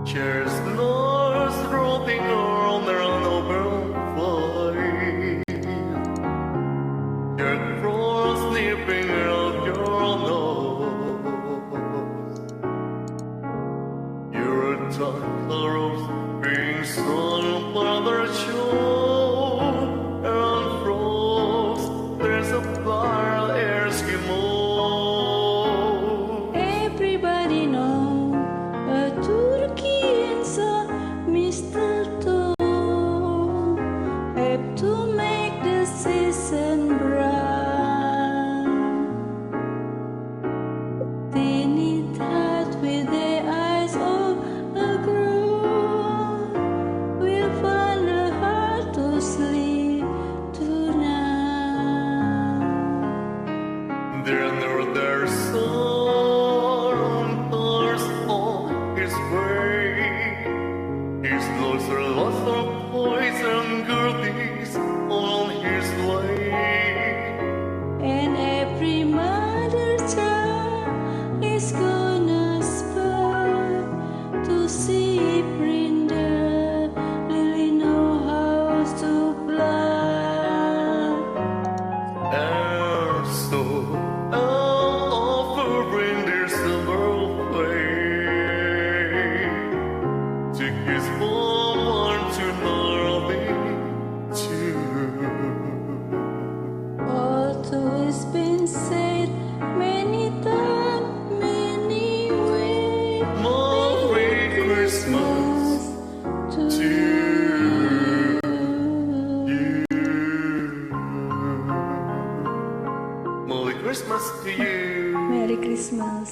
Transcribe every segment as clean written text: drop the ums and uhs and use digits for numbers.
Chestnuts rotting on an open fire. Jack Frost sniffing out your nose. Your tongue colors being sun brother show. And frost, there's a fire Eskimo. Everybody know a turkey and some mistletoe help to make the season bright. Tiny heart with their eyes of aglow will find a heart to sleep tonight. They're under their sun thirst on his way. His looks are lots of poison goodies on his way. And every mother child is gonna spur to see if Brenda really know how to fly. And so I'll offer in their silver plate to kiss from one to nothing too. Although it's been said many times, many ways, Merry Christmas to to you. Merry Christmas to you. Merry Christmas.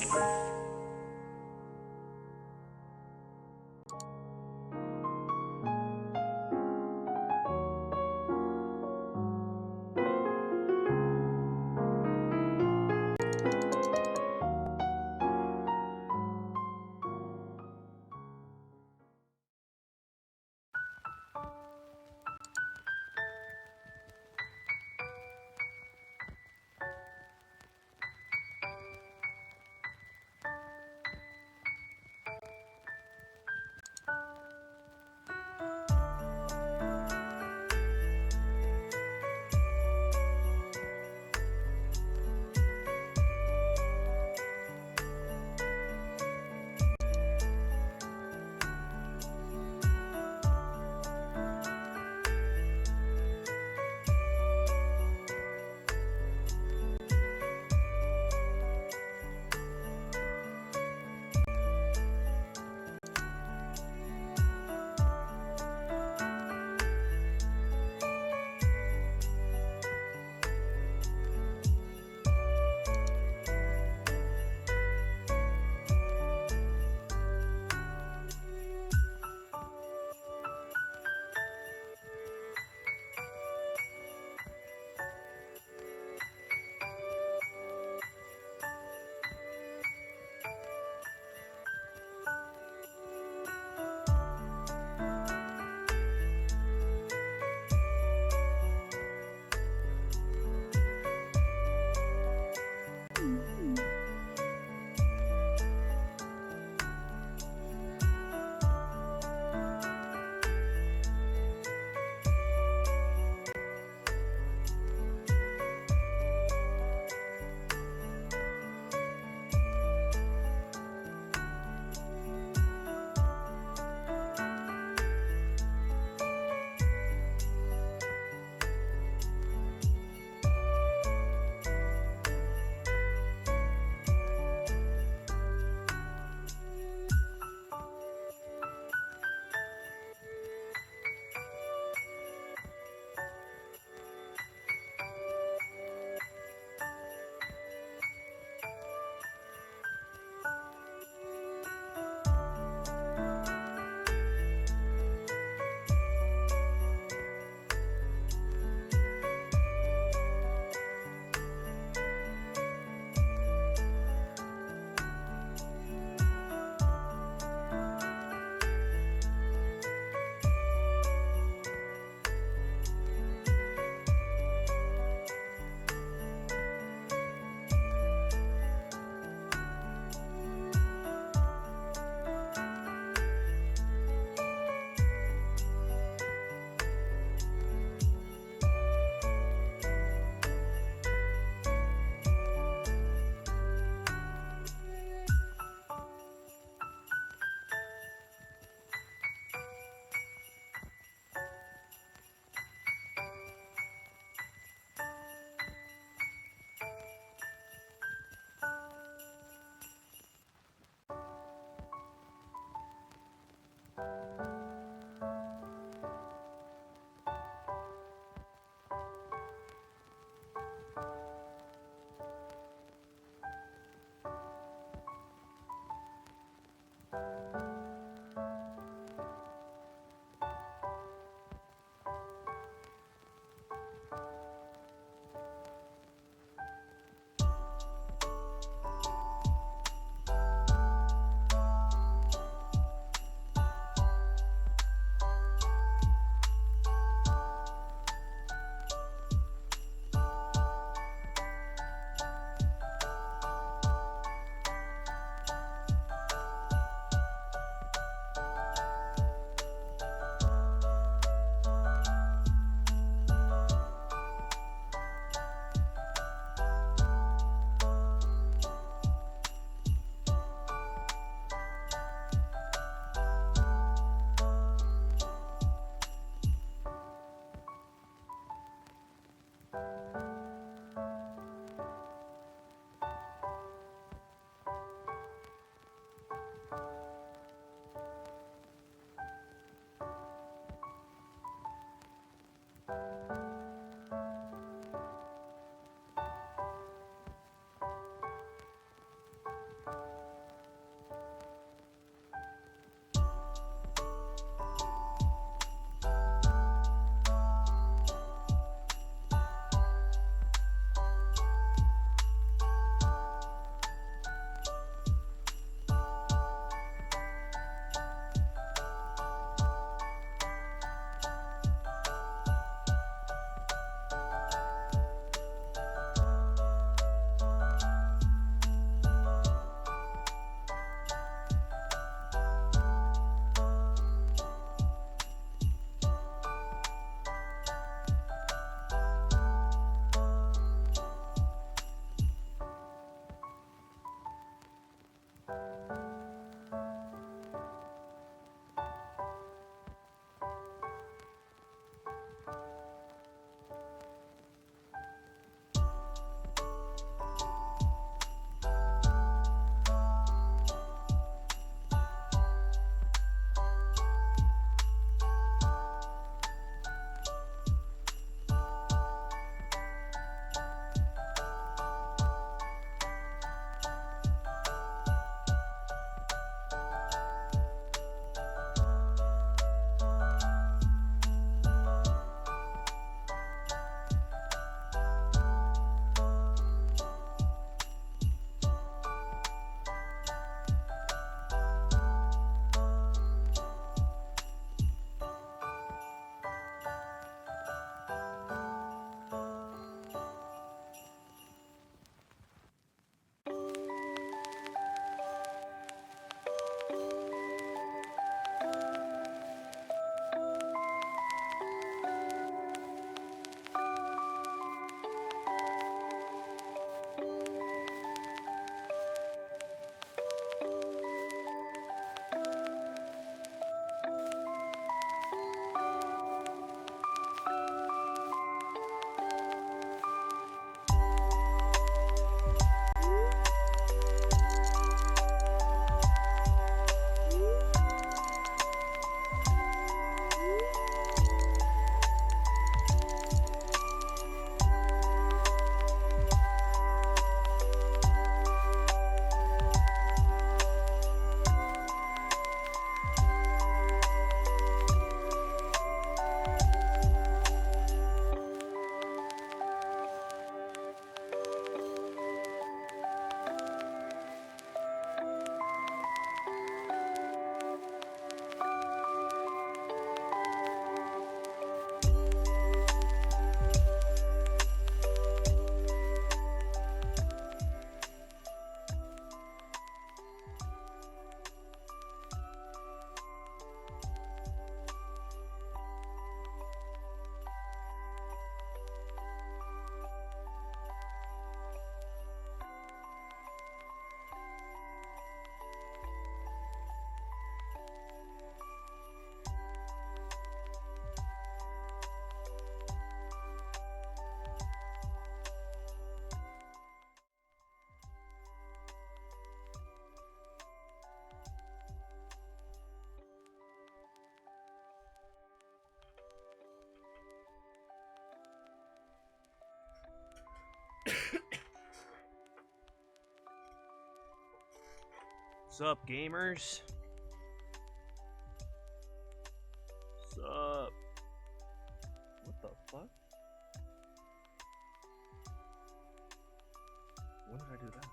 Sup, gamers? Sup? What the fuck? When did I do that?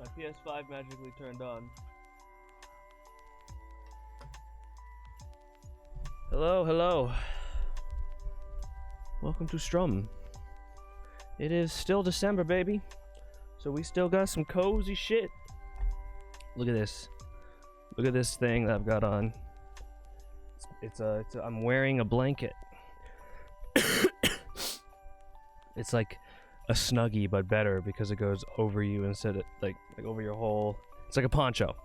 My PS5 magically turned on. Hello, hello. Welcome to Strum. It is still December, baby. So we still got some cozy shit. Look at this. Look at this thing that I've got on. I'm wearing a blanket. It's like a Snuggie, but better because it goes over you instead of like over your whole. It's like a poncho.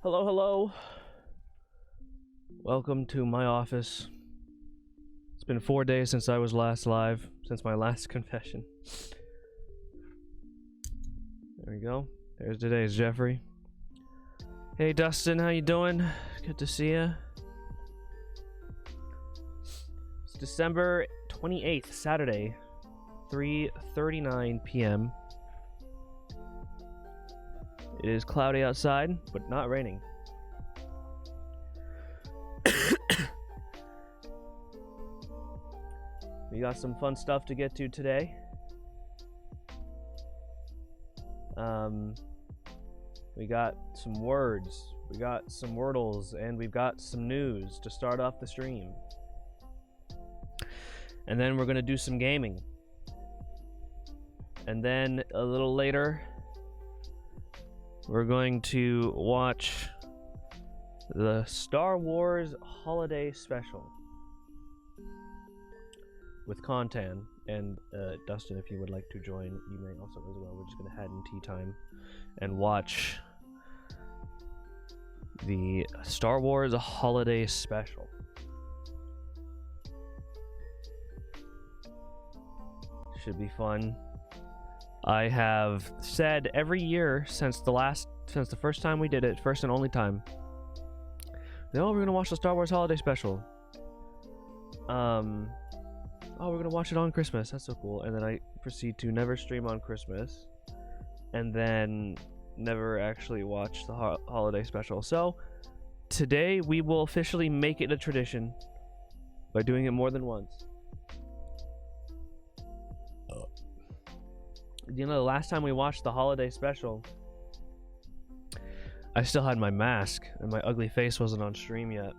Hello, hello. Welcome to my office. It's been 4 days since I was last live, since my last confession. There we go. There's today's Jeffrey. Hey Dustin, how you doing? Good to see ya. It's December 28th, Saturday, 3:39 p.m. It is cloudy outside, but not raining. We got some fun stuff to get to today. We got some words, we got some wordles, and we've got some news to start off the stream. And then we're gonna do some gaming. And then a little later, we're going to watch the Star Wars Holiday Special with Contan. And Dustin, if you would like to join, you may also as well. We're just gonna head in tea time and watch the Star Wars Holiday Special. Should be fun. I have said every year since the first time we did it, first and only time. No, we're gonna watch the Star Wars Holiday Special. Oh, we're gonna watch it on Christmas. That's so cool. And then I proceed to never stream on Christmas, and then never actually watch the holiday special. So today we will officially make it a tradition by doing it more than once. You know, the last time we watched the holiday special, I still had my mask and my ugly face wasn't on stream yet.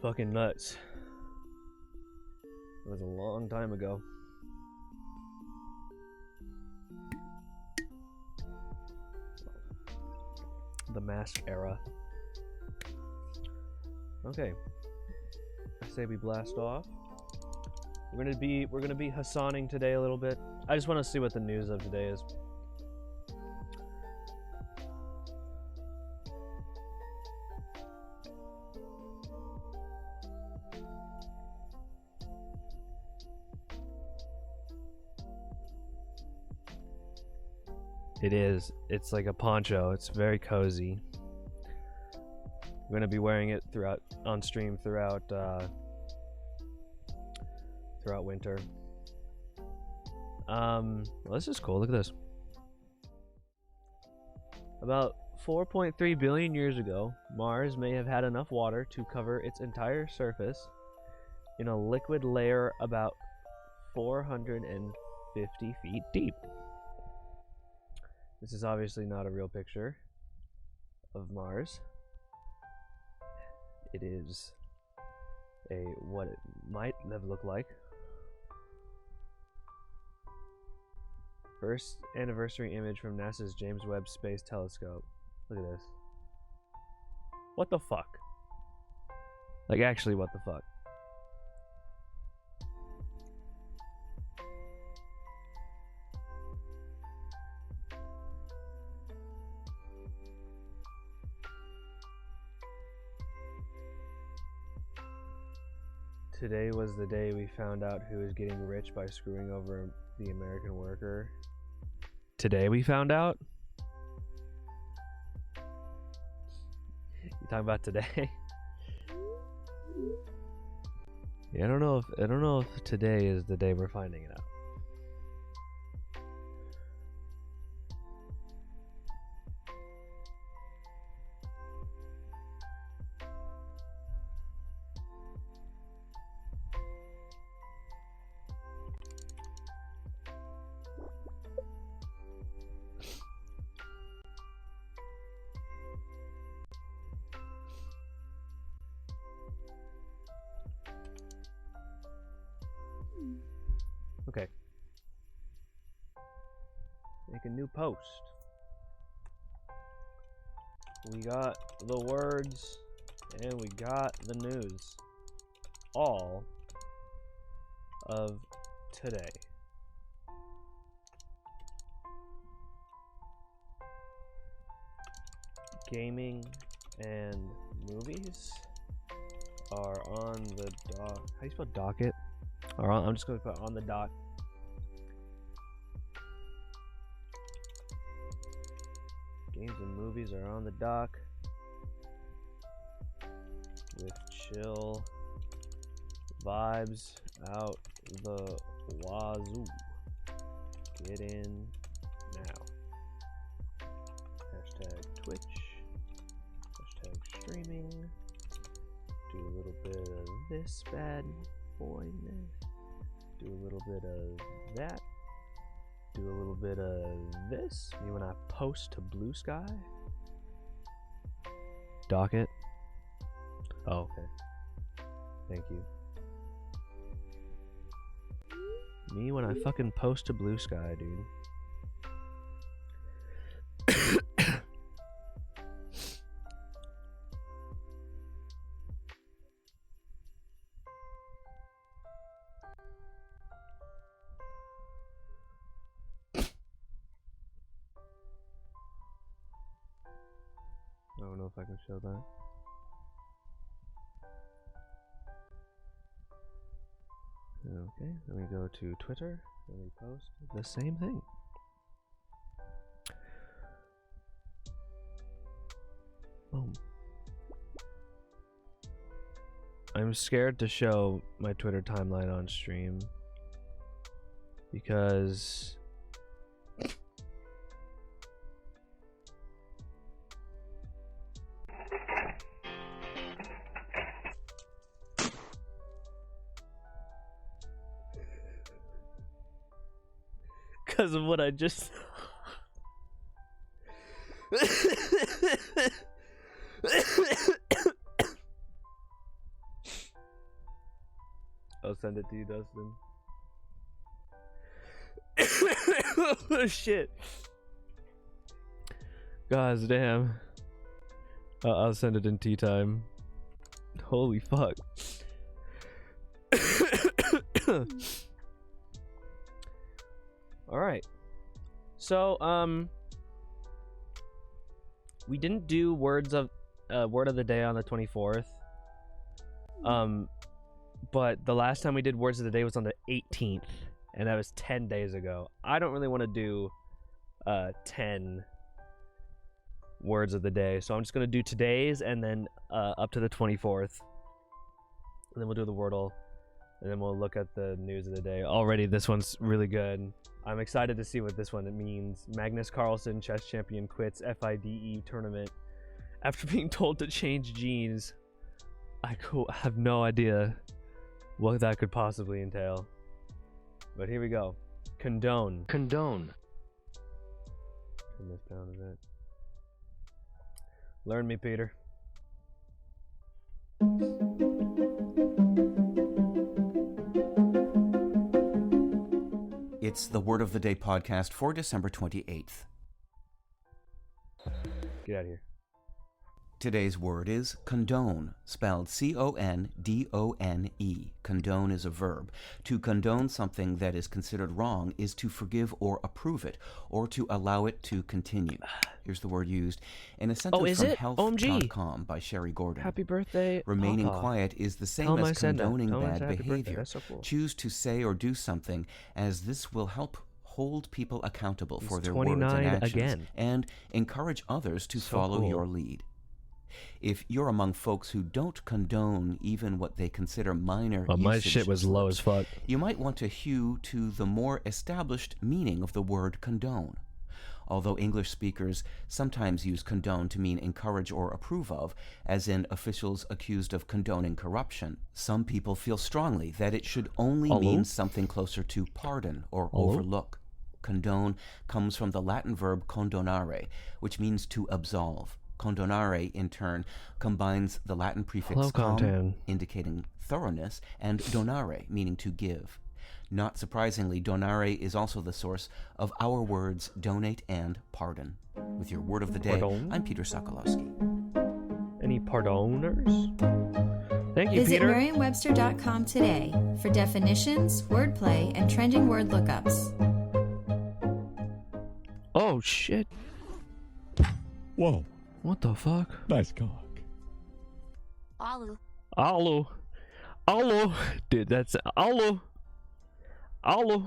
Fucking nuts. It was a long time ago. The mask era. Okay. I say we blast off. We're gonna be Hassaning today a little bit. I just want to see what the news of today is. It is. It's like a poncho. It's very cozy. I'm gonna be wearing it on stream throughout winter. Well, this is cool. Look at this. About 4.3 billion years ago, Mars may have had enough water to cover its entire surface in a liquid layer about 450 feet deep. This is obviously not a real picture of Mars. It is what it might have looked like. First anniversary image from NASA's James Webb Space Telescope. Look at this. What the fuck? Like, actually, what the fuck? Today was the day we found out who was getting rich by screwing over the American worker. Today we found out? You talking about today? Yeah, I don't know if today is the day we're finding it out. Okay. Make a new post. We got the words and we got the news. All of today. Gaming and movies are on the dock. How do you spell docket? I'm just going to put on the dock. Games and movies are on the dock with chill vibes out the wazoo. Get in now. Hashtag Twitch. Hashtag streaming. Do a little bit of this bad boyness. Do a little bit of that. Do a little bit of this. Me when I post to Blue Sky. Docket. Oh, okay. Thank you. Me when I fucking post to Blue Sky, dude. I don't know if I can show that. Okay, then we go to Twitter and we post the same thing. Boom. I'm scared to show my Twitter timeline on stream because of what I just I'll send it to you, Dustin. Oh shit. God damn. I'll send it in tea time. Holy fuck. All right. So, we didn't do word of the day on the 24th. But the last time we did words of the day was on the 18th, and that was 10 days ago. I don't really want to do 10 words of the day, so I'm just going to do today's and then up to the 24th. And then we'll do the Wordle, and then we'll look at the news of the day. Already, this one's really good. I'm excited to see what this one means. Magnus Carlsen, chess champion, quits FIDE tournament after being told to change genes. I have no idea what that could possibly entail. But here we go. Condone. Condone. Turn this down a bit. Learn me, Peter. It's the Word of the Day podcast for December 28th. Get out of here. Today's word is condone, spelled C-O-N-D-O-N-E. Condone is a verb. To condone something that is considered wrong is to forgive or approve it, or to allow it to continue. Here's the word used in a sentence from health.com by Sherry Gordon. Happy birthday, Remaining Papa. quiet is the same Tell him I as said that. condoning Tell him I bad said happy birthday. behavior. That's so cool. Choose to say or do something, as this will help hold people accountable for their words 29 and actions, again. and encourage others to So follow cool. your lead. If you're among folks who don't condone even what they consider minor well, my usage shit was low as fuck. you might want to hew to the more established meaning of the word condone. Although English speakers sometimes use condone to mean encourage or approve of, as in officials accused of condoning corruption, some people feel strongly that it should only mean something closer to pardon or overlook. Condone comes from the Latin verb condonare, which means to absolve. Condonare, in turn, combines the Latin prefix com, indicating thoroughness, and donare, meaning to give. Not surprisingly, donare is also the source of our words donate and pardon. With your word of the day, I'm Peter Sokolowski. Any pardoners? Thank you, Visit Peter. Merriam-Webster.com today for definitions, wordplay, and trending word lookups. Oh, shit. Whoa. What the fuck? Nice cock. Alu. Alu. Alu. Dude, that's... Alu. Alu.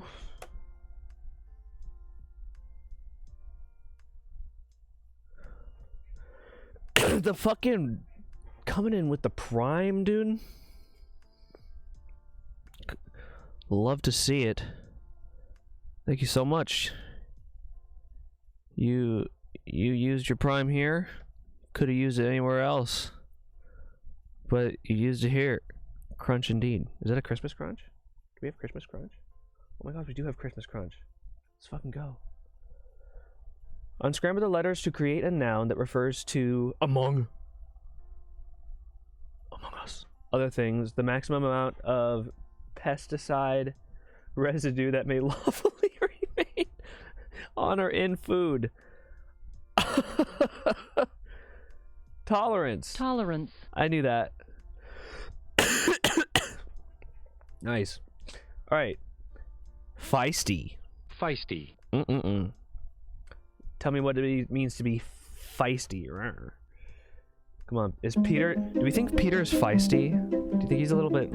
The fucking... Coming in with the prime, dude. Love to see it. Thank you so much. You used your prime here. Could have used it anywhere else, but you used it here. Crunch indeed. Is that a Christmas crunch? Do we have Christmas crunch? Oh my gosh, we do have Christmas crunch. Let's fucking go. Unscramble the letters to create a noun that refers to among us. Other things, the maximum amount of pesticide residue that may lawfully remain on or in food. Tolerance. I knew that. Nice. All right. Feisty. Tell me what it means to be feisty. Come on. Is Peter... Do we think Peter is feisty? Do you think he's a little bit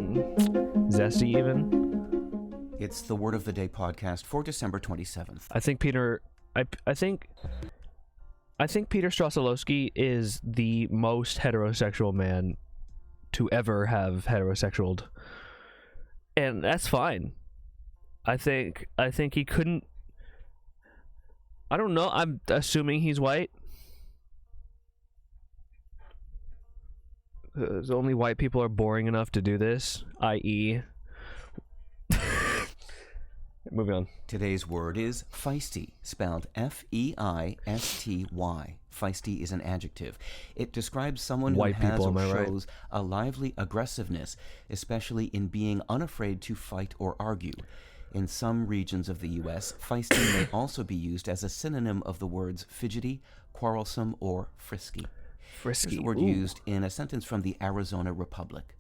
zesty even? It's the Word of the Day podcast for December 27th. I think Peter... I think Peter Strausolowski is the most heterosexual man to ever have heterosexualed. And that's fine. I think he couldn't... I don't know. I'm assuming he's white. Because only white people are boring enough to do this, i.e. Moving on. Today's word is feisty, spelled F-E-I-S-T-Y. Feisty is an adjective. It describes someone White who has people, or am I right? shows a lively aggressiveness, especially in being unafraid to fight or argue. In some regions of the U.S., feisty may also be used as a synonym of the words fidgety, quarrelsome, or frisky. Frisky. Here's the word Ooh. used in a sentence from the Arizona Republic.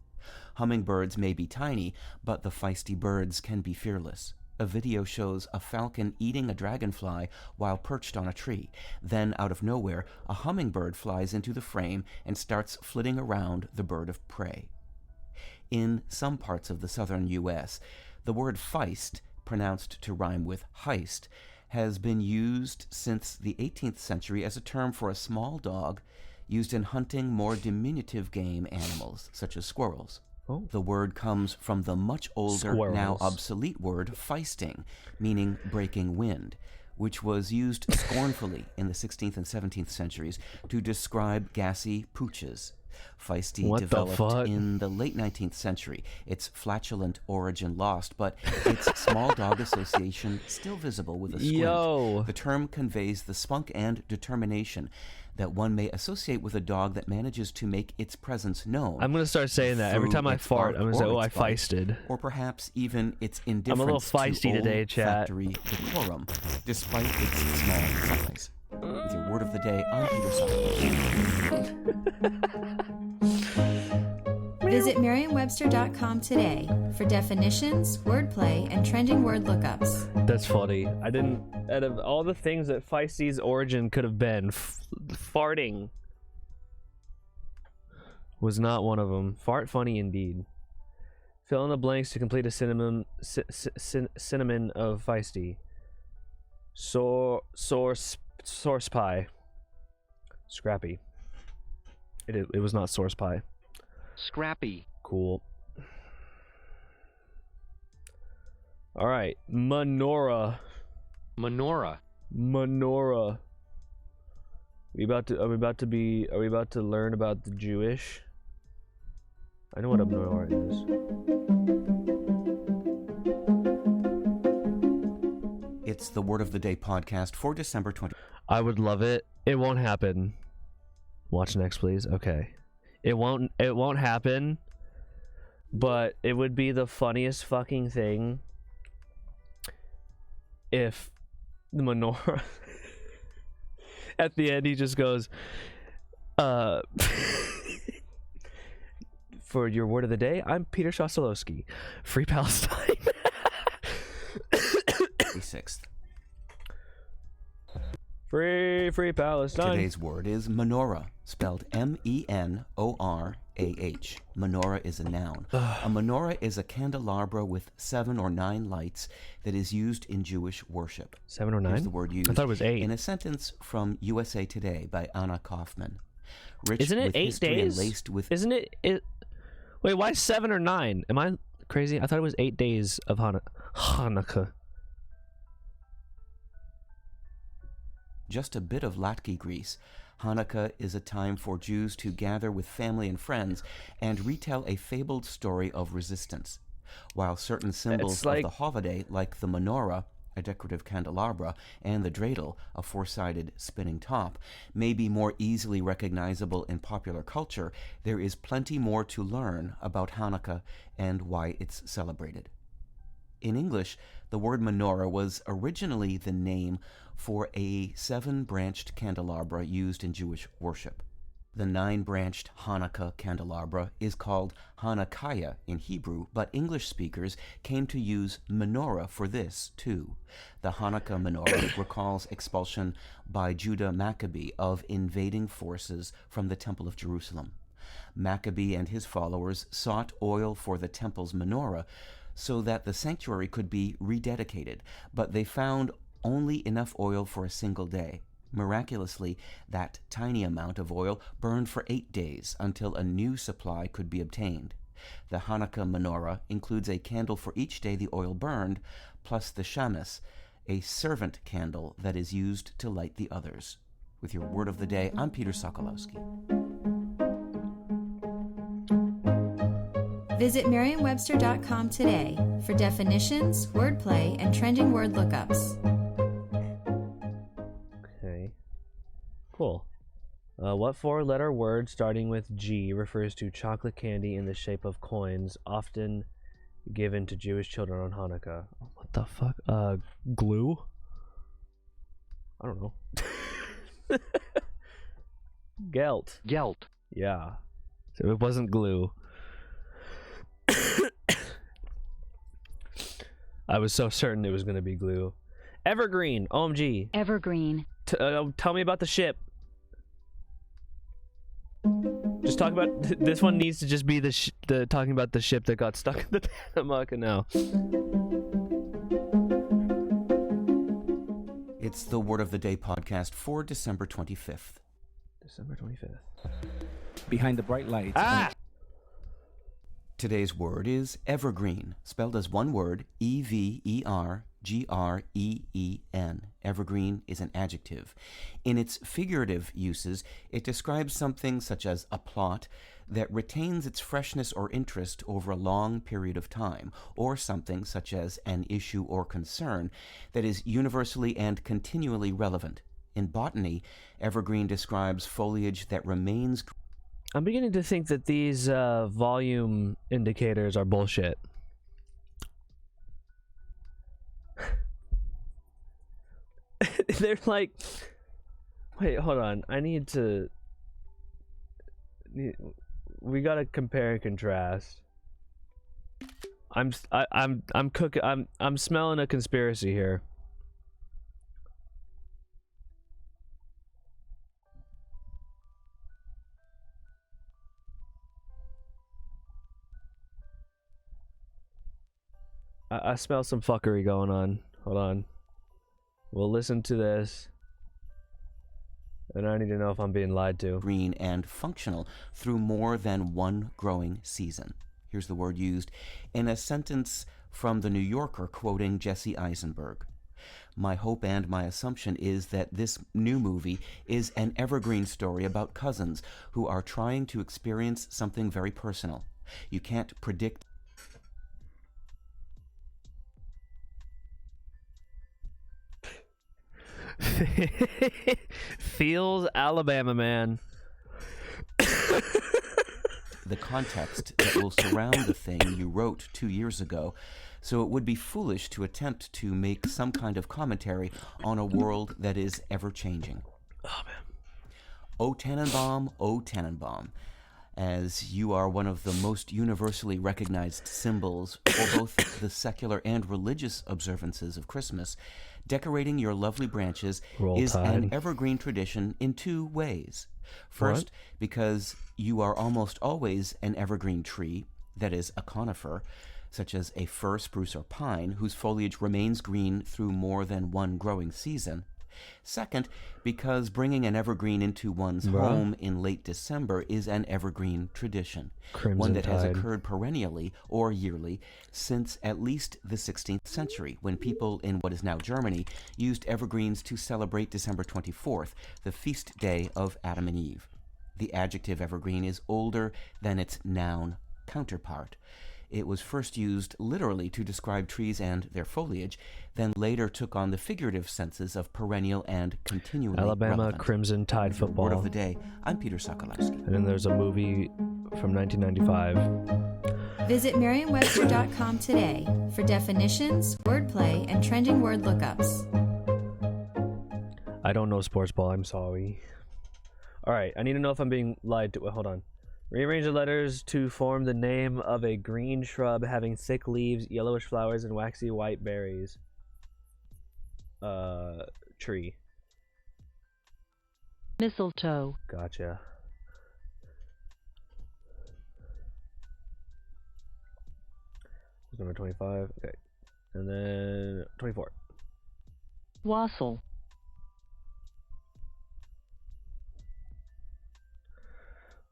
Hummingbirds may be tiny, but the feisty birds can be fearless. A video shows a falcon eating a dragonfly while perched on a tree. Then, out of nowhere, a hummingbird flies into the frame and starts flitting around the bird of prey. In some parts of the southern U.S., the word feist, pronounced to rhyme with heist, has been used since the 18th century as a term for a small dog used in hunting more diminutive game animals, such as squirrels. Oh. The word comes from the much older, now obsolete word feisting, meaning breaking wind, which was used scornfully in the 16th and 17th centuries to describe gassy pooches. Feisty developed in the late 19th century, its flatulent origin lost, but its small dog association still visible with a squint. Yo. The term conveys the spunk and determination that one may associate with a dog that manages to make its presence known. I'm going to start saying that. Every time I fart, I'm going to say, oh, I feisted. Or perhaps even its indifference I'm a little feisty to today, old chat. factory decorum, despite its small size. With your word of the day, I'm Peter Sokolowski. Visit Merriam-Webster.com today for definitions, wordplay, and trending word lookups. That's funny. I didn't... Out of all the things that feisty's origin could have been, farting was not one of them. Fart funny indeed. Fill in the blanks to complete a synonym of feisty. Source pie. Scrappy. It was not source pie. Scrappy. Cool. All right, menorah. Menorah. Menorah. Are we about to learn about the Jewish? I know what a menorah is. It's the Word of the Day podcast for December 20. I would love it. It won't happen. Watch next, please. Okay. It won't happen. But it would be the funniest fucking thing if the menorah at the end he just goes, for your word of the day, I'm Peter Shostalowski. Free Palestine. 26th. Free Palestine. Today's word is menorah, spelled M-E-N-O-R-A-H. Menorah is a noun. A menorah is a candelabra with 7 or 9 lights that is used in Jewish worship. 7 or 9? Here's the word used. I thought it was 8. In a sentence from USA Today by Anna Kaufman. Rich Isn't it with 8 history days? And laced with... Isn't it? Wait, why 7 or 9? Am I crazy? I thought it was 8 days of Hanukkah. Just a bit of latke grease. Hanukkah is a time for Jews to gather with family and friends and retell a fabled story of resistance. While certain symbols of the holiday, like the menorah, a decorative candelabra, and the dreidel, a four-sided spinning top, may be more easily recognizable in popular culture, there is plenty more to learn about Hanukkah and why it's celebrated. In English, the word menorah was originally the name for a 7-branched candelabra used in Jewish worship. The 9-branched Hanukkah candelabra is called Hanukkah in Hebrew, but English speakers came to use menorah for this, too. The Hanukkah menorah recalls expulsion by Judah Maccabee of invading forces from the Temple of Jerusalem. Maccabee and his followers sought oil for the temple's menorah so that the sanctuary could be rededicated, but they found only enough oil for a single day. Miraculously, that tiny amount of oil burned for 8 days until a new supply could be obtained. The Hanukkah menorah includes a candle for each day the oil burned, plus the shamas, a servant candle that is used to light the others. With your word of the day, I'm Peter Sokolowski. Visit Merriam-Webster.com today for definitions, wordplay, and trending word lookups. Okay. Cool. What 4-letter word starting with G refers to chocolate candy in the shape of coins, often given to Jewish children on Hanukkah? What the fuck? Glue? I don't know. Gelt. Gelt. Yeah. So it wasn't glue. I was so certain it was going to be glue. Evergreen. OMG. Evergreen. Tell me about the ship. Just talk about this one. Needs to just be the talking about the ship that got stuck in the Panama Canal. It's the Word of the Day podcast for December 25th. December 25th. Behind the bright lights. Ah! Today's word is evergreen, spelled as one word, E-V-E-R-G-R-E-E-N. Evergreen is an adjective. In its figurative uses, it describes something such as a plot that retains its freshness or interest over a long period of time, or something such as an issue or concern that is universally and continually relevant. In botany, evergreen describes foliage that remains... I'm beginning to think that these volume indicators are bullshit. They're like, wait, hold on. We gotta compare and contrast. I'm smelling a conspiracy here. I smell some fuckery going on. Hold on. We'll listen to this. And I need to know if I'm being lied to. Green and functional through more than one growing season. Here's the word used in a sentence from The New Yorker quoting Jesse Eisenberg. My hope and my assumption is that this new movie is an evergreen story about cousins who are trying to experience something very personal. You can't predict. Feels Alabama man. The context that will surround the thing you wrote 2 years ago, so it would be foolish to attempt to make some kind of commentary on a world that is ever-changing. Oh, man. O Tannenbaum, O Tannenbaum, as you are one of the most universally recognized symbols for both the secular and religious observances of Christmas, decorating your lovely branches is an evergreen tradition in two ways. First, because you are almost always an evergreen tree, that is, a conifer, such as a fir, spruce, or pine, whose foliage remains green through more than one growing season. Second, because bringing an evergreen into one's home in late December is an evergreen tradition, one that has occurred perennially or yearly since at least the 16th century, when people in what is now Germany used evergreens to celebrate December 24th, the feast day of Adam and Eve. The adjective evergreen is older than its noun counterpart. It was first used literally to describe trees and their foliage, then later took on the figurative senses of perennial and continually Alabama relevant. Crimson Tide football. Word of the day. I'm Peter Sokolowski. And then there's a movie from 1995. Visit Merriam-Webster.com today for definitions, wordplay, and trending word lookups. I don't know sports ball. I'm sorry. All right. I need to know if I'm being lied to. Wait, hold on. Rearrange the letters to form the name of a green shrub having thick leaves, yellowish flowers, and waxy white berries. Tree. Mistletoe. Gotcha. Number 25. Okay. And then 24. Wassail.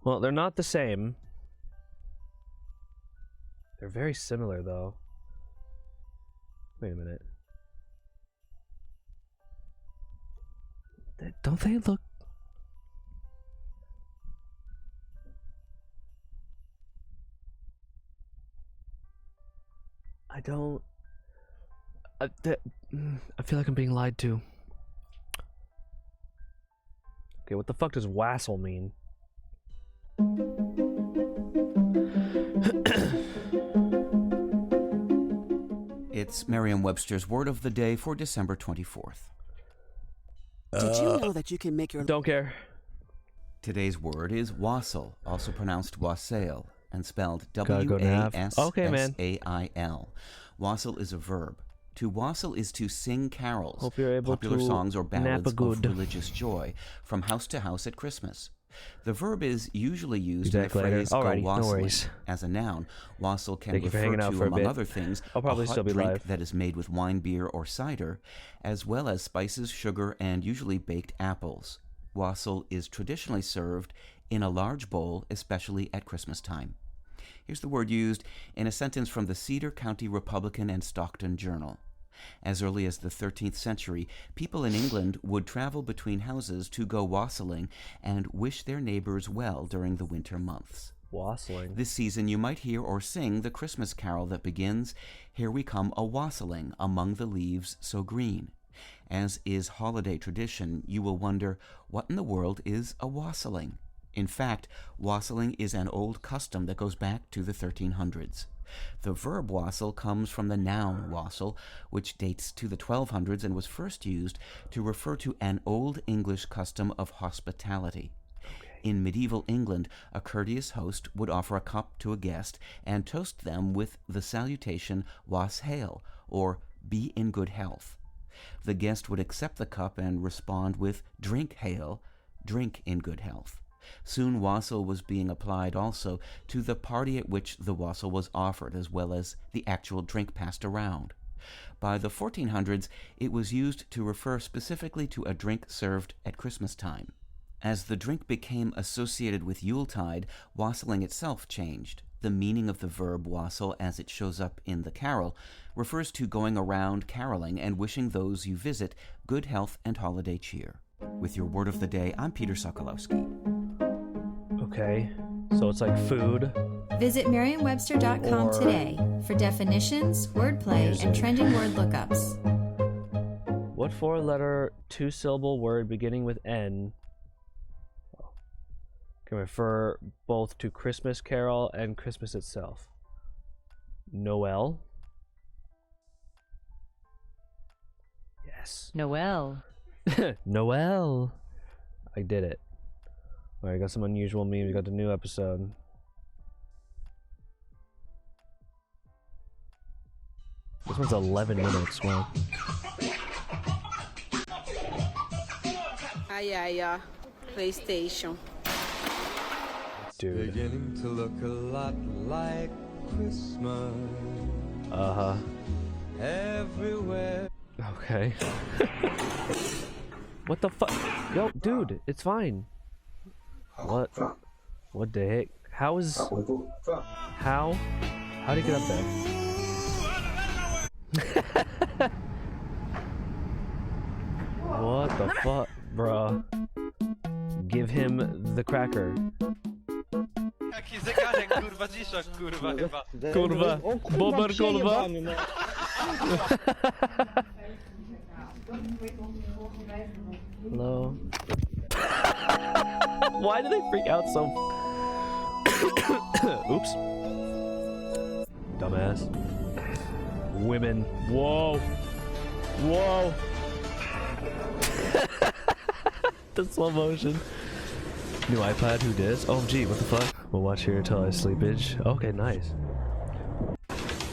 Well, they're not the same. They're very similar, though. Wait a minute. Don't they look... I don't... I feel like I'm being lied to. Okay, what the fuck does wassail mean? It's Merriam-Webster's word of the day for December 24th. Did you know that you can make your... Don't care. Today's word is wassail, also pronounced wassail, and spelled W-A-S-S-A-I-L. Okay, man. Wassail is a verb. To wassail is to sing carols, Hope you're able popular to songs or ballads nap of religious joy, from house to house at Christmas. The verb is usually used in the phrase go wassailing. As a noun, wassail can refer to, among other things, a hot drink that is made with wine, beer, or cider, as well as spices, sugar, and usually baked apples. Wassail is traditionally served in a large bowl, especially at Christmas time. Here's the word used in a sentence from the Cedar County Republican and Stockton Journal. As early as the 13th century, people in England would travel between houses to go wassailing and wish their neighbors well during the winter months. Wassailing. This season you might hear or sing the Christmas carol that begins, "Here we come a-wassailing among the leaves so green." As is holiday tradition, you will wonder, what in the world is a-wassailing? In fact, wassailing is an old custom that goes back to the 1300s. The verb wassail comes from the noun wassail, which dates to the 1200s and was first used to refer to an Old English custom of hospitality. In medieval England, a courteous host would offer a cup to a guest and toast them with the salutation "was hael," or "be in good health." The guest would accept the cup and respond with "drink hael," drink in good health. Soon wassail was being applied also to the party at which the wassail was offered, as well as the actual drink passed around. By the 1400s, it was used to refer specifically to a drink served at Christmas time. As the drink became associated with Yuletide, wassailing itself changed. The meaning of the verb wassail as it shows up in the carol refers to going around caroling and wishing those you visit good health and holiday cheer. With your word of the day, I'm Peter Sokolowski. Okay, so it's like food. Visit Merriam-Webster.com today for definitions, wordplay, and trending word lookups. What four-letter, two-syllable word beginning with N can refer both to Christmas Carol and Christmas itself? Noel? Yes. Noel. Noel. I did it. Alright, I got some unusual memes. We got the new episode. This one's 11 minutes. Wow. PlayStation. Dude. Beginning to look a lot like Christmas. Uh-huh. Everywhere. Okay. What the fuck? Yo, dude, it's fine. What? What the heck? How is... How? How'd he get up there? What the fuck, bruh? Give him the cracker. Kurwa. Bober, kurwa. Hello. Why do they freak out so? Oops. Dumbass. Women. Whoa. Whoa. The slow motion. New iPad, who dis? OMG, what the fuck? We'll watch here till I sleepage. Okay, nice.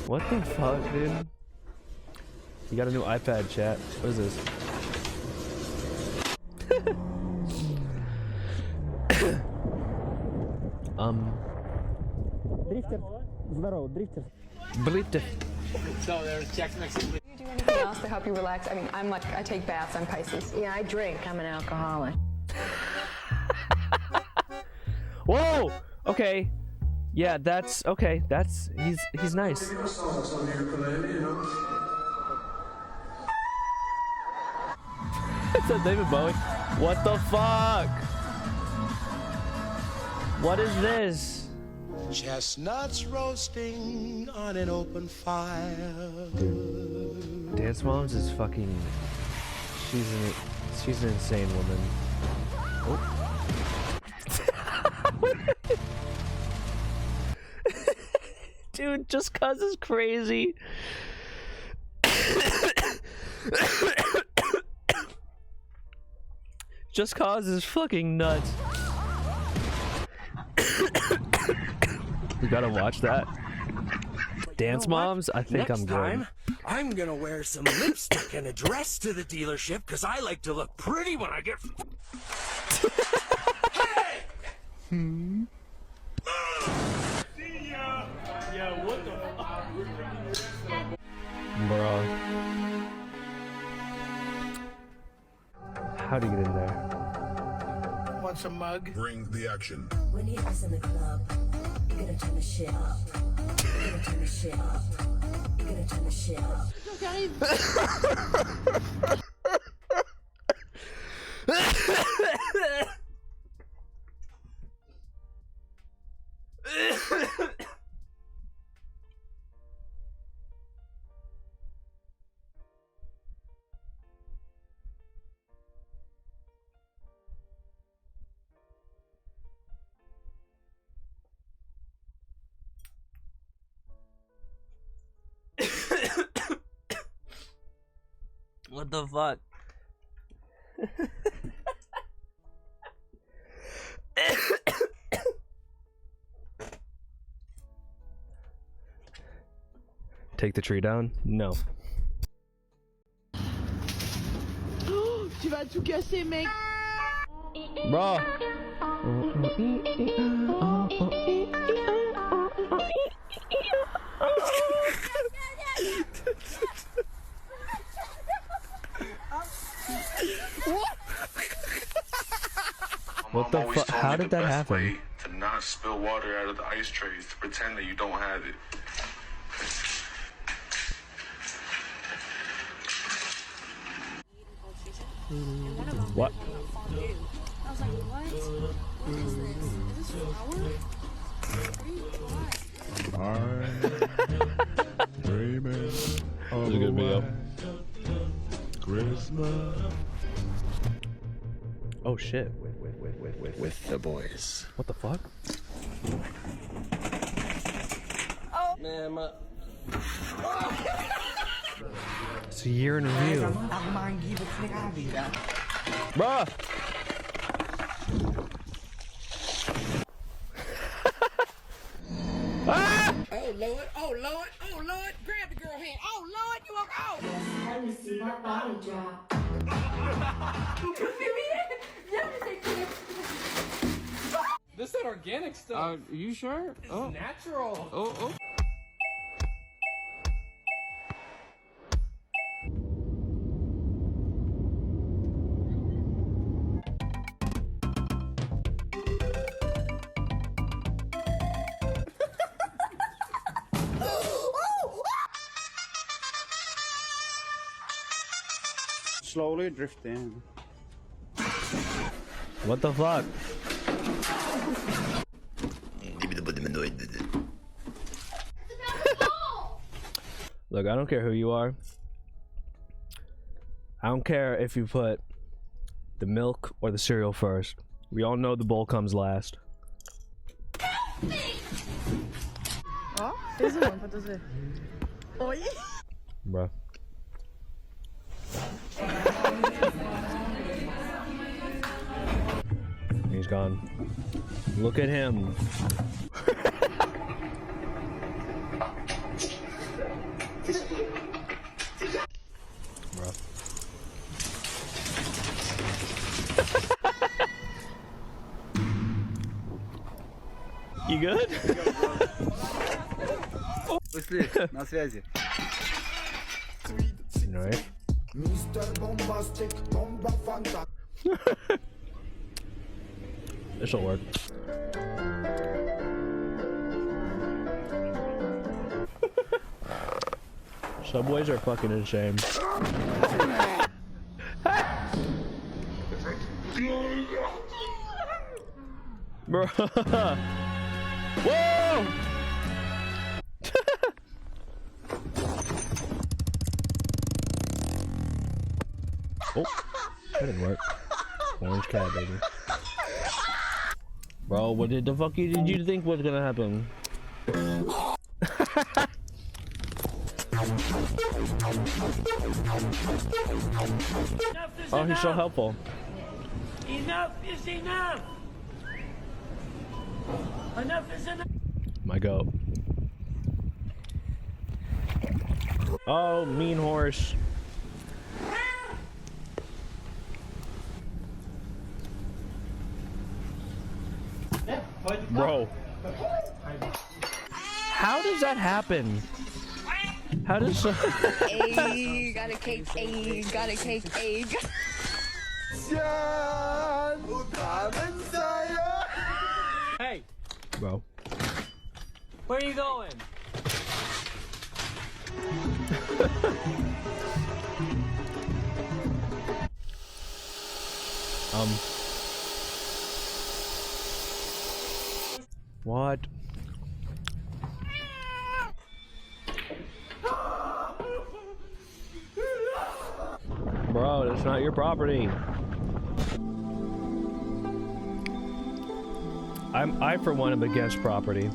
What the fuck, dude? You got a new iPad, chat. What is this? Дрифтер. Здорово, дрифтер. Drifter. So there's checks next to you. Do you do anything else to help you relax? I mean, I take baths. I'm Pisces. Yeah, I drink. I'm an alcoholic. Whoa! Okay. Yeah, that's okay. That's he's nice. It's a David Bowie. What the fuck? What is this? Chestnuts roasting on an open fire. Dude, Dance Moms is fucking. She's an insane woman. Oh. Dude, just cause is crazy. Just cause is fucking nuts. We gotta watch that. Dance Moms? I think I'm good. Next time, I'm gonna wear some lipstick and a dress to the dealership because I like to look pretty when I get. Hey! See ya! Yeah, what the fuck? Bro. How'd he get in there? Want some mug? Bring the action. When he was in the club, you're gonna turn the shit up. You're gonna turn the shit up. You're gonna turn the shit up. What the fuck? Take the tree down? No. Tu vas tout casser, mec. Bro. What the fuck? How did that happen? To not spill water out of the ice trays, to pretend that you don't have it. What? I was like, what? What is this? Is this flour? I'm dreaming of a good video. Christmas. Oh shit. With the boys. What the fuck? Oh man, It's a year in review. Bruh! Ah! Oh Lord, oh Lord, oh Lord, grab the girl hand. Oh Lord, you walk out. Let me see that body drop. This is organic stuff. Are you sure? It's natural. Oh. Slowly drifting. What the fuck? Look, I don't care who you are. I don't care if you put the milk or the cereal first. We all know the bowl comes last. Ó, fez uma pra tu ver. Oi? Bruh. He's gone. Look at him. Bruh. You good? Пошли, на связи. Right. This'll work. Subways are fucking insane. Bro. Whoa! Oh, that didn't work. Orange cat, baby. Bro, what did the fuck did you think was gonna happen? Oh, he's so helpful. Enough is enough. Enough is enough. My goat. Oh, mean horse. Bro. How does that happen? How does Ayy, got a cake, ayy, got a cake, ayy. Hey, Bro. where are you going? What? Bro, that's not your property. I for one am against property.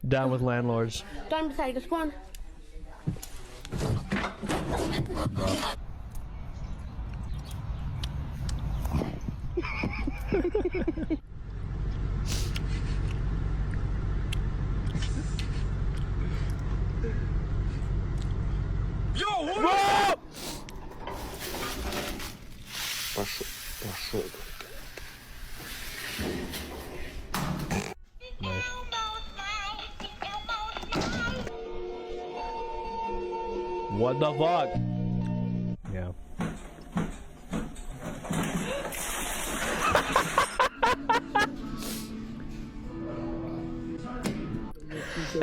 Down with landlords. Down beside this one. Yo, what up? Пошел. Nice. What the fuck? Yeah.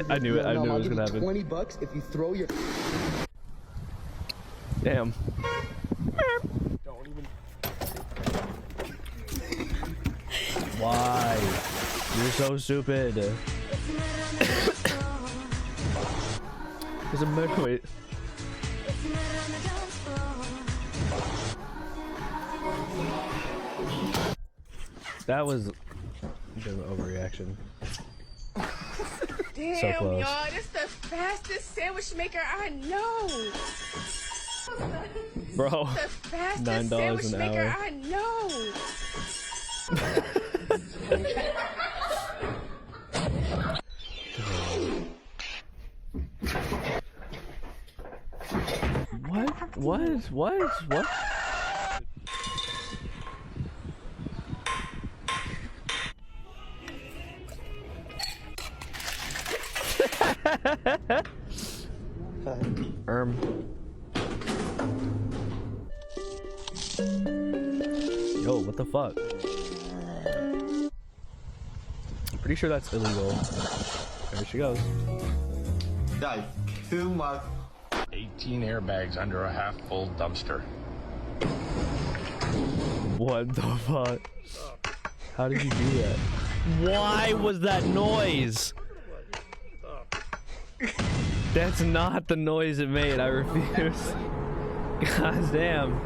I knew it. I knew it was gonna happen. $20 if you throw your. Damn. Don't even. Why? You're so stupid. There's a murder. Wait. That was a bit of an overreaction. Damn, so close. y'all, this the fastest sandwich maker I know. Bro, The fastest $9 sandwich an maker hour. I know. What? Yo, what the fuck? I'm pretty sure that's illegal. There she goes. Die. Too much. 18 airbags under a half-full dumpster. What the fuck? How did you do that? Why was that noise? That's not the noise it made. I refuse. God damn.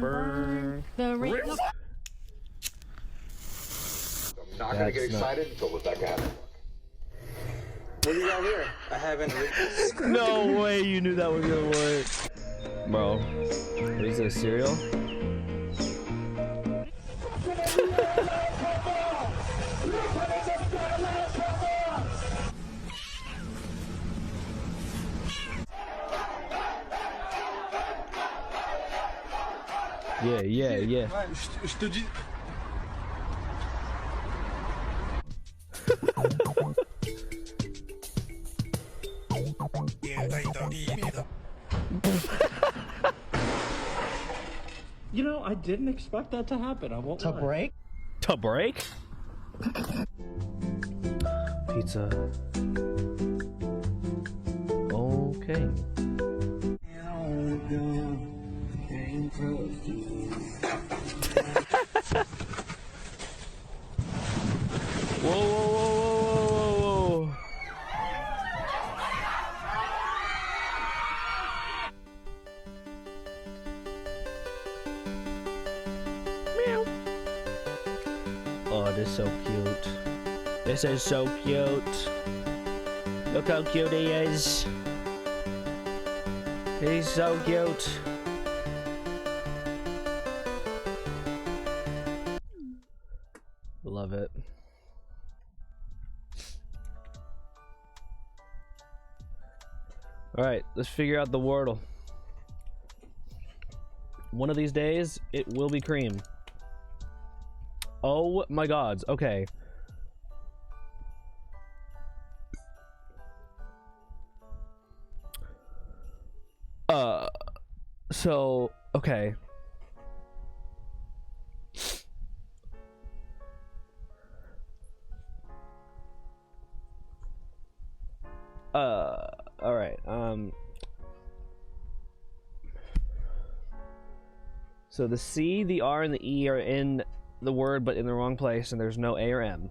Burn. The ring. I'm not gonna get excited until Rebecca has it. What do you got here? I haven't. No way you knew that was gonna work. Bro, what is this, cereal? Yeah. You know, I didn't expect that to happen. I won't lie. break? To break? Pizza. Okay. Whoa. Meow. Oh, this is so cute. This is so cute. Look how cute he is. He's so cute. Love it. Alright, let's figure out the wordle. One of these days, it will be cream. Oh my gods, okay. So, okay. All right. So the C, the R, and the E are in the word, but in the wrong place, and there's no A or M.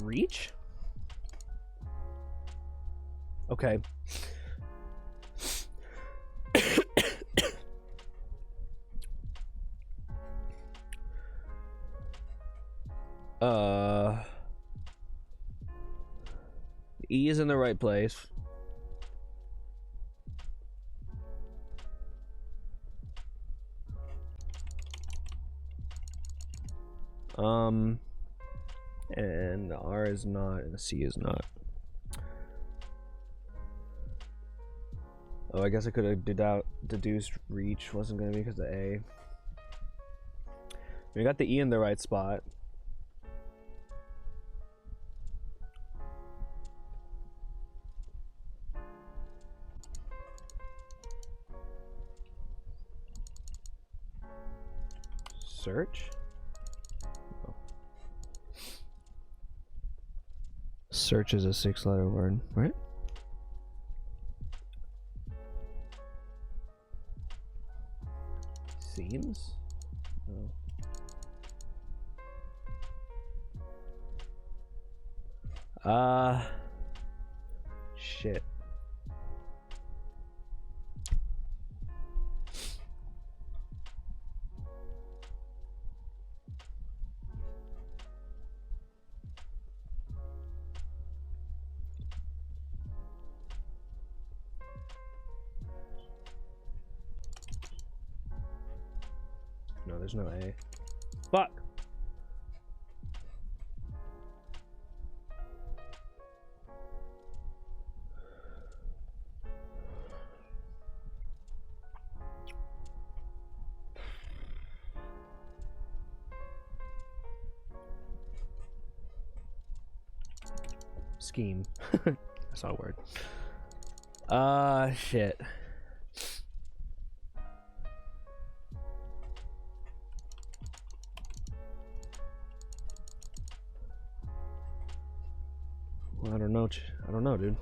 Reach? Okay. E is in the right place. And the R is not, and the C is not. Oh, I guess I could have deduced reach wasn't going to be because of the A. We got the E in the right spot. Search? Oh. Search is a 6-letter word, right? Seems? Oh. Shit. No, there's no A. Fuck! Scheme. That's not a word. Shit. Well, I don't know. I don't know, dude.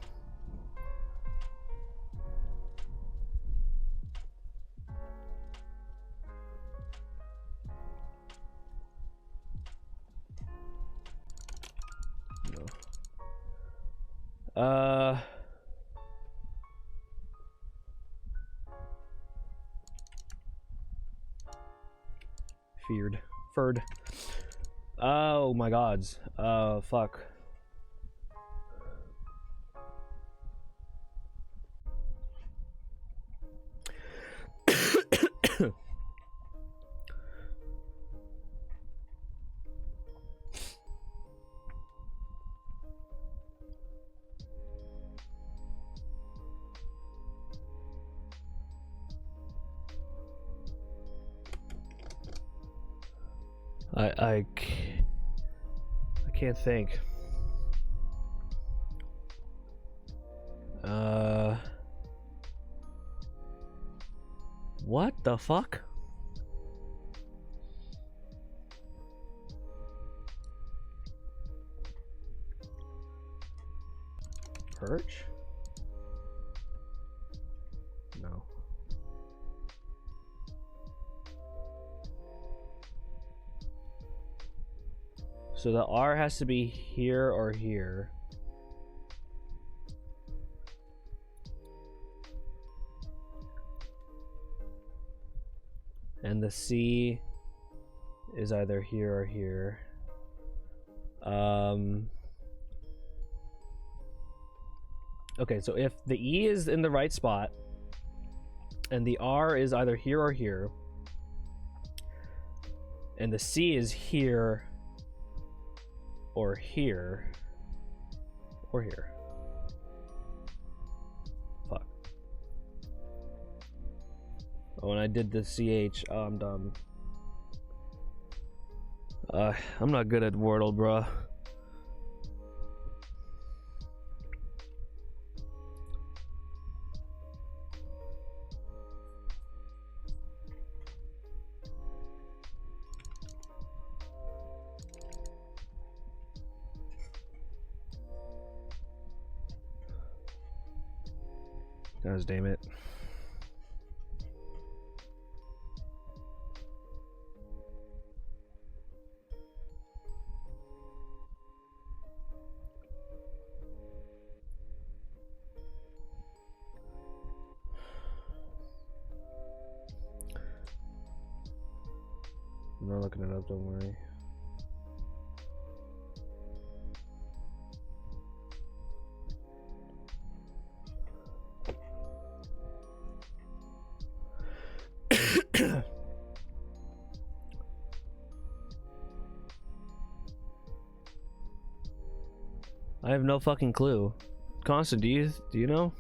No. Feared. Furred. Oh my gods. Fuck. I can't think. What the fuck? Perch? No. So the R has to be here or here. And the C is either here or here. Okay, so if the E is in the right spot and the R is either here or here and the C is here or here or here. Fuck. Oh, and I did the CH. Oh, I'm dumb. I'm not good at Wordle, bruh. Guys, damn it. I'm not looking it up, don't worry. I have no fucking clue. Constant, do you know?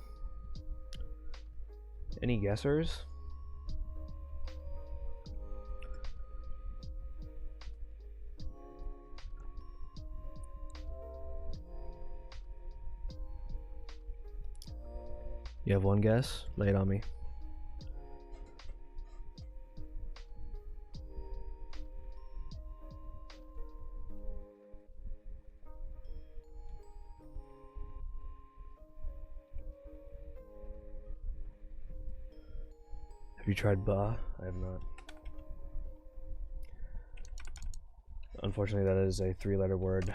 Any guessers? You have one guess? Lay it on me. you tried ba? I have not. Unfortunately, that is a 3-letter word.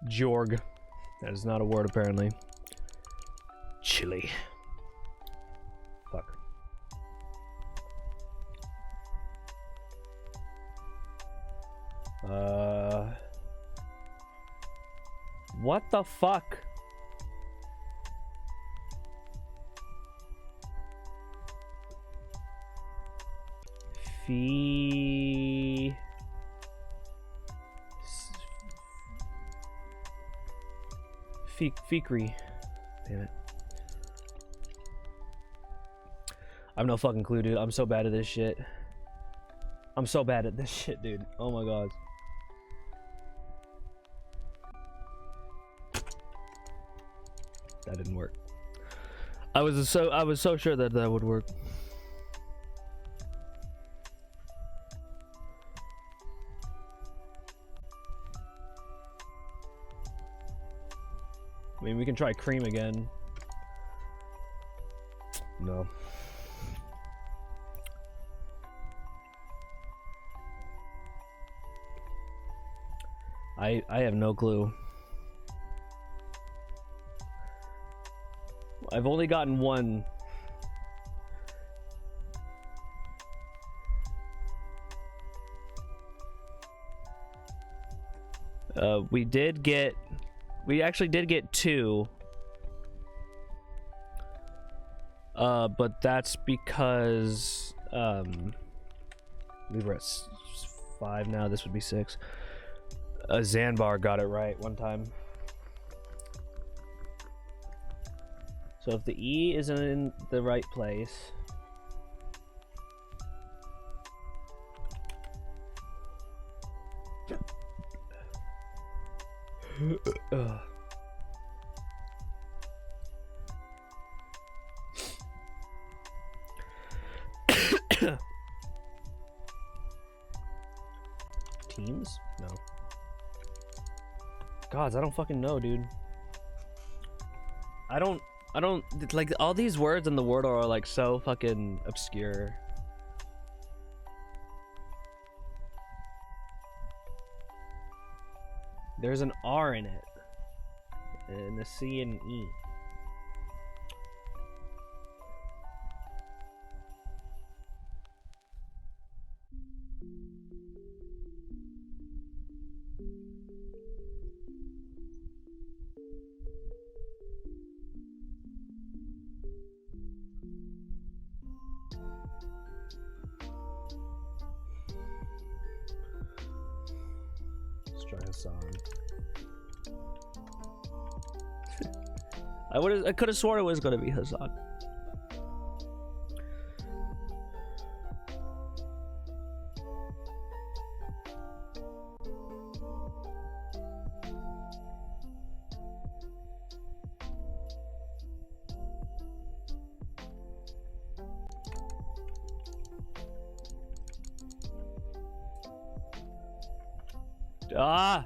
Jorg. That is not a word, apparently. Chili. Fuck. What the fuck? Fikri. Damn it. I have no fucking clue, dude. I'm so bad at this shit. I'm so bad at this shit, dude. Oh my god. That didn't work. I was so sure that that would work. I mean, we can try cream again. No. I have no clue. I've only gotten one. We actually did get 2. But that's because we were at 5 now. This would be 6. Zanbar got it right one time. So if the E isn't in the right place, teams? No. Gods, I don't fucking know, dude. I don't like all these words in the Wordle are like so fucking obscure. There's an R in it, and a C and an E. I could have sworn it was gonna be Hassan. Ah!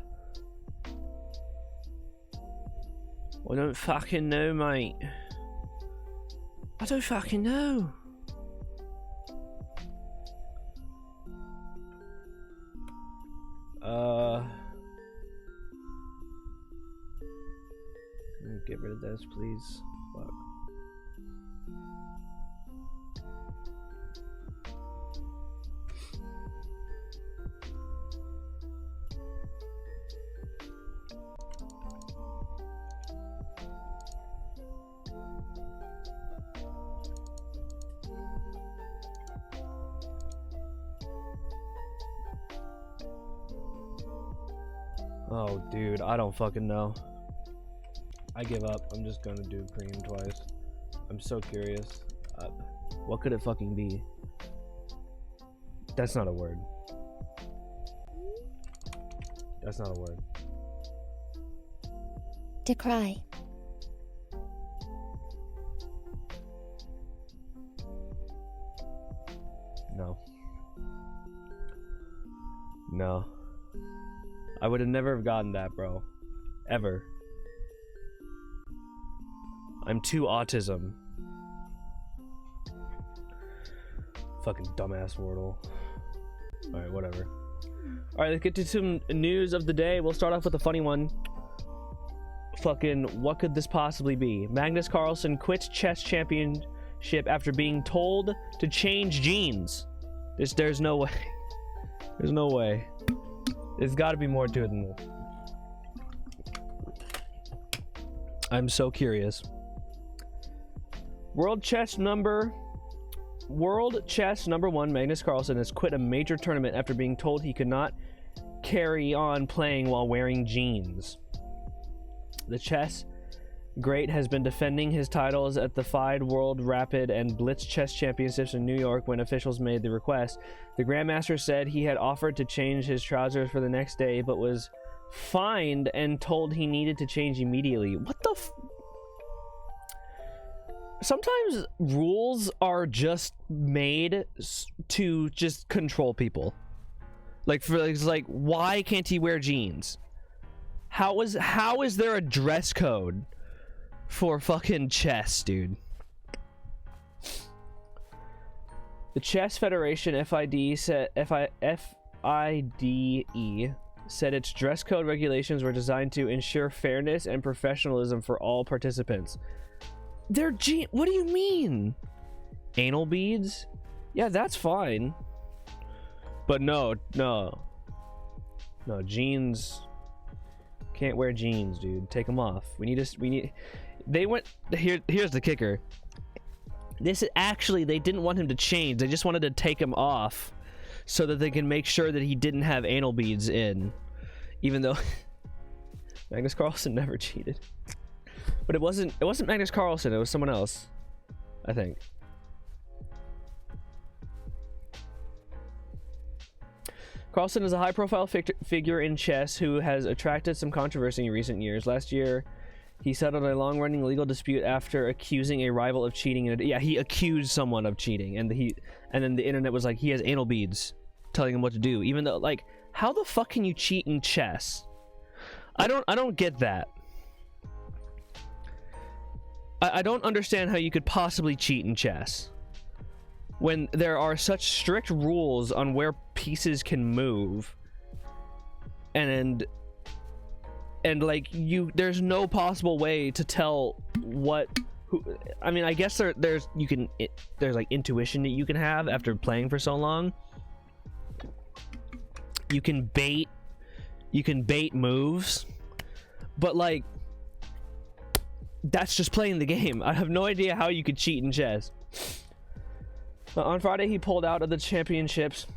I don't fucking know, mate. I don't fucking know. Get rid of those, please. Fuck. Oh, dude, I don't fucking know. I give up. I'm just gonna do cream twice. I'm so curious. What could it fucking be? That's not a word. That's not a word. Decry. No. No. I would have never have gotten that, bro. Ever. I'm too autism. Fucking dumbass Wordle. Alright, whatever. Alright, let's get to some news of the day. We'll start off with a funny one. Fucking, what could this possibly be? Magnus Carlsen quits chess championship after being told to change genes. There's no way. There's no way. There's got to be more to it than this. I'm so curious. World chess number 1 Magnus Carlsen has quit a major tournament after being told he could not carry on playing while wearing jeans. The chess great has been defending his titles at the FIDE World Rapid and Blitz Chess Championships in New York when officials made the request. The Grandmaster said he had offered to change his trousers for the next day, but was fined and told he needed to change immediately. What the f... Sometimes rules are just made to just control people. Like, for it's like, why can't he wear jeans? How is there a dress code for fucking chess, dude? The Chess Federation FIDE said its dress code regulations were designed to ensure fairness and professionalism for all participants. What do you mean? Anal beads? Yeah, that's fine. But no, jeans. Can't wear jeans, dude. Take them off. Here's the kicker. This is actually, they didn't want him to change. They just wanted to take him off so that they can make sure that he didn't have anal beads in. Even though Magnus Carlsen never cheated. But it wasn't Magnus Carlsen, it was someone else, I think. Carlsen is a high-profile figure in chess who has attracted some controversy in recent years. Last year, he settled a long-running legal dispute after accusing a rival of cheating. Yeah, he accused someone of cheating, and then the internet was like, he has anal beads telling him what to do. Even though, like, how the fuck can you cheat in chess? I don't get that. I don't understand how you could possibly cheat in chess when there are such strict rules on where pieces can move, and like there's no possible way to tell I mean, I guess there's like intuition that you can have after playing for so long. You can bait moves, but like, that's just playing the game. I have no idea how you could cheat in chess. On Friday, he pulled out of the championships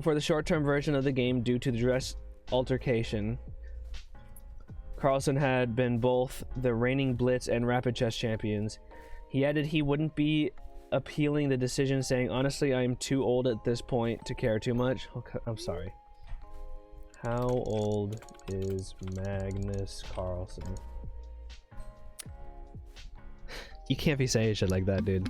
for the short-term version of the game due to the dress altercation. Carlsen had been both the reigning Blitz and Rapid Chess champions. He added he wouldn't be appealing the decision, saying, "Honestly, I am too old at this point to care too much." Okay, I'm sorry. How old is Magnus Carlsen? You can't be saying shit like that, dude.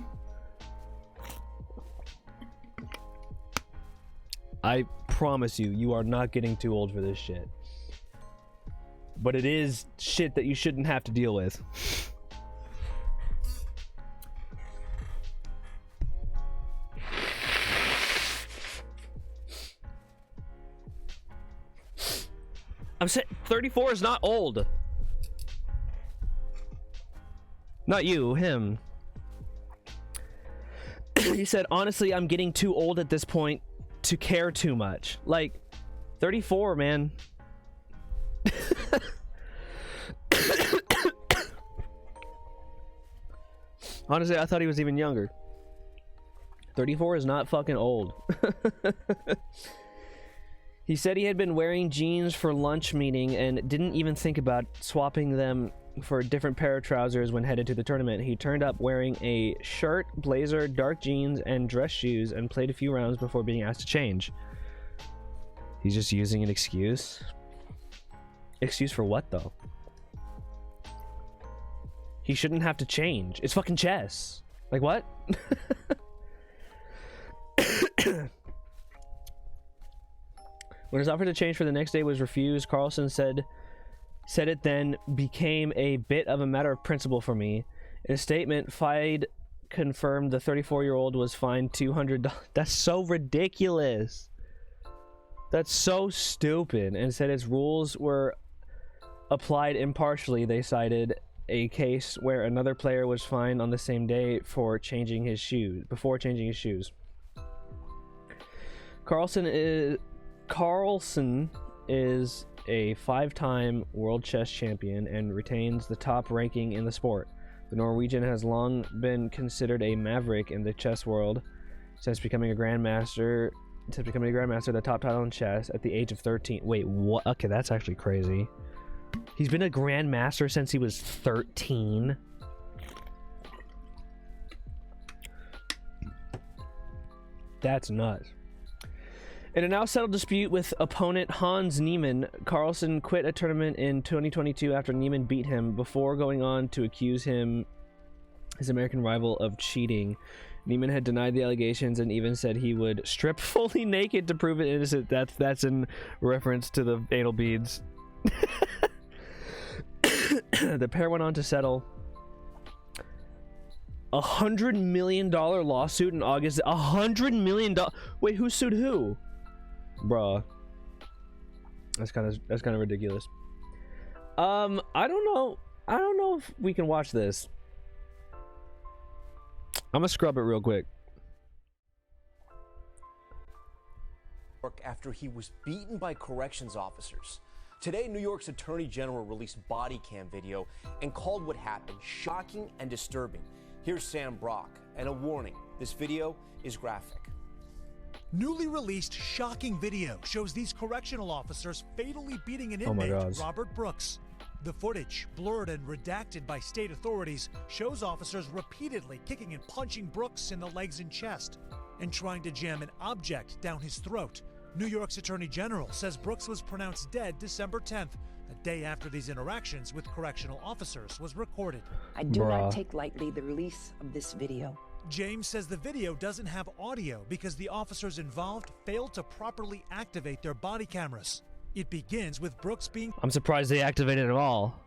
I promise you, you are not getting too old for this shit. But it is shit that you shouldn't have to deal with. I'm saying 34 is not old. Not you, him. He said, honestly, I'm getting too old at this point to care too much. Like, 34, man. Honestly, I thought he was even younger. 34 is not fucking old. He said he had been wearing jeans for lunch meeting and didn't even think about swapping them for a different pair of trousers when headed to the tournament. He turned up wearing a shirt, blazer, dark jeans, and dress shoes and played a few rounds before being asked to change. He's just using an excuse. Excuse for what, though? He shouldn't have to change. It's fucking chess. Like, what? When his offer to change for the next day was refused, Carlson said it then became a bit of a matter of principle for me. In a statement, FIDE confirmed the 34-year-old was fined $200. That's so ridiculous. That's so stupid. And said its rules were applied impartially. They cited a case where another player was fined on the same day for changing his shoes. Carlson is a 5-time world chess champion and retains the top ranking in the sport. The Norwegian has long been considered a maverick in the chess world since becoming a grandmaster. The top title in chess at the age of 13. Wait, what? Okay, that's actually crazy. He's been a grandmaster since he was 13. That's nuts. In a now settled dispute with opponent Hans Niemann, Carlsen quit a tournament in 2022 after Niemann beat him before going on to accuse his American rival of cheating. Niemann had denied the allegations and even said he would strip fully naked to prove it innocent. That's in reference to the anal beads. The pair went on to settle $100 million lawsuit in August. $100 million. Wait, who sued who? Bruh, that's kind of ridiculous. I don't know if we can watch this. I'm gonna scrub it real quick. After he was beaten by corrections officers. Today, New York's Attorney General released body cam video and called what happened shocking and disturbing. Here's Sam Brock, and a warning, this video is graphic. Newly released shocking video shows these correctional officers fatally beating an inmate, Robert Brooks. The footage, blurred and redacted by state authorities, shows officers repeatedly kicking and punching Brooks in the legs and chest and trying to jam an object down his throat. New York's Attorney General says Brooks was pronounced dead December 10th, a day after these interactions with correctional officers was recorded. I do not take lightly the release of this video. James says the video doesn't have audio because the officers involved failed to properly activate their body cameras. It begins with Brooks being... I'm surprised they activated it all.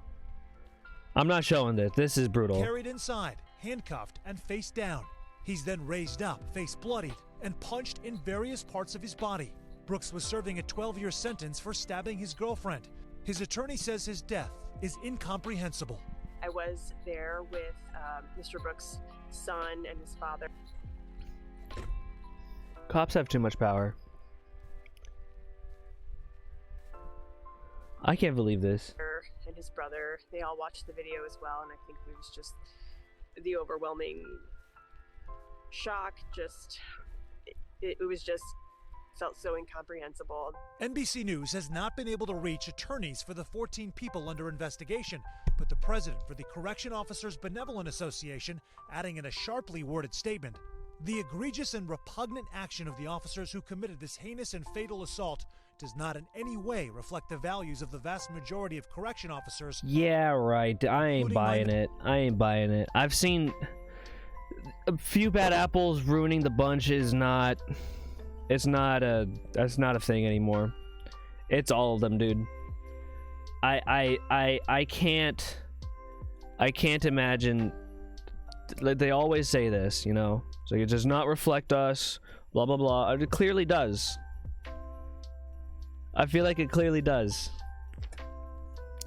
I'm not showing this. This is brutal. ...carried inside, handcuffed, and face down. He's then raised up, face bloodied, and punched in various parts of his body. Brooks was serving a 12-year sentence for stabbing his girlfriend. His attorney says his death is incomprehensible. I was there with Mr. Brooks' son and his father. Cops have too much power. I can't believe this. And his brother, they all watched the video as well, and I think it was just the overwhelming shock. It was just felt so incomprehensible. NBC News has not been able to reach attorneys for the 14 people under investigation, but the president for the Correction Officers Benevolent Association adding in a sharply worded statement, the egregious and repugnant action of the officers who committed this heinous and fatal assault does not in any way reflect the values of the vast majority of correction officers. Yeah, right. I ain't buying it. I've seen a few bad apples ruining the bunch is not... that's not a thing anymore. It's all of them, dude. I can't imagine. They always say this, you know. So it does not reflect us. Blah blah blah. It clearly does. I feel like it clearly does.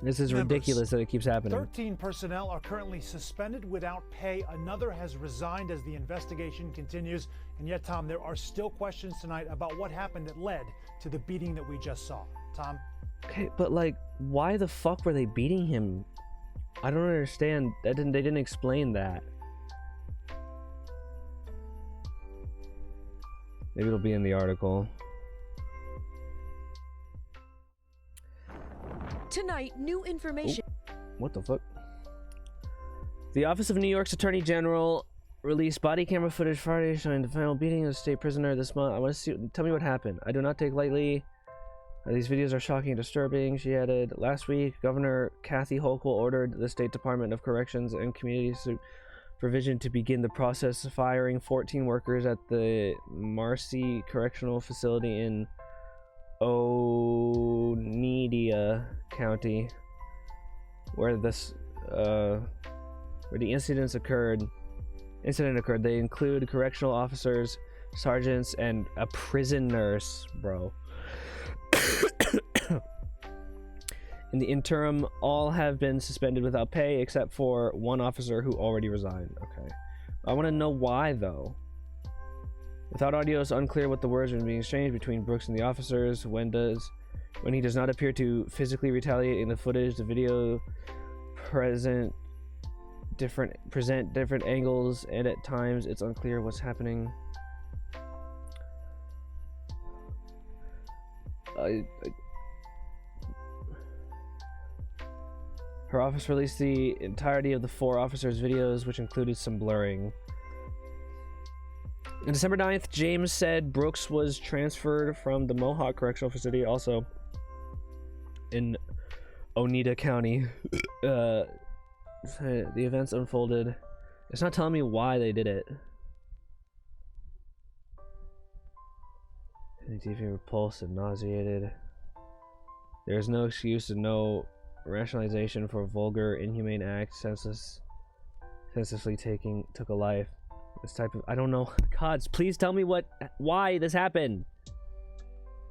This is ridiculous that it keeps happening. 13 personnel are currently suspended without pay. Another has resigned as the investigation continues. And yet, Tom, there are still questions tonight about what happened that led to the beating that we just saw. Tom? Okay, but like, why the fuck were they beating him? I don't understand. They didn't explain that. Maybe it'll be in the article. Tonight, new information. Oh, what the fuck? The Office of New York's Attorney General released body camera footage Friday showing the final beating of a state prisoner this month. I want to see. Tell me what happened. I do not take lightly. These videos are shocking and disturbing, she added. Last week, Governor Kathy Hochul ordered the State Department of Corrections and Community provision to begin the process of firing 14 workers at the Marcy Correctional Facility in Oneida County, where the incident occurred. They include correctional officers, sergeants, and a prison nurse, bro. In the interim, all have been suspended without pay except for one officer who already resigned. Okay. I want to know why, though. Without audio, it's unclear what the words are being exchanged between Brooks and the officers. When he does not appear to physically retaliate in the footage, the video present different angles, and at times it's unclear what's happening. Her office released the entirety of the 4 officers' videos, which included some blurring. On December 9th, James said Brooks was transferred from the Mohawk Correctional Facility, also in Oneida County. The events unfolded. It's not telling me why they did it. Deeply repulsed and nauseated. There is no excuse and no rationalization for vulgar, inhumane act. Senselessly took a life. This type of, I don't know. Gods, please tell me why this happened.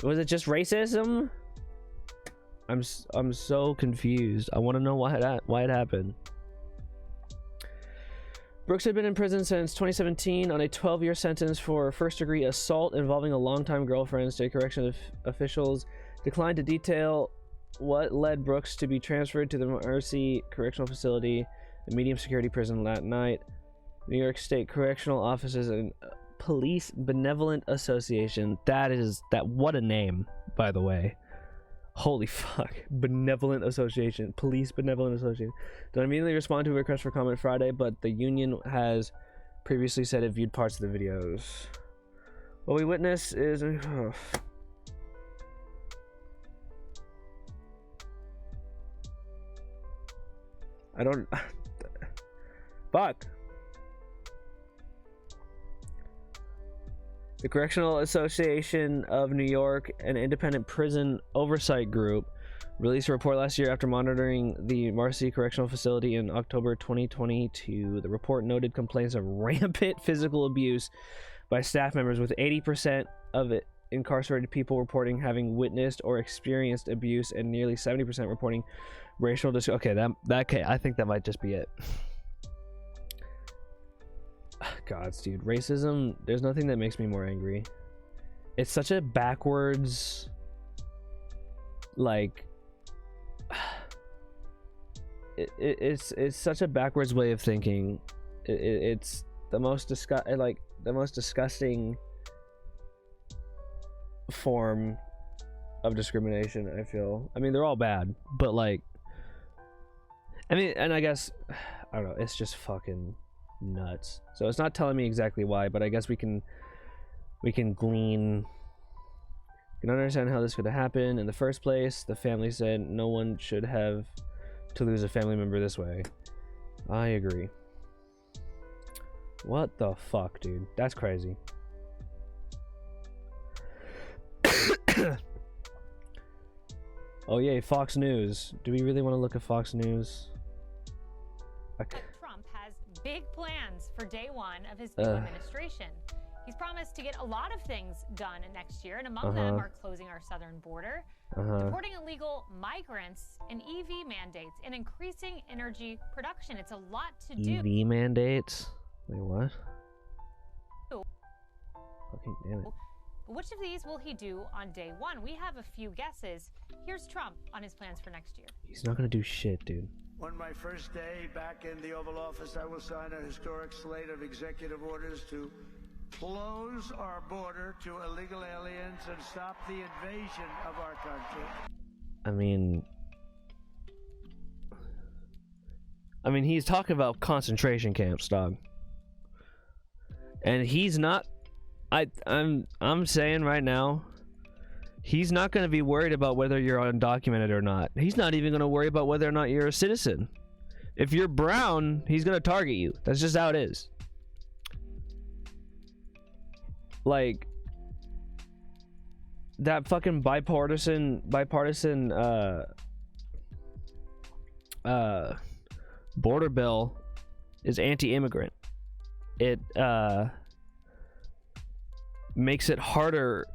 Was it just racism? I'm so confused. I want to know why it happened. Brooks had been in prison since 2017 on a 12-year sentence for first-degree assault involving a longtime girlfriend. State correctional officials declined to detail what led Brooks to be transferred to the Marcy Correctional Facility, a medium-security prison that night. New York State Correctional Officers and Police Benevolent Association. What a name, by the way. Holy fuck. Benevolent Association. Police Benevolent Association. Don't immediately respond to a request for comment Friday, but the union has previously said it viewed parts of the videos. What we witness is... I don't... Fuck. The Correctional Association of New York, an independent prison oversight group, released a report last year after monitoring the Marcy Correctional Facility in October 2022. The report noted complaints of rampant physical abuse by staff members, with 80% of incarcerated people reporting having witnessed or experienced abuse, and nearly 70% reporting racial okay, I think that might just be it. Gods, dude, racism, there's nothing that makes me more angry. It's such a backwards, like, it's such a backwards way of thinking. It's the most disgusting form of discrimination, I feel. I mean, they're all bad, but like, I mean, and I guess, I don't know, it's just fucking nuts. So it's not telling me exactly why, but I guess we can glean. We can understand how this could have happened in the first place. The family said no one should have to lose a family member this way. I agree. What the fuck, dude? That's crazy. Oh yay, Fox News. Do we really want to look at Fox News? Trump has big plans for day one of his new administration. He's promised to get a lot of things done next year, and among them are closing our southern border, deporting illegal migrants, and EV mandates, and increasing energy production. It's a lot to do. EV mandates? Wait, what? Okay, damn it. Which of these will he do on day one? We have a few guesses. Here's Trump on his plans for next year. He's not gonna do shit, dude. On my first day back in the Oval Office, I will sign a historic slate of executive orders to close our border to illegal aliens and stop the invasion of our country. I mean, he's talking about concentration camps, dog. And he's not. I'm saying right now, he's not going to be worried about whether you're undocumented or not. He's not even going to worry about whether or not you're a citizen. If you're brown, he's gonna target you. That's just how it is. Like that fucking bipartisan border bill is anti-immigrant. It makes it harder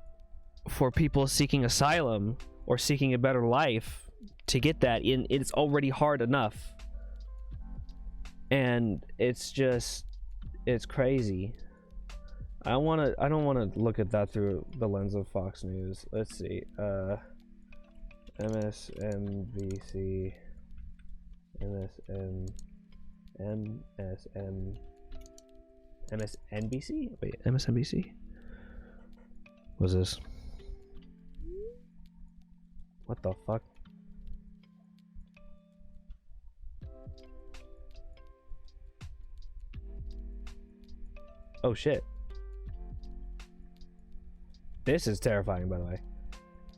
for people seeking asylum or seeking a better life to get that in. It's already hard enough, and it's crazy. I don't want to look at that through the lens of Fox News. Let's see. MSNBC, MSNBC? Wait, MSNBC? What's this? What the fuck? Oh shit. This is terrifying, by the way.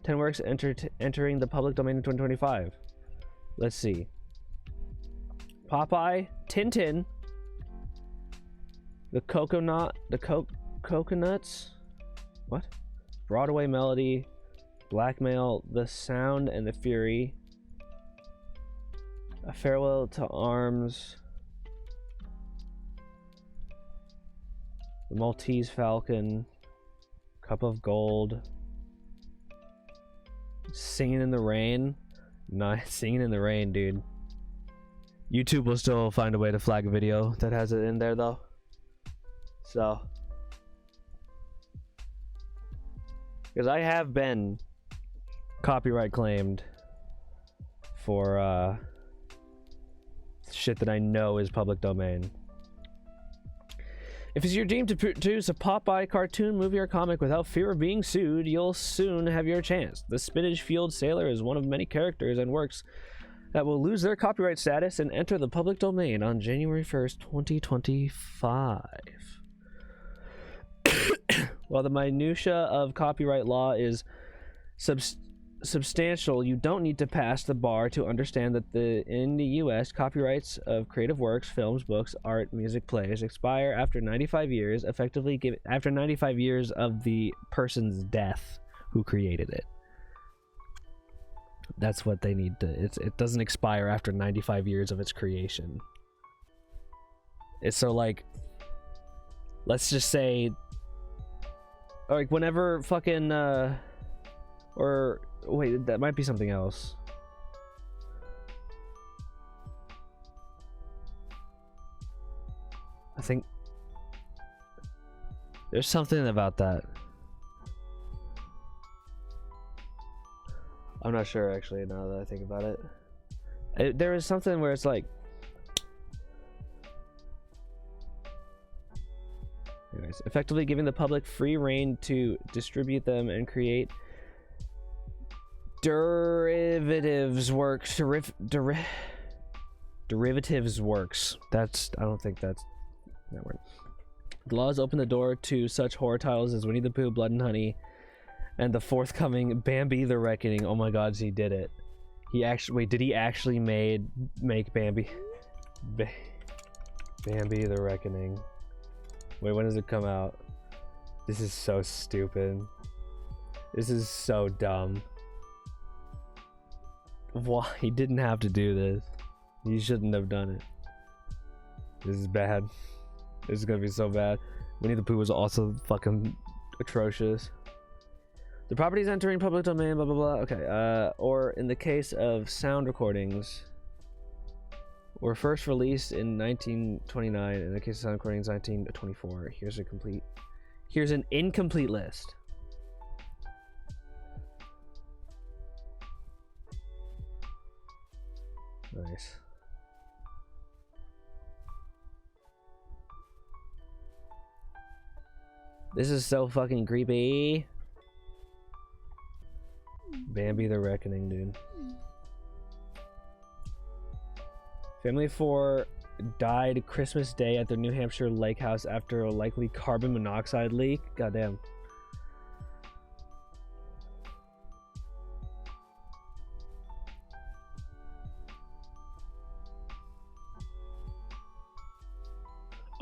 10 works entering the public domain in 2025. Let's see. Popeye, Tintin, the Coconuts, what? Broadway Melody, Blackmail, The Sound and the Fury, A Farewell to Arms, The Maltese Falcon, Cup of Gold, Singing in the Rain. Nice. Singing in the Rain, dude. YouTube will still find a way to flag a video that has it in there, though. So, because I have been copyright claimed for shit that I know is public domain. If it's your dream to produce a Popeye cartoon, movie, or comic without fear of being sued, you'll soon have your chance. The Spinach-Field Sailor is one of many characters and works that will lose their copyright status and enter the public domain on January 1st, 2025. While the minutia of copyright law is substantial, you don't need to pass the bar to understand that in the U.S., copyrights of creative works, films, books, art, music, plays expire after 95 years, after 95 years of the person's death who created it. That's what they need to. It doesn't expire after 95 years of its creation. It's so like, let's just say, like whenever fucking or wait, that might be something else. I think there's something about that. I'm not sure actually now that I think about it. There is something where it's like, anyways, effectively giving the public free rein to distribute them and create derivatives works. Derivatives works. That's, I don't think that's that word. The laws open the door to such horror titles as Winnie the Pooh, Blood and Honey, and the forthcoming Bambi the Reckoning. Oh my god, he did it. He actually, wait, did he actually make Bambi? Bambi the Reckoning. Wait, when does it come out? This is so stupid. This is so dumb. Why? He didn't have to do this. He shouldn't have done it. This is bad. This is gonna be so bad. Winnie the Pooh was also fucking atrocious. The properties entering public domain, blah blah blah. Okay, or in the case of sound recordings, were first released in 1929. In the case of sound recordings, 1924. Here's an incomplete list. Nice. This is so fucking creepy. Bambi the Reckoning, dude. Family of 4 died Christmas Day at their New Hampshire lake house after a likely carbon monoxide leak. Goddamn.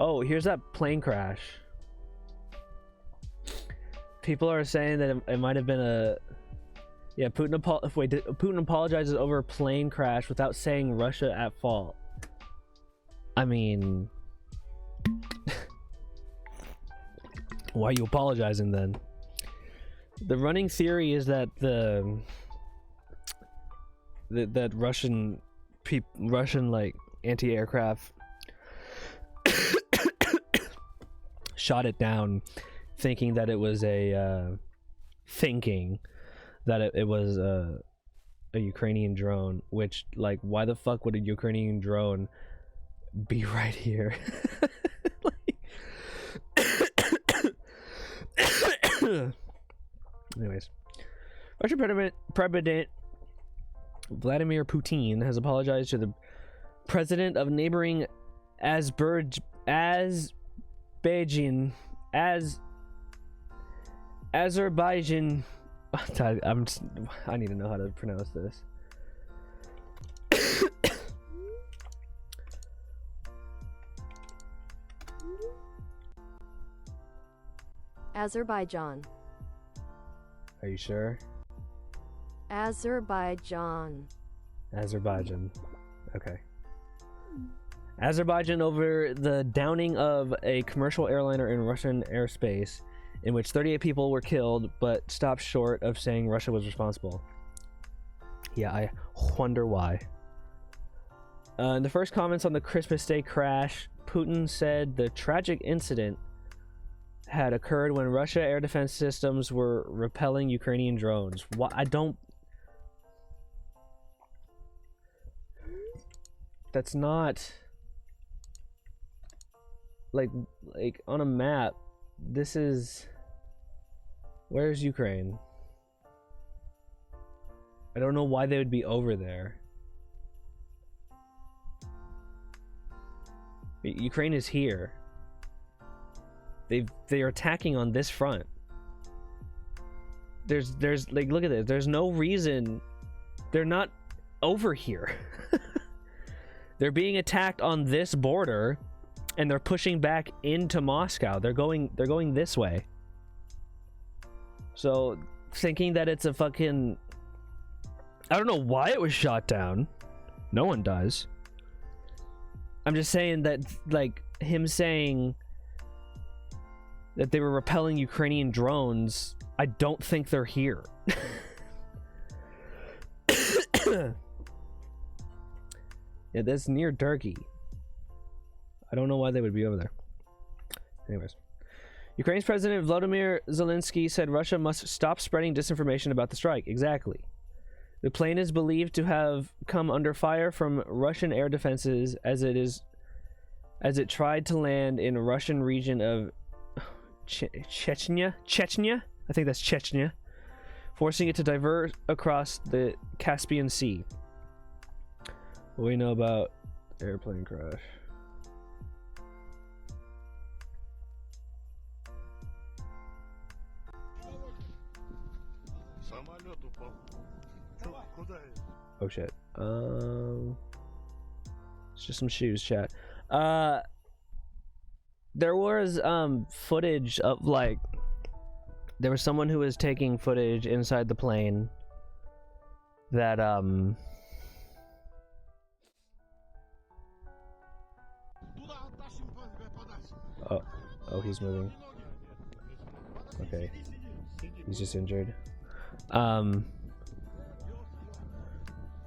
Oh, here's that plane crash. People are saying that it might have been a... Yeah, Putin apologizes over a plane crash without saying Russia at fault. I mean... Why are you apologizing then? The running theory is that that Russian like anti-aircraft shot it down, thinking that it was a Ukrainian drone. Which, like, why the fuck would a Ukrainian drone be right here? Anyways, Russian President Vladimir Putin has apologized to the president of neighboring Azerbaijan. I need to know how to pronounce this. Azerbaijan. Are you sure? Azerbaijan. Azerbaijan. Okay. Azerbaijan over the downing of a commercial airliner in Russian airspace, in which 38 people were killed, but stopped short of saying Russia was responsible. Yeah, I wonder why. In the first comments on the Christmas Day crash, Putin said the tragic incident had occurred when Russia air defense systems were repelling Ukrainian drones. What? I don't... That's not... Like on a map, this is... Where's Ukraine? I don't know why they would be over there. Ukraine is here. They are attacking on this front. There's like, look at this. There's no reason they're not over here. They're being attacked on this border, and they're pushing back into Moscow. They're going this way. So thinking that it's a fucking... I don't know why it was shot down. No one does. I'm just saying that, like, him saying that they were repelling Ukrainian drones, I don't think they're here. Yeah, that's near Turkey. I don't know why they would be over there. Anyways. Ukraine's President Volodymyr Zelensky said Russia must stop spreading disinformation about the strike. Exactly. The plane is believed to have come under fire from Russian air defenses as it tried to land in a Russian region of Chechnya? I think that's Chechnya, forcing it to divert across the Caspian Sea. What do we know about airplane crash? Oh shit. It's just some shoes, chat. There was footage of, like, there was someone who was taking footage inside the plane that oh, he's moving. Okay. He's just injured.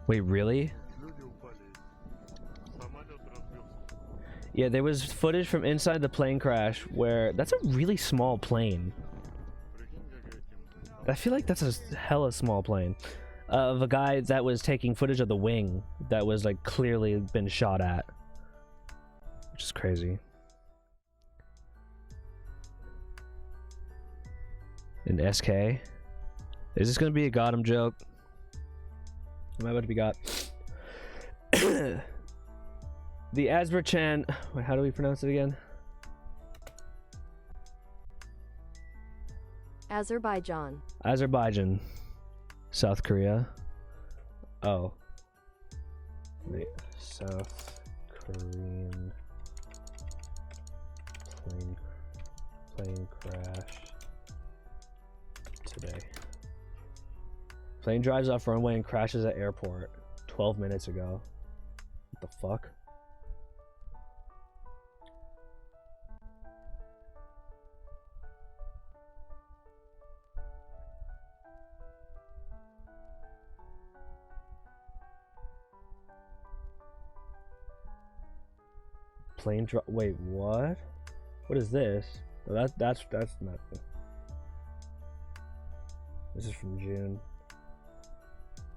Wait, really? Yeah, there was footage from inside the plane crash where... That's a really small plane. I feel like that's a hella small plane. Of a guy that was taking footage of the wing that was, like, clearly been shot at. Which is crazy. And SK? Is this gonna be a Gotham joke? Am I about to be got? The Azerbaijan... Wait, how do we pronounce it again? Azerbaijan. Azerbaijan. South Korea. Oh. Wait. South Korean Plane crash today. Plane drives off runway and crashes at airport 12 minutes ago. What the fuck? Wait, what? What is this? Oh, that's not. This is from June.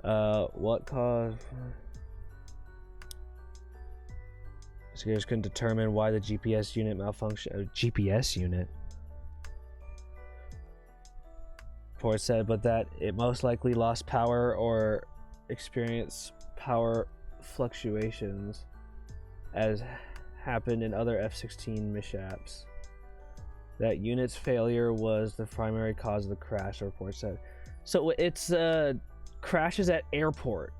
What caused? Security couldn't determine why the GPS unit malfunctioned. GPS unit. Report said, but that it most likely lost power or experienced power fluctuations, as happened in other F-16 mishaps. That unit's failure was the primary cause of the crash, the report said. So it's crashes at airport.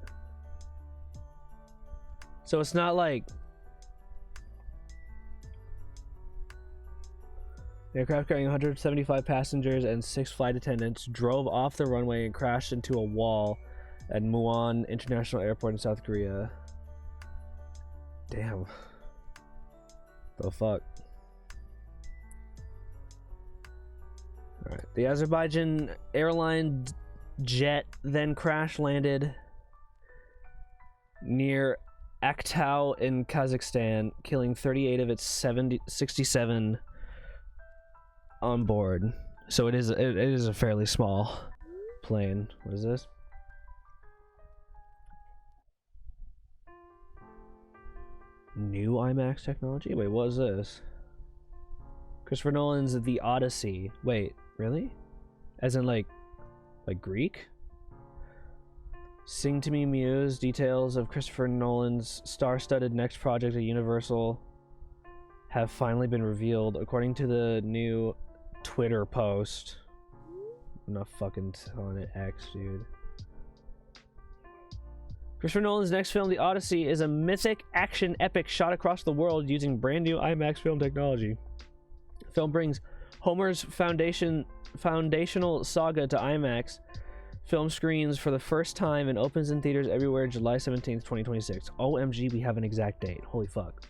So it's not like the aircraft carrying 175 passengers and 6 flight attendants drove off the runway and crashed into a wall at Muon International Airport in South Korea. Damn. The fuck. Alright. The Azerbaijan airline jet then crash landed near Aktau in Kazakhstan, killing 38 of its 67 on board. So it is a fairly small plane. What is this? New IMAX technology? Wait, what is this? Christopher Nolan's The Odyssey. Wait, really? As in like Greek? Sing to Me Muse. Details of Christopher Nolan's star-studded next project at Universal have finally been revealed, according to the new Twitter post. I'm not fucking telling it X, dude. Christopher Nolan's next film, The Odyssey, is a mythic action epic shot across the world using brand new IMAX film technology. The film brings Homer's foundational saga to IMAX film screens for the first time and opens in theaters everywhere July 17th, 2026. OMG, we have an exact date. Holy fuck.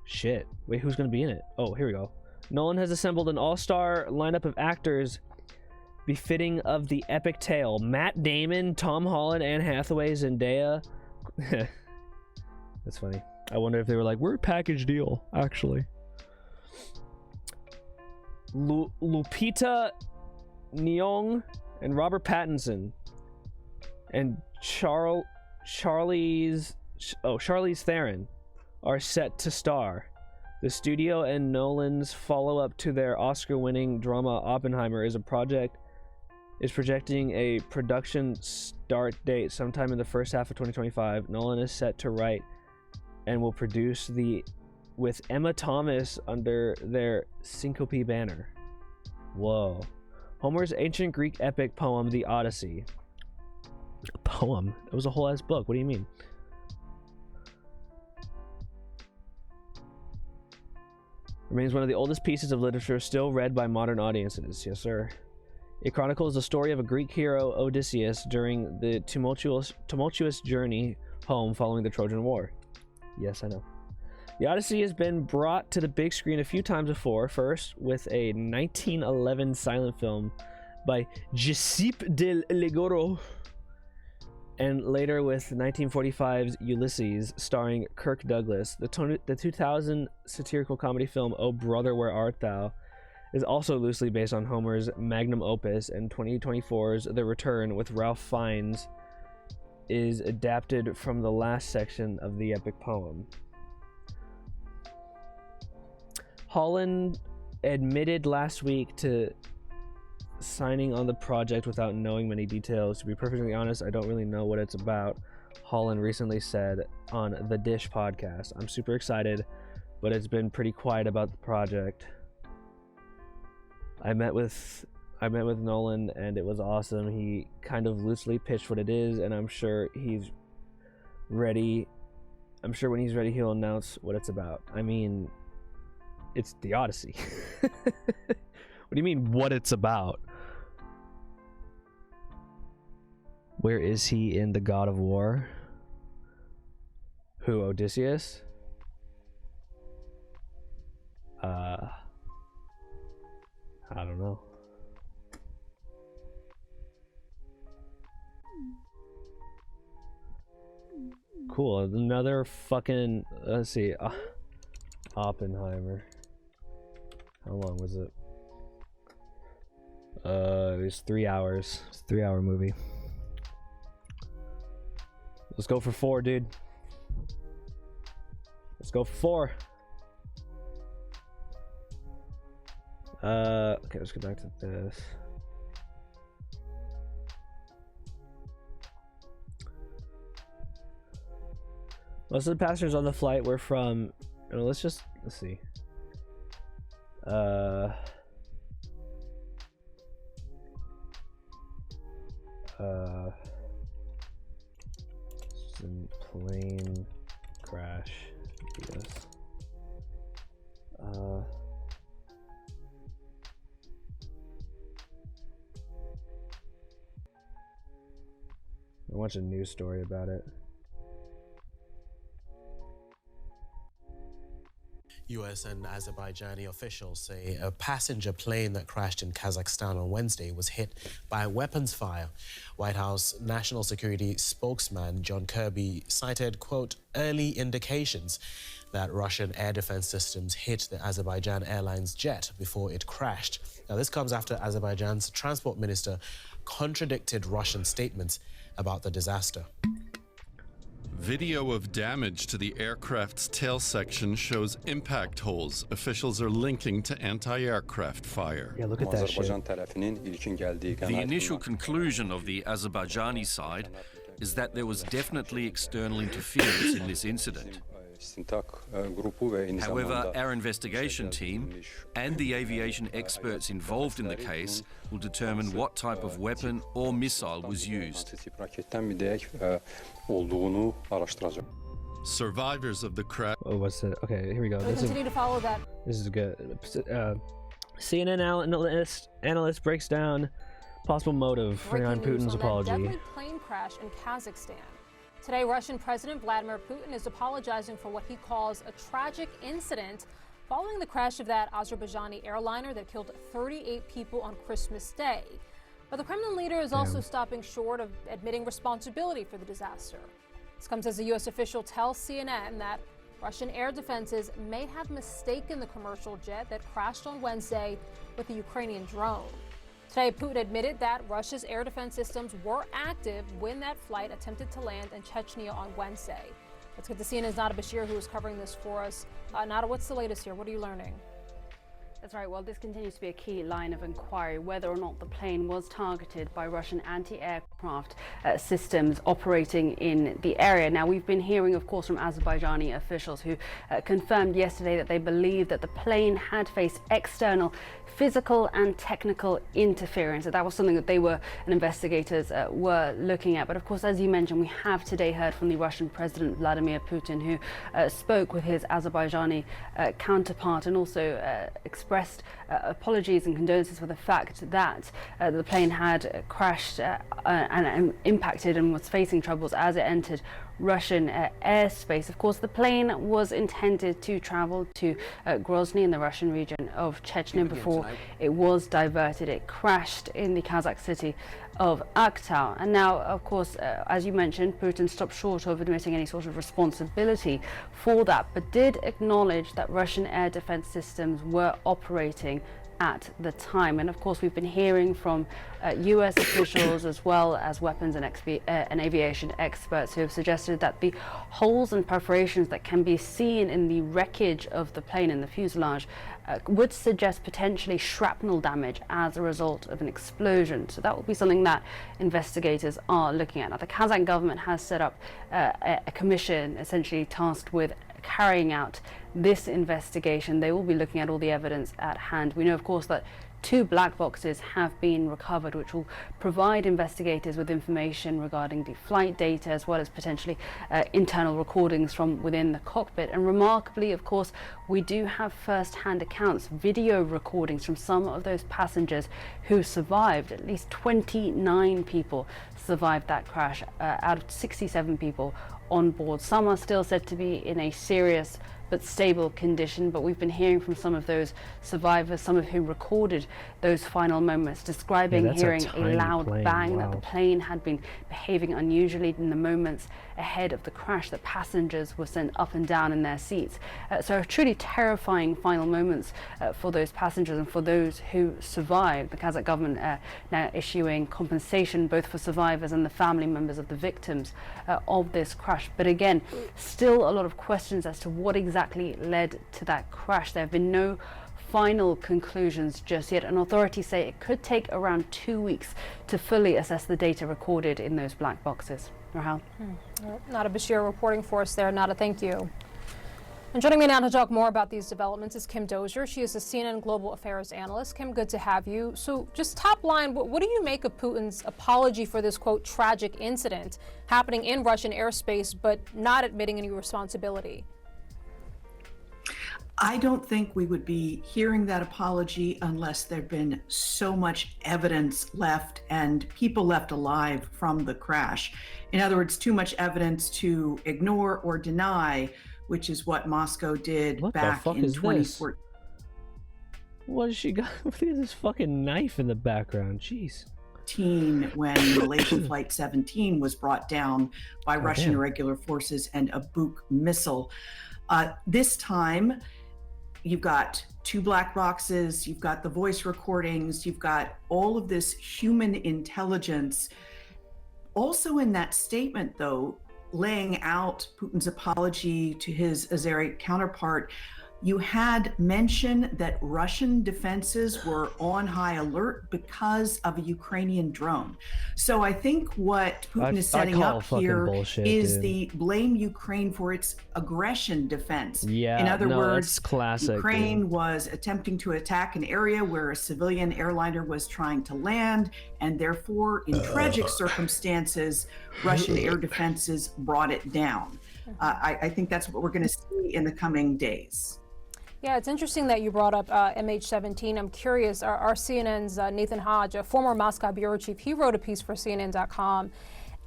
Shit. Wait, who's gonna be in it? Oh, here we go. Nolan has assembled an all-star lineup of actors befitting of the epic tale. Matt Damon, Tom Holland, Anne Hathaway, Zendaya. That's funny. I wonder if they were like, we're a package deal, actually. Lupita Nyong and Robert Pattinson and Charlize Theron are set to star. The studio and Nolan's follow-up to their Oscar-winning drama Oppenheimer is projecting a production start date sometime in the first half of 2025. Nolan is set to write and will produce with Emma Thomas under their Syncope banner. Whoa. Homer's ancient Greek epic poem, The Odyssey. A poem? It was a whole ass book. What do you mean? Remains one of the oldest pieces of literature still read by modern audiences. Yes, sir. It chronicles the story of a Greek hero, Odysseus, during the tumultuous journey home following the Trojan War. Yes, I know. The Odyssey has been brought to the big screen a few times before, first with a 1911 silent film by Giuseppe del Ligoro, and later with 1945's Ulysses, starring Kirk Douglas. The 2000 satirical comedy film Oh Brother, Where Art Thou is also loosely based on Homer's magnum opus, and 2024's The Return with Ralph Fiennes is adapted from the last section of the epic poem. Holland admitted last week to signing on the project without knowing many details. To be perfectly honest, I don't really know what it's about, Holland recently said on the Dish podcast. I'm super excited, but it's been pretty quiet about the project. I met with Nolan and it was awesome. He kind of loosely pitched what it is, and I'm sure he's ready. I'm sure when he's ready he'll announce what it's about. I mean, it's the Odyssey. What do you mean what it's about? Where is he in the God of War? Who, Odysseus? I don't know. Cool, another fucking, let's see, Oppenheimer. How long was it? It was 3 hours. It's a 3-hour movie. Let's go for 4, dude. Let's go for 4. Okay, let's go back to this. Most of the passengers on the flight were from, let's see. Plane crash. Yes. I watched a news story about it. US and Azerbaijani officials say a passenger plane that crashed in Kazakhstan on Wednesday was hit by weapons fire. White House National Security spokesman John Kirby cited, quote, early indications that Russian air defense systems hit the Azerbaijan Airlines jet before it crashed. Now, this comes after Azerbaijan's transport minister contradicted Russian statements about the disaster. Video of damage to the aircraft's tail section shows impact holes officials are linking to anti-aircraft fire. Yeah, look at that shit. The initial conclusion of the Azerbaijani side is that there was definitely external interference in this incident. However, our investigation team and the aviation experts involved in the case will determine what type of weapon or missile was used. Survivors of the crash. Oh, what's it? Okay, here we go. We continue to follow that. This is good. CNN analyst breaks down possible motive for Putin's apology. Deadly plane crash in Kazakhstan. Today, Russian President Vladimir Putin is apologizing for what he calls a tragic incident following the crash of that Azerbaijani airliner that killed 38 people on Christmas Day. But the Kremlin leader is also stopping short of admitting responsibility for the disaster. This comes as a U.S. official tells CNN that Russian air defenses may have mistaken the commercial jet that crashed on Wednesday with a Ukrainian drone. Today, Putin admitted that Russia's air defense systems were active when that flight attempted to land in Chechnya on Wednesday. Let's get to CNN's Nada Bashir, who is covering this for us. Nada, what's the latest here? What are you learning? That's right. Well, this continues to be a key line of inquiry, whether or not the plane was targeted by Russian anti-aircraft systems operating in the area. Now, we've been hearing, of course, from Azerbaijani officials who confirmed yesterday that they believe that the plane had faced external physical and technical interference. So that was something that they and investigators were looking at. But of course, as you mentioned, we have today heard from the Russian President Vladimir Putin, who spoke with his Azerbaijani counterpart and also expressed apologies and condolences for the fact that the plane had crashed and impacted and was facing troubles as it entered Russian airspace. Of course, the plane was intended to travel to Grozny in the Russian region of Chechnya before it was diverted. It crashed in the Kazakh city of Aktau. And now, of course, as you mentioned, Putin stopped short of admitting any sort of responsibility for that, but did acknowledge that Russian air defense systems were operating at the time. And of course, we've been hearing from US officials as well as weapons and aviation experts who have suggested that the holes and perforations that can be seen in the wreckage of the plane in the fuselage would suggest potentially shrapnel damage as a result of an explosion. So that will be something that investigators are looking at. Now, the Kazakh government has set up a commission essentially tasked with carrying out this investigation. They will be looking at all the evidence at hand. We know, of course, that 2 black boxes have been recovered, which will provide investigators with information regarding the flight data, as well as potentially internal recordings from within the cockpit. And remarkably, of course, we do have first-hand accounts, video recordings from some of those passengers who survived. At least 29 people survived that crash out of 67 people on board. Some are still said to be in a serious but stable condition, but we've been hearing from some of those survivors, some of whom recorded those final moments, describing hearing a loud bang, that the plane had been behaving unusually in the moments ahead of the crash, that passengers were sent up and down in their seats. So truly terrifying final moments for those passengers and for those who survived. The Kazakh government now issuing compensation both for survivors and the family members of the victims of this crash. But again, still a lot of questions as to what exactly led to that crash. There have been no final conclusions just yet, and authorities say it could take around 2 weeks to fully assess the data recorded in those black boxes. Rahel? Nada Bashir reporting for us there. Nada, thank you. And joining me now to talk more about these developments is Kim Dozier. She is a CNN Global Affairs analyst. Kim, good to have you. So just top line, what do you make of Putin's apology for this, quote, tragic incident happening in Russian airspace, but not admitting any responsibility? I don't think we would be hearing that apology unless there'd been so much evidence left and people left alive from the crash. In other words, too much evidence to ignore or deny, which is what Moscow did back in 2014. What has she got? Look at this fucking knife in the background. Jeez. When Malaysian Flight 17 was brought down by Russian irregular forces and a Buk missile. This time, you've got 2 black boxes, you've got the voice recordings, you've got all of this human intelligence. Also in that statement, though, laying out Putin's apology to his Azeri counterpart, you had mention that Russian defenses were on high alert because of a Ukrainian drone. So I think what Putin is setting up here is the blame Ukraine for its aggression defense. Yeah, in other words, classic, Ukraine was attempting to attack an area where a civilian airliner was trying to land, and therefore, in tragic circumstances, Russian air defenses brought it down. I think that's what we're going to see in the coming days. Yeah, it's interesting that you brought up MH17. I'm curious, our CNN's Nathan Hodge, a former Moscow bureau chief, he wrote a piece for CNN.com,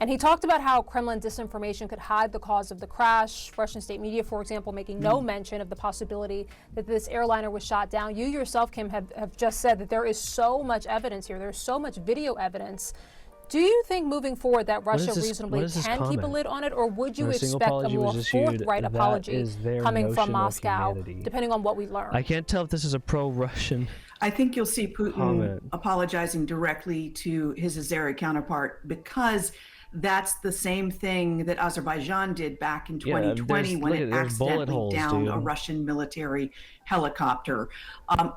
and he talked about how Kremlin disinformation could hide the cause of the crash. Russian state media, for example, making no mention of the possibility that this airliner was shot down. You yourself, Kim, have just said that there is so much evidence here. There's so much video evidence. Do you think moving forward that Russia reasonably can keep a lid on it, or would you expect a more forthright apology coming from Moscow, depending on what we learn? I can't tell if this is a pro-Russian. I think you'll see Putin apologizing directly to his Azeri counterpart, because that's the same thing that Azerbaijan did back in 2020 when it accidentally downed a Russian military helicopter.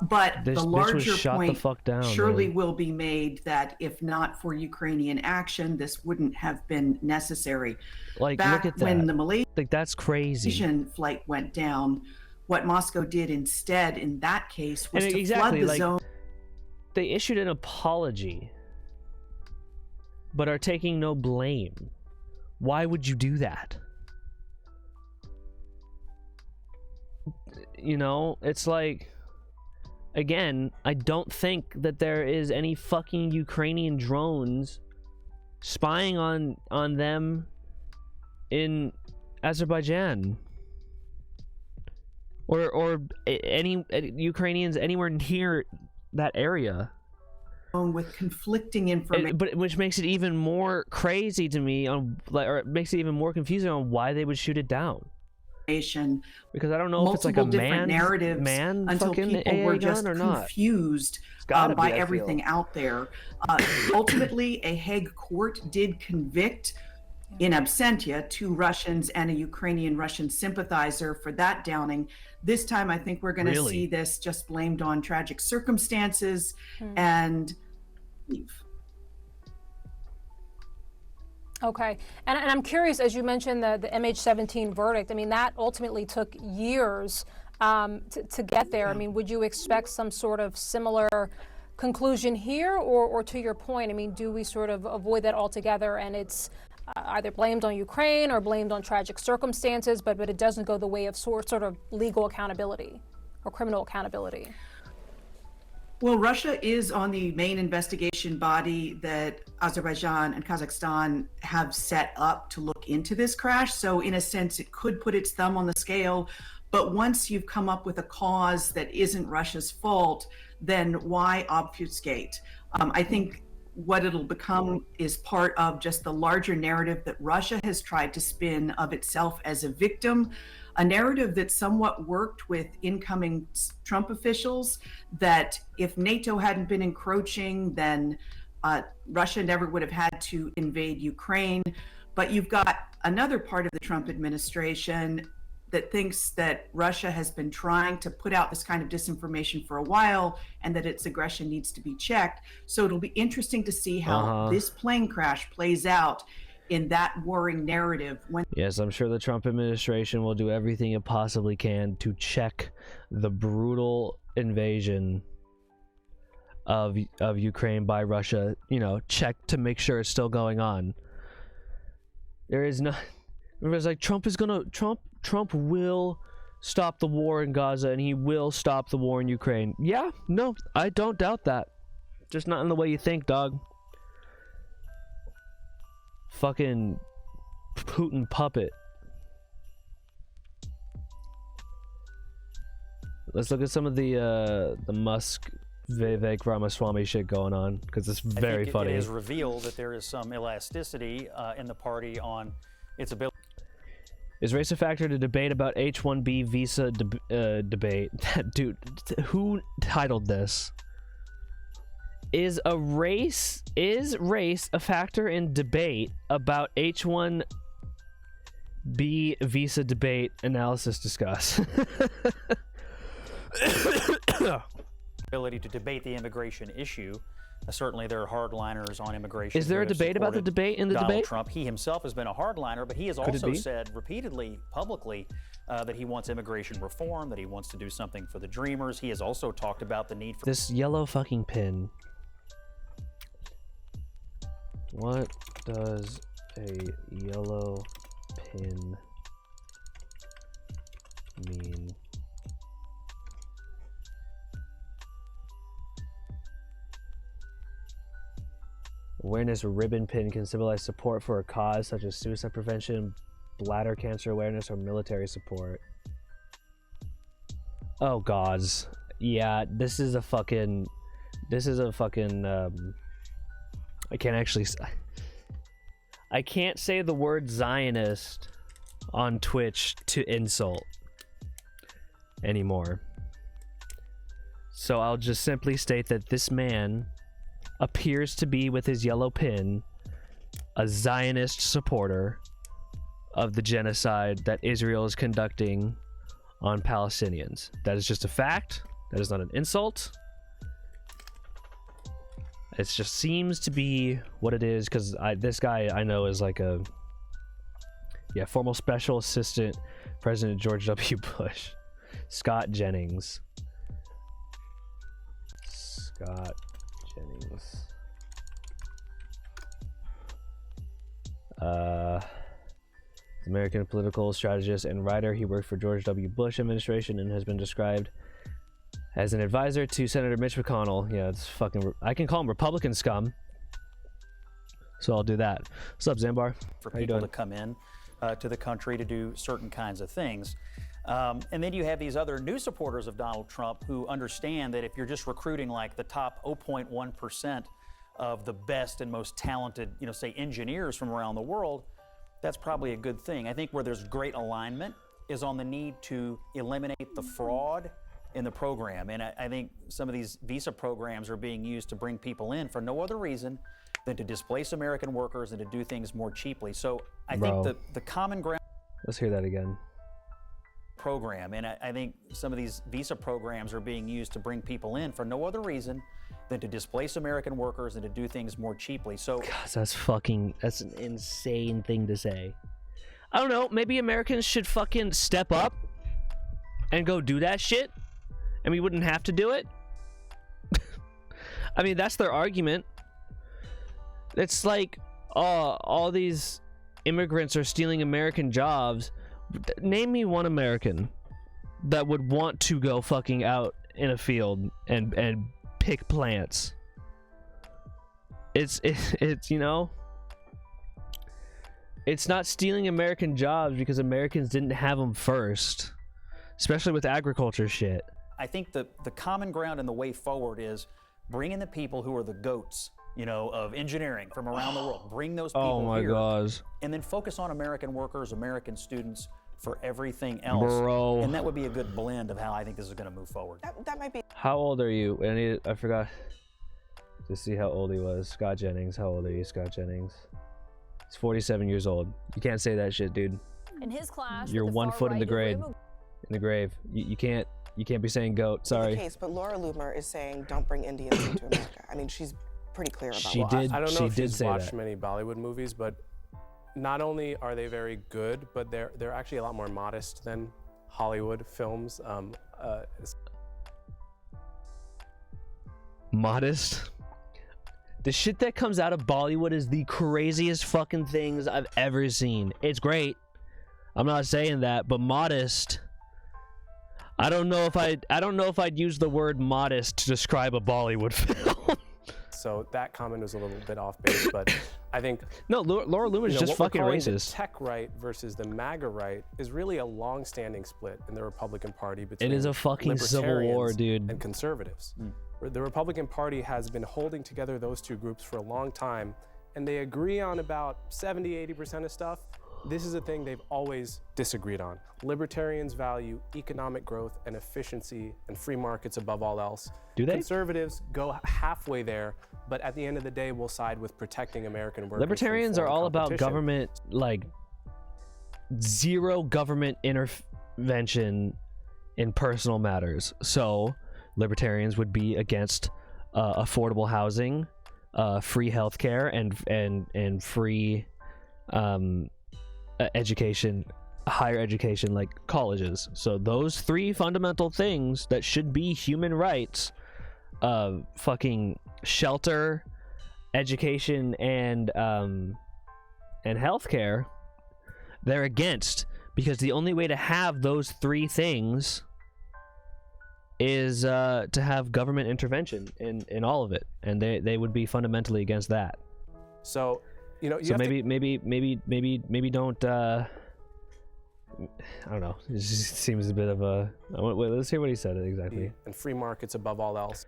But the larger point surely will be made that if not for Ukrainian action, this wouldn't have been necessary. Like, back look at that. when the Malaysian that's crazy. Flight went down, what Moscow did instead in that case was to flood the zone. They issued an apology, but are taking no blame. Why would you do that? You know, it's like, again, I don't think that there is any fucking Ukrainian drones spying on them in Azerbaijan, or any Ukrainians anywhere near that area. With conflicting information, but which makes it even more crazy to me, or it makes it even more confusing on why they would shoot it down. Because I don't know if it's like a man until fucking people were AA just gun or not. confused by everything out there. Ultimately, a Hague court did convict in absentia 2 Russians and a Ukrainian Russian sympathizer for that downing. This time, I think we're going to see this just blamed on tragic circumstances and leave. Okay, and I'm curious, as you mentioned the MH17 verdict, I mean, that ultimately took years to get there. I mean, would you expect some sort of similar conclusion here, or to your point, I mean, do we sort of avoid that altogether and it's either blamed on Ukraine or blamed on tragic circumstances, but it doesn't go the way of sort of legal accountability or criminal accountability? Well, Russia is on the main investigation body that Azerbaijan and Kazakhstan have set up to look into this crash. So in a sense, it could put its thumb on the scale. But once you've come up with a cause that isn't Russia's fault, then why obfuscate? I think what it'll become is part of just the larger narrative that Russia has tried to spin of itself as a victim, a narrative that somewhat worked with incoming Trump officials, that if NATO hadn't been encroaching, then Russia never would have had to invade Ukraine. But you've got another part of the Trump administration that thinks that Russia has been trying to put out this kind of disinformation for a while and that its aggression needs to be checked. So it'll be interesting to see how this plane crash plays out in that warring narrative. Yes, I'm sure the Trump administration will do everything it possibly can to check the brutal invasion of Ukraine by Russia, you know, check to make sure it's still going on. There is no, it was like Trump will stop the war in Gaza and he will stop the war in Ukraine. Yeah, no, I don't doubt that. Just not in the way you think, dog. Fucking Putin puppet. Let's look at some of the Musk Vivek Ramaswamy shit going on, because it's very funny. It is revealed that there is some elasticity in the party on its ability. Is race a factor to debate about H-1B visa debate? Dude, who titled this? Is race a factor in debate about H-1B visa debate? Analysis discuss. Ability to debate the immigration issue. Certainly there are hardliners on immigration. Is there a debate about the debate in the Donald debate? Trump. He himself has been a hardliner, but he has also said repeatedly, publicly, that he wants immigration reform, that he wants to do something for the Dreamers. He has also talked about the need for this yellow fucking pin. What does a yellow pin mean? Awareness ribbon pin can symbolize support for a cause such as suicide prevention, bladder cancer awareness, or military support. Oh gods. Yeah, this is a fucking I can't say the word Zionist on Twitch to insult anymore. So I'll just simply state that this man appears to be, with his yellow pin, a Zionist supporter of the genocide that Israel is conducting on Palestinians. That is just a fact. That is not an insult. It just seems to be what it is, because this guy I know is like a former special assistant President George W. Bush. Scott Jennings. Scott Jennings. American political strategist and writer. He worked for George W. Bush administration and has been described as an advisor to Senator Mitch McConnell. Yeah, it's fucking. I can call him Republican scum, so I'll do that. What's up, Zambar? For people to come in to the country to do certain kinds of things. And then you have these other new supporters of Donald Trump who understand that if you're just recruiting like the top 0.1% of the best and most talented, say engineers from around the world, that's probably a good thing. I think where there's great alignment is on the need to eliminate the fraud in the program. And I think some of these visa programs are being used to bring people in for no other reason than to displace American workers and to do things more cheaply. So I think the common ground. Let's hear that again. Program. And I think some of these visa programs are being used to bring people in for no other reason than to displace American workers and to do things more cheaply. So gosh, that's an insane thing to say. I don't know, maybe Americans should fucking step up and go do that shit and we wouldn't have to do it. I mean, that's their argument. It's like, oh, all these immigrants are stealing American jobs. Name me one American that would want to go fucking out in a field and pick plants. It's you know, it's not stealing American jobs because Americans didn't have them first, especially with agriculture shit. I think the common ground and the way forward is bring in the people who are the goats, you know, of engineering from around the world. Bring those people Oh my here, gosh. and then focus on American workers, American students for everything else. Bro. And that would be a good blend of how I think this is going to move forward. That might be. How old are you? I forgot to see how old he was. Scott Jennings. How old are you, Scott Jennings? He's 47 years old. You can't say that shit, dude. In his clash, You're 1 foot in the grave. In the grave. You can't be saying goat. Sorry. The case, but Laura Loomer is saying don't bring Indians into America. I mean, she's pretty clear about She that. did. I don't know She if did she's say watched that. many Bollywood movies, but not only are they very good, but they're actually a lot more modest than Hollywood films. Modest. The shit that comes out of Bollywood is the craziest fucking things I've ever seen. It's great. I'm not saying that, but modest. I don't know if I'd use the word modest to describe a Bollywood film. So that comment was a little bit off base, but I think no, Laura Loomer's just fucking racist. The tech right versus the MAGA right is really a long-standing split in the Republican Party between It is a fucking civil war, dude. and conservatives. The Republican Party has been holding together those two groups for a long time, and they agree on about 70–80% of stuff. This is a thing they've always disagreed on. Libertarians value economic growth and efficiency and free markets above all else. Do they? Conservatives go halfway there, but at the end of the day, will side with protecting American workers. Libertarians from are foreign all about competition. government, like zero government intervention in personal matters. So libertarians would be against affordable housing, free healthcare, and free education, higher education, like colleges. So those three fundamental things that should be human rights, fucking shelter, education, and healthcare, they're against, because the only way to have those three things is to have government intervention in all of it, and they would be fundamentally against that. So, you know, so maybe don't. I don't know. It just seems a bit of a. Wait, let's hear what he said exactly. And free markets above all else.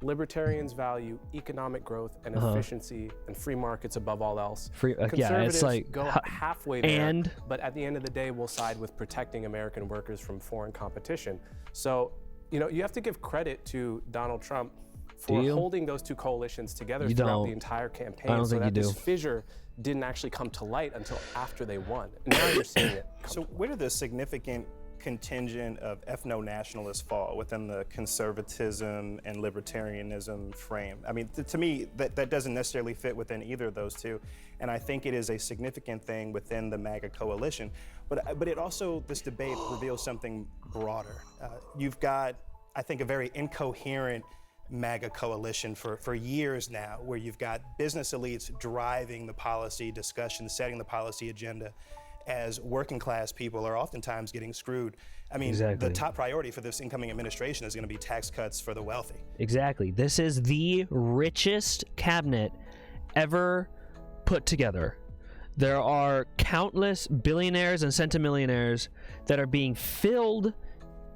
Libertarians value economic growth and efficiency and free markets above all else. Yeah, it's like go halfway there, but at the end of the day, will side with protecting American workers from foreign competition. So, you know, you have to give credit to Donald Trump for holding those two coalitions together throughout the entire campaign. I don't think that you do. This fissure didn't actually come to light until after they won. And now you're seeing it. So where did the significant contingent of ethno-nationalists fall within the conservatism and libertarianism frame? I mean, to me, that doesn't necessarily fit within either of those two. And I think it is a significant thing within the MAGA coalition. But it also, this debate reveals something broader. You've got, I think, a very incoherent MAGA coalition for years now, where you've got business elites driving the policy discussion, setting the policy agenda, as working class people are oftentimes getting screwed. I mean, the top priority for this incoming administration is going to be tax cuts for the wealthy. Exactly. This is the richest cabinet ever put together. There are countless billionaires and centimillionaires that are being filled,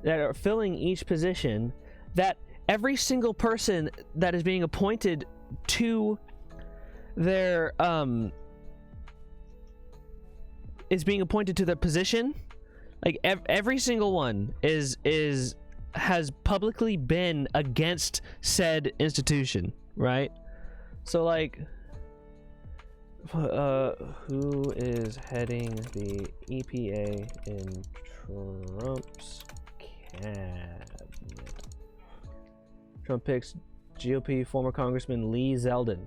that are filling each position, that every single person that is being appointed to their is being appointed to the position, like every single one has publicly been against said institution, right? So like, who is heading the EPA in Trump's cabinet? Trump picks GOP former Congressman Lee Zeldin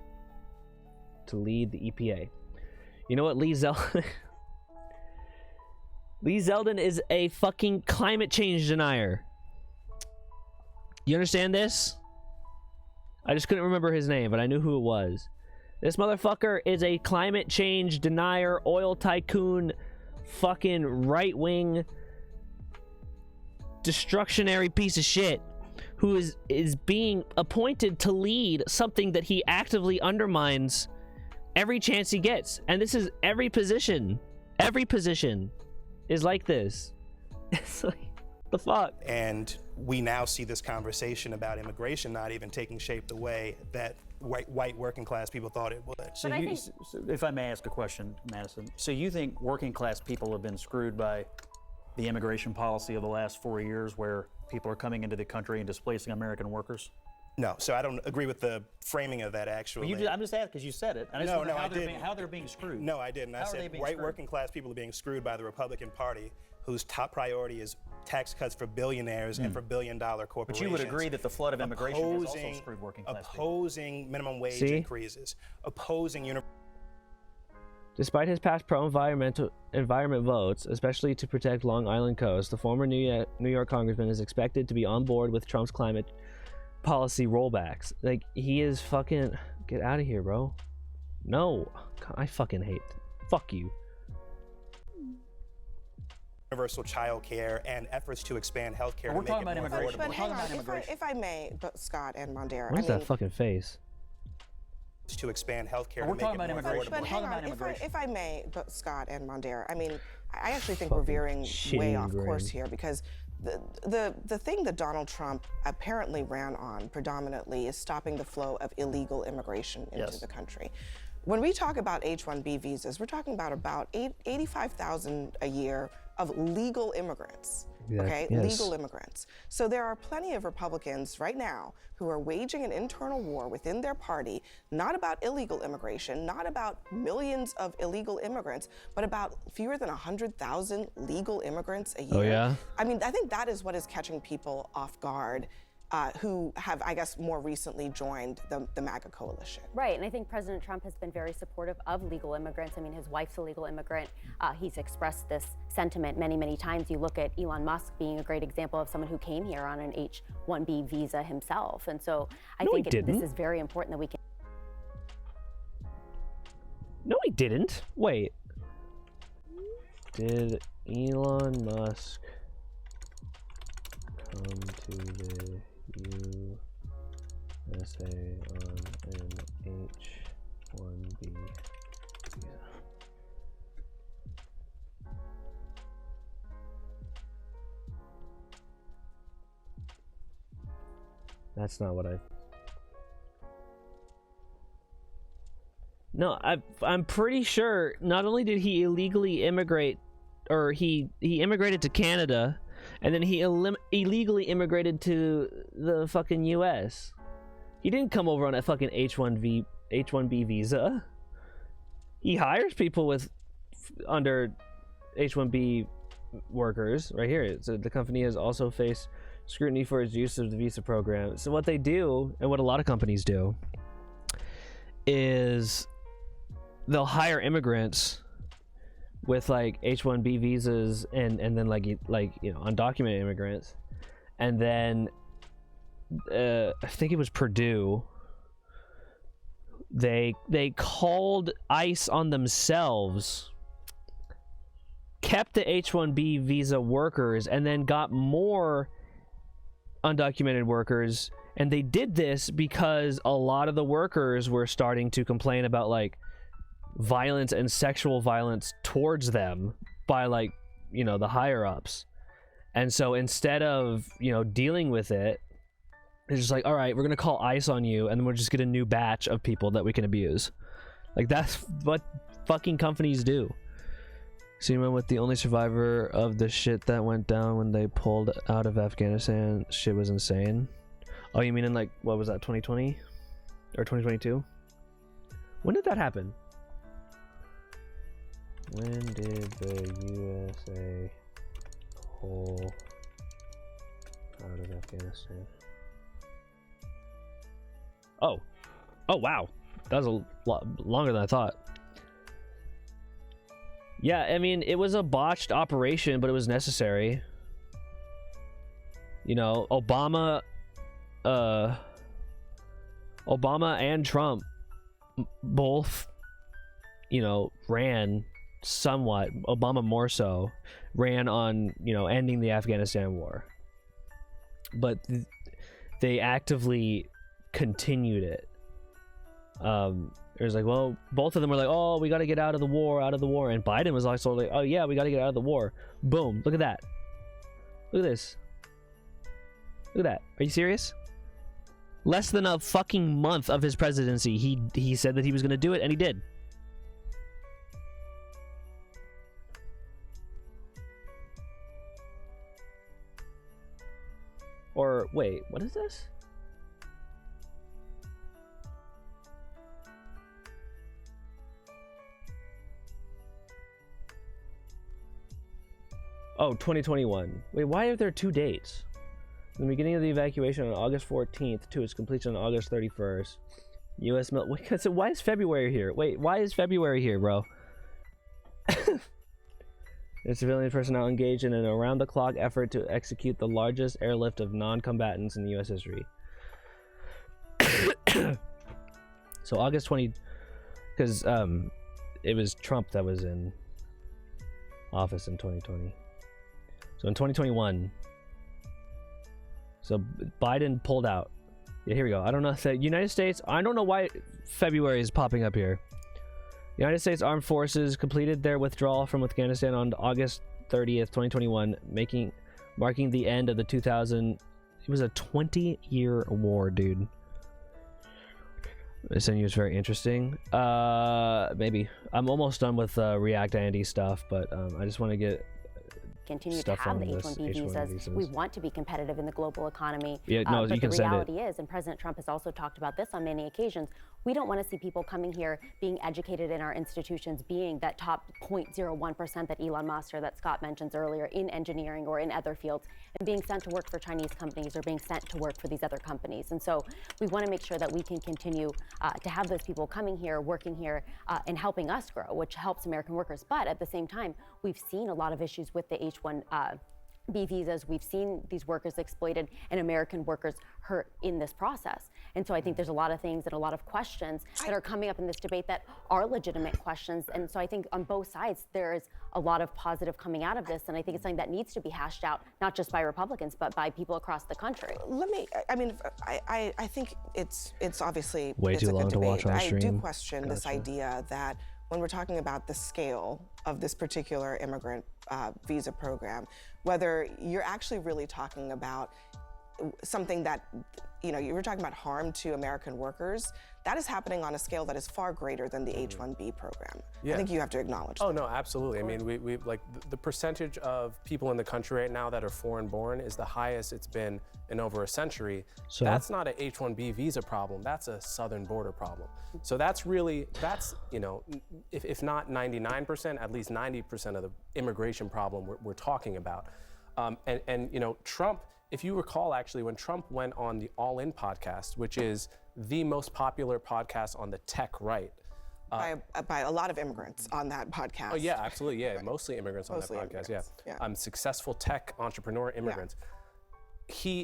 to lead the EPA. You know what Lee Zeldin... Lee Zeldin is a fucking climate change denier. You understand this? I just couldn't remember his name, but I knew who it was. This motherfucker is a climate change denier, oil tycoon, fucking right-wing destructionary piece of shit who is being appointed to lead something that he actively undermines every chance he gets. And this is every position. Every position is like this. It's like, the fuck? And we now see this conversation about immigration not even taking shape the way that white working class people thought it would. So, if I may ask a question, Madison. So you think working class people have been screwed by the immigration policy of the last 4 years where people are coming into the country and displacing American workers? No, so I don't agree with the framing of that, actually. Well, I'm just asking because you said it. I just wonder how they're being screwed. No, I didn't. I said white working class people are being screwed by the Republican Party, whose top priority is tax cuts for billionaires and for billion-dollar corporations. But you would agree that the flood of immigration has also screwed working class people. Opposing minimum wage increases, opposing Despite his past pro-environment votes, especially to protect Long Island coast, the former New York congressman is expected to be on board with Trump's climate policy rollbacks. Like, he is fucking... Get out of here, bro. No. I fucking hate... Fuck you. universal child care and efforts to expand health care. We're talking about immigration. But hang on, if I may, Scott and Mondera. Where's that fucking face? To expand health care. We're talking about immigration. But hang on, if I may, Scott and Mondera, I mean, I actually think we're veering way off course here because the thing that Donald Trump apparently ran on predominantly is stopping the flow of illegal immigration into the country. When we talk about H-1B visas, we're talking about 85,000 a year of legal immigrants, okay? Legal immigrants. So there are plenty of Republicans right now who are waging an internal war within their party, not about illegal immigration, not about millions of illegal immigrants, but about fewer than 100,000 legal immigrants a year. Oh, yeah? I mean, I think that is what is catching people off guard who have, I guess, more recently joined the MAGA coalition. Right, and I think President Trump has been very supportive of legal immigrants. I mean, his wife's a legal immigrant. He's expressed this sentiment many, many times. You look at Elon Musk being a great example of someone who came here on an H-1B visa himself. And so I think this is very important that we can... No, he didn't. Wait. Did Elon Musk come to the USA on an H-1B visa? That's not what I... No, I'm pretty sure not only did he illegally immigrate, or he immigrated to Canada, and then he illegally immigrated to the fucking US. He didn't come over on a fucking H-1B visa. He hires people under H-1B workers. Right here, so the company has also faced scrutiny for its use of the visa program. So what they do, and what a lot of companies do, is they'll hire immigrants with like H-1B visas and then like you know, undocumented immigrants, and then I think it was Purdue, they called ICE on themselves, kept the H-1B visa workers, and then got more undocumented workers. And they did this because a lot of the workers were starting to complain about like violence and sexual violence towards them by like, you know, the higher ups. And so instead of, you know, dealing with it, it's just like, all right, we're gonna call ICE on you, and then we'll just get a new batch of people that we can abuse. Like, that's what fucking companies do. Seaman with the only survivor of the shit that went down when they pulled out of Afghanistan. Shit was insane. Oh, you mean in like, what was that, 2020 or 2022? When did that happen? When did the USA pull out of Afghanistan? Oh wow, that was a lot longer than I thought. Yeah, I mean, it was a botched operation, but it was necessary. You know, Obama Obama and Trump both, you know, ran somewhat, Obama more so, ran on, you know, ending the Afghanistan war. But they actively continued it. It was like, well, both of them were like, oh, we got to get out of the war. And Biden was also like, oh, yeah, we got to get out of the war. Boom. Look at that. Look at this. Look at that. Are you serious? Less than a fucking month of his presidency, he said that he was going to do it, and he did. Or, wait, what is this? Oh, 2021. Wait, why are there 2 dates? From the beginning of the evacuation on August 14th to its completion on August 31st. U.S. Wait, so why is February here? Wait, why is February here, bro? And civilian personnel engaged in an around-the-clock effort to execute the largest airlift of non-combatants in U.S. history. So August 20... Because it was Trump that was in office in 2020. So in 2021... So Biden pulled out. Yeah, here we go. I don't know if the United States... I don't know why February is popping up here. United States Armed Forces completed their withdrawal from Afghanistan on August 30th, 2021, marking the end of the 2000... It was a 20-year war, dude. This thing was very interesting. Maybe. I'm almost done with React Andy stuff, but I just want to get... continue to have the H-1B visas. We want to be competitive in the global economy. Yeah, no, but you can the send it. reality is, and President Trump has also talked about this on many occasions, we don't want to see people coming here being educated in our institutions, being that top 0.01% that Elon Musk or that Scott mentions earlier in engineering or in other fields, and being sent to work for Chinese companies or being sent to work for these other companies. And so we want to make sure that we can continue to have those people coming here, working here, and helping us grow, which helps American workers. But at the same time, we've seen a lot of issues with the H-1B visas. We've seen these workers exploited and American workers hurt in this process. And so I think there's a lot of things and a lot of questions that are coming up in this debate that are legitimate questions. And so I think on both sides, there is a lot of positive coming out of this. And I think it's something that needs to be hashed out, not just by Republicans, but by people across the country. I think it's obviously way too long to watch on stream. I do question this idea that when we're talking about the scale of this particular immigrant visa program, whether you're actually really talking about something that, you know, you were talking about harm to American workers, that is happening on a scale that is far greater than the H-1B program. Yeah. I think you have to acknowledge Oh, that. no, absolutely. I mean, we like the percentage of people in the country right now that are foreign born is the highest it's been in over a century. So that's not an H-1B visa problem. That's a southern border problem. So that's, you know, if not 99%, at least 90% of the immigration problem we're talking about. And you know, Trump, if you recall, actually, when Trump went on the All In podcast, which is the most popular podcast on the tech right. By a lot of immigrants on that podcast. Oh, yeah, absolutely. Yeah, mostly immigrants Mostly on that podcast. immigrants, Yeah. Successful tech entrepreneur immigrants.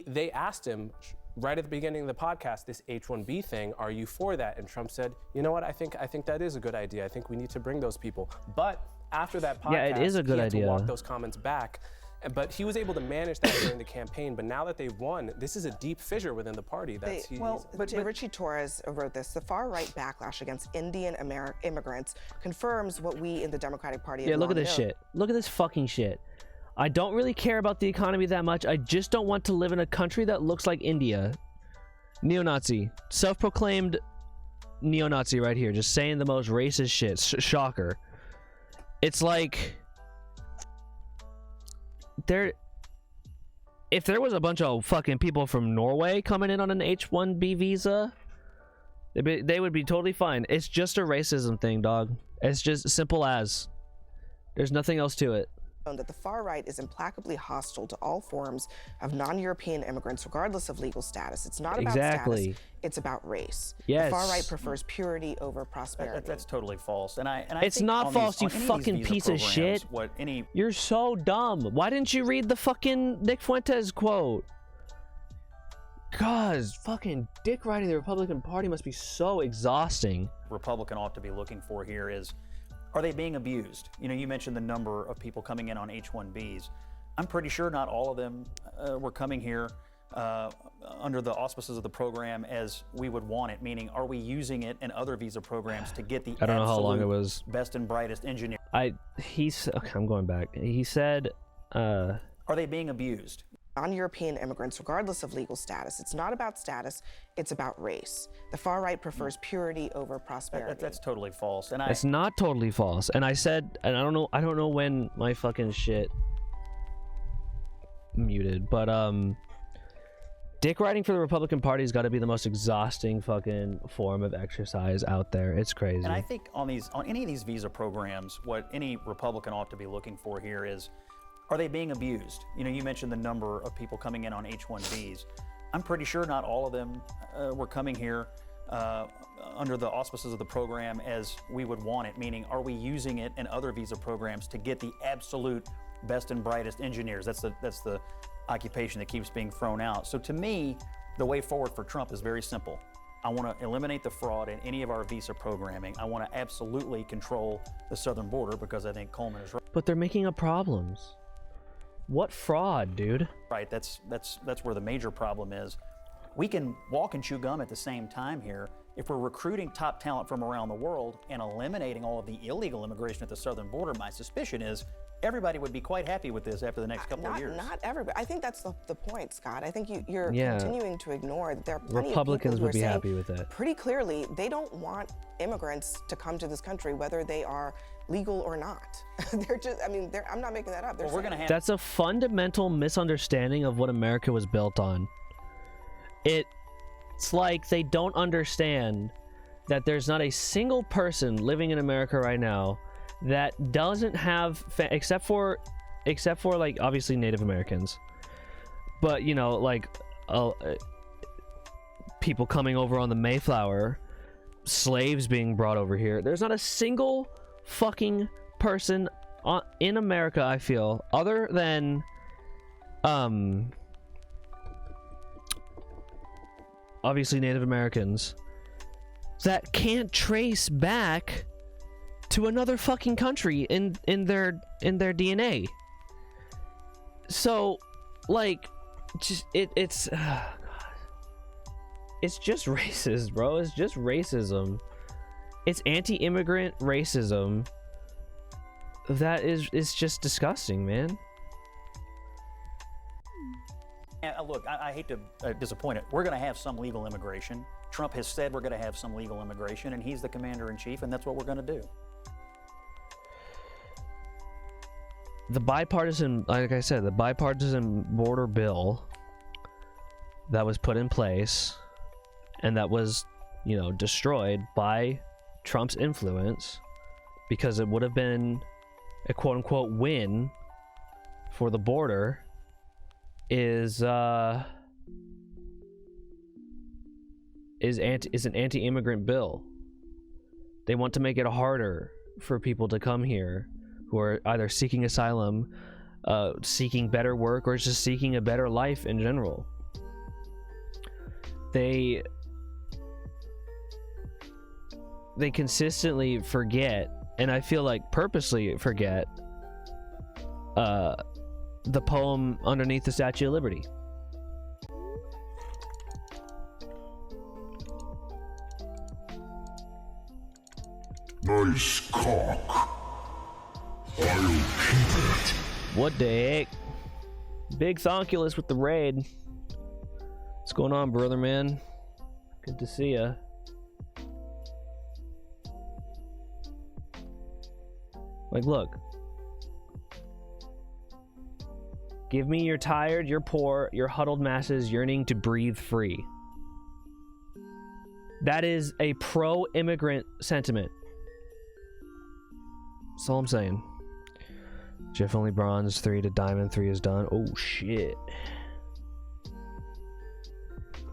They asked him right at the beginning of the podcast, this H-1B thing, are you for that? And Trump said, you know what, I think that is a good idea. I think we need to bring those people. But after that podcast, it is a good he had idea. to walk those comments back. But he was able to manage that during the campaign. But now that they've won, this is a deep fissure within the party. Richie Torres wrote this. The far-right backlash against Indian immigrants confirms what we in the Democratic Party have look at long this known. shit. Look at this fucking shit. I don't really care about the economy that much. I just don't want to live in a country that looks like India. Neo-Nazi. Self-proclaimed neo-Nazi right here. Just saying the most racist shit. Shocker. It's like... If there was a bunch of fucking people from Norway coming in on an H-1B visa, they would be totally fine. It's just a racism thing, dog. It's just simple as. There's nothing else to it. That the far right is implacably hostile to all forms of non-European immigrants, regardless of legal status. It's not about status, it's about race. Yes. The far right prefers purity over prosperity. That's totally false. And it's think not on false, these, you on any of fucking these piece visa of shit. programs, You're so dumb. Why didn't you read the fucking Nick Fuentes quote? God, fucking dick riding the Republican Party must be so exhausting. Republican ought to be looking for here is, are they being abused? You know, you mentioned the number of people coming in on H-1Bs. I'm pretty sure not all of them were coming here under the auspices of the program as we would want it, meaning are we using it in other visa programs to get the I don't know how long it was. best and brightest engineers? Okay, I'm going back. He said, are they being abused? Non-European immigrants, regardless of legal status, it's not about status, it's about race. The far right prefers purity over prosperity. That's totally false. And it's not totally false. And I said, and I don't know when my fucking shit muted, but dick riding for the Republican Party has got to be the most exhausting fucking form of exercise out there. It's crazy. And I think on any of these visa programs, what any Republican ought to be looking for here is, are they being abused? You know, you mentioned the number of people coming in on H-1Bs. I'm pretty sure not all of them were coming here under the auspices of the program as we would want it, meaning are we using it in other visa programs to get the absolute best and brightest engineers? That's the occupation that keeps being thrown out. So to me, the way forward for Trump is very simple. I want to eliminate the fraud in any of our visa programming. I want to absolutely control the southern border because I think Coleman is right. But they're making up problems. What fraud, dude? Right, that's where the major problem is. We can walk and chew gum at the same time here. If we're recruiting top talent from around the world and eliminating all of the illegal immigration at the southern border, my suspicion is everybody would be quite happy with this after the next couple of years. Not everybody. I think that's the point, Scott. I think you're continuing to ignore that there are plenty Republicans of people would who be are happy with that. Pretty clearly, they don't want immigrants to come to this country, whether they are legal or not. They're just, I'm not making that up. Well, we're gonna have That's a fundamental misunderstanding of what America was built on. It's like they don't understand that there's not a single person living in America right now that doesn't have, except for like obviously Native Americans, but you know, like people coming over on the Mayflower, slaves being brought over here. There's not a single fucking person in America, I feel, other than obviously Native Americans, that can't trace back to another fucking country in their DNA. So, like, just it's just racist, bro. It's just racism. It's anti-immigrant racism. That is just disgusting, man. Look, I hate to disappoint it. We're going to have some legal immigration. Trump has said we're going to have some legal immigration, and he's the commander-in-chief, and that's what we're going to do. The bipartisan, like I said, the bipartisan border bill that was put in place and that was, you know, destroyed by Trump's influence because it would have been a quote-unquote win for the border is an anti-immigrant bill. They want to make it harder for people to come here who are either seeking asylum, seeking better work, or just seeking a better life in general. They consistently forget, and I feel like purposely forget, the poem underneath the Statue of Liberty. Nice cock. I'll keep it. What the heck? Big Thonkulus with the raid. What's going on, brother man? Good to see ya. Like, look. Give me your tired, your poor, your huddled masses yearning to breathe free. That is a pro-immigrant sentiment. That's all I'm saying. Jeff only bronze 3 to diamond 3 is done. Oh shit.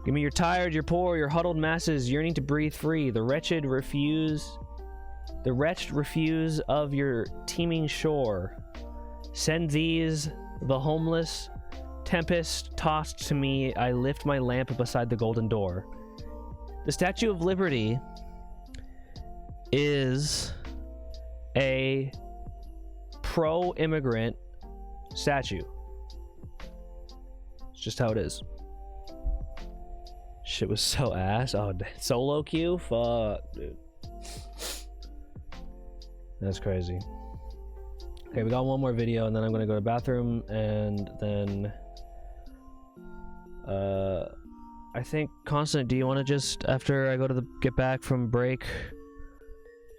Give me your tired, your poor, your huddled masses yearning to breathe free. The wretched refuse of your teeming shore. Send these, the homeless, tempest tossed to me, I lift my lamp beside the golden door. The Statue of Liberty is a pro-immigrant statue. It's just how it is. Shit was so ass. Oh, solo queue? Fuck, dude. That's crazy. Okay, we got one more video, and then I'm gonna go to the bathroom, and then I think Constant, do you want to just, after I go to get back from break,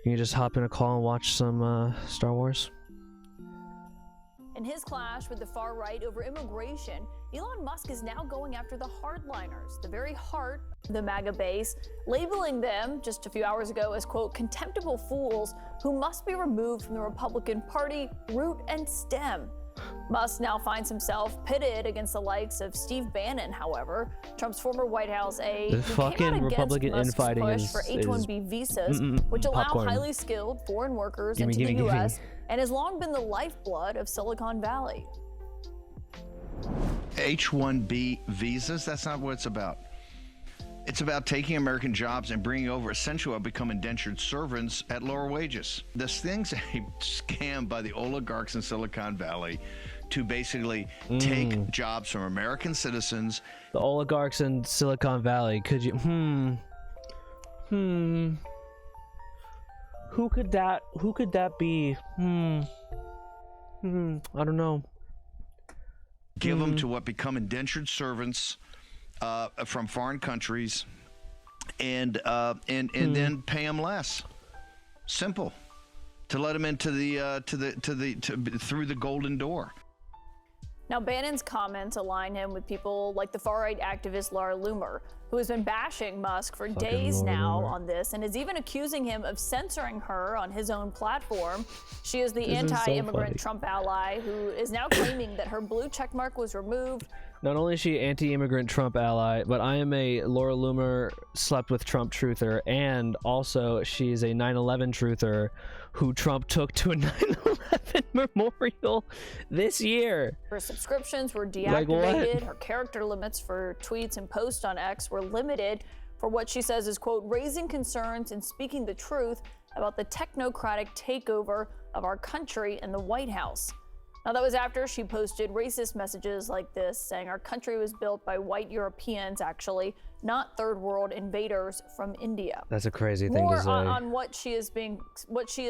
can you just hop in a call and watch some Star Wars? In his clash with the far right over immigration, Elon Musk is now going after the hardliners, the very heart of the MAGA base, labeling them just a few hours ago as, quote, contemptible fools who must be removed from the Republican Party, root and stem. Musk now finds himself pitted against the likes of Steve Bannon, however, Trump's former White House aide, The fucking Republican infighting push is for H-1B visas, which allow popcorn. highly skilled foreign workers Gimme, into gimme, the gimme. U.S. and has long been the lifeblood of Silicon Valley. H-1B visas, that's not what it's about. It's about taking American jobs and bringing over essentially what become indentured servants at lower wages. This thing's a scam by the oligarchs in Silicon Valley to basically take jobs from American citizens. The oligarchs in Silicon Valley, could you, Who could that be? I don't know. Give them to what become indentured servants from foreign countries, and then pay them less. Simple. To let them into through the golden door. Now, Bannon's comments align him with people like the far-right activist Laura Loomer, who has been bashing Musk for days now on this and is even accusing him of censoring her on his own platform. She is the anti-immigrant Trump ally who is now claiming that her blue checkmark was removed. Not only is she anti-immigrant Trump ally, but I am a Laura Loomer slept with Trump truther, and also she's a 9/11 truther who Trump took to a 9/11 memorial this year. Her subscriptions were Like what? deactivated. Her character limits for tweets and posts on X were limited for what she says is, quote, raising concerns and speaking the truth about the technocratic takeover of our country and the White House. Now, that was after she posted racist messages like this, saying our country was built by white Europeans, actually, not third world invaders from India. That's a crazy thing More to say. on what she is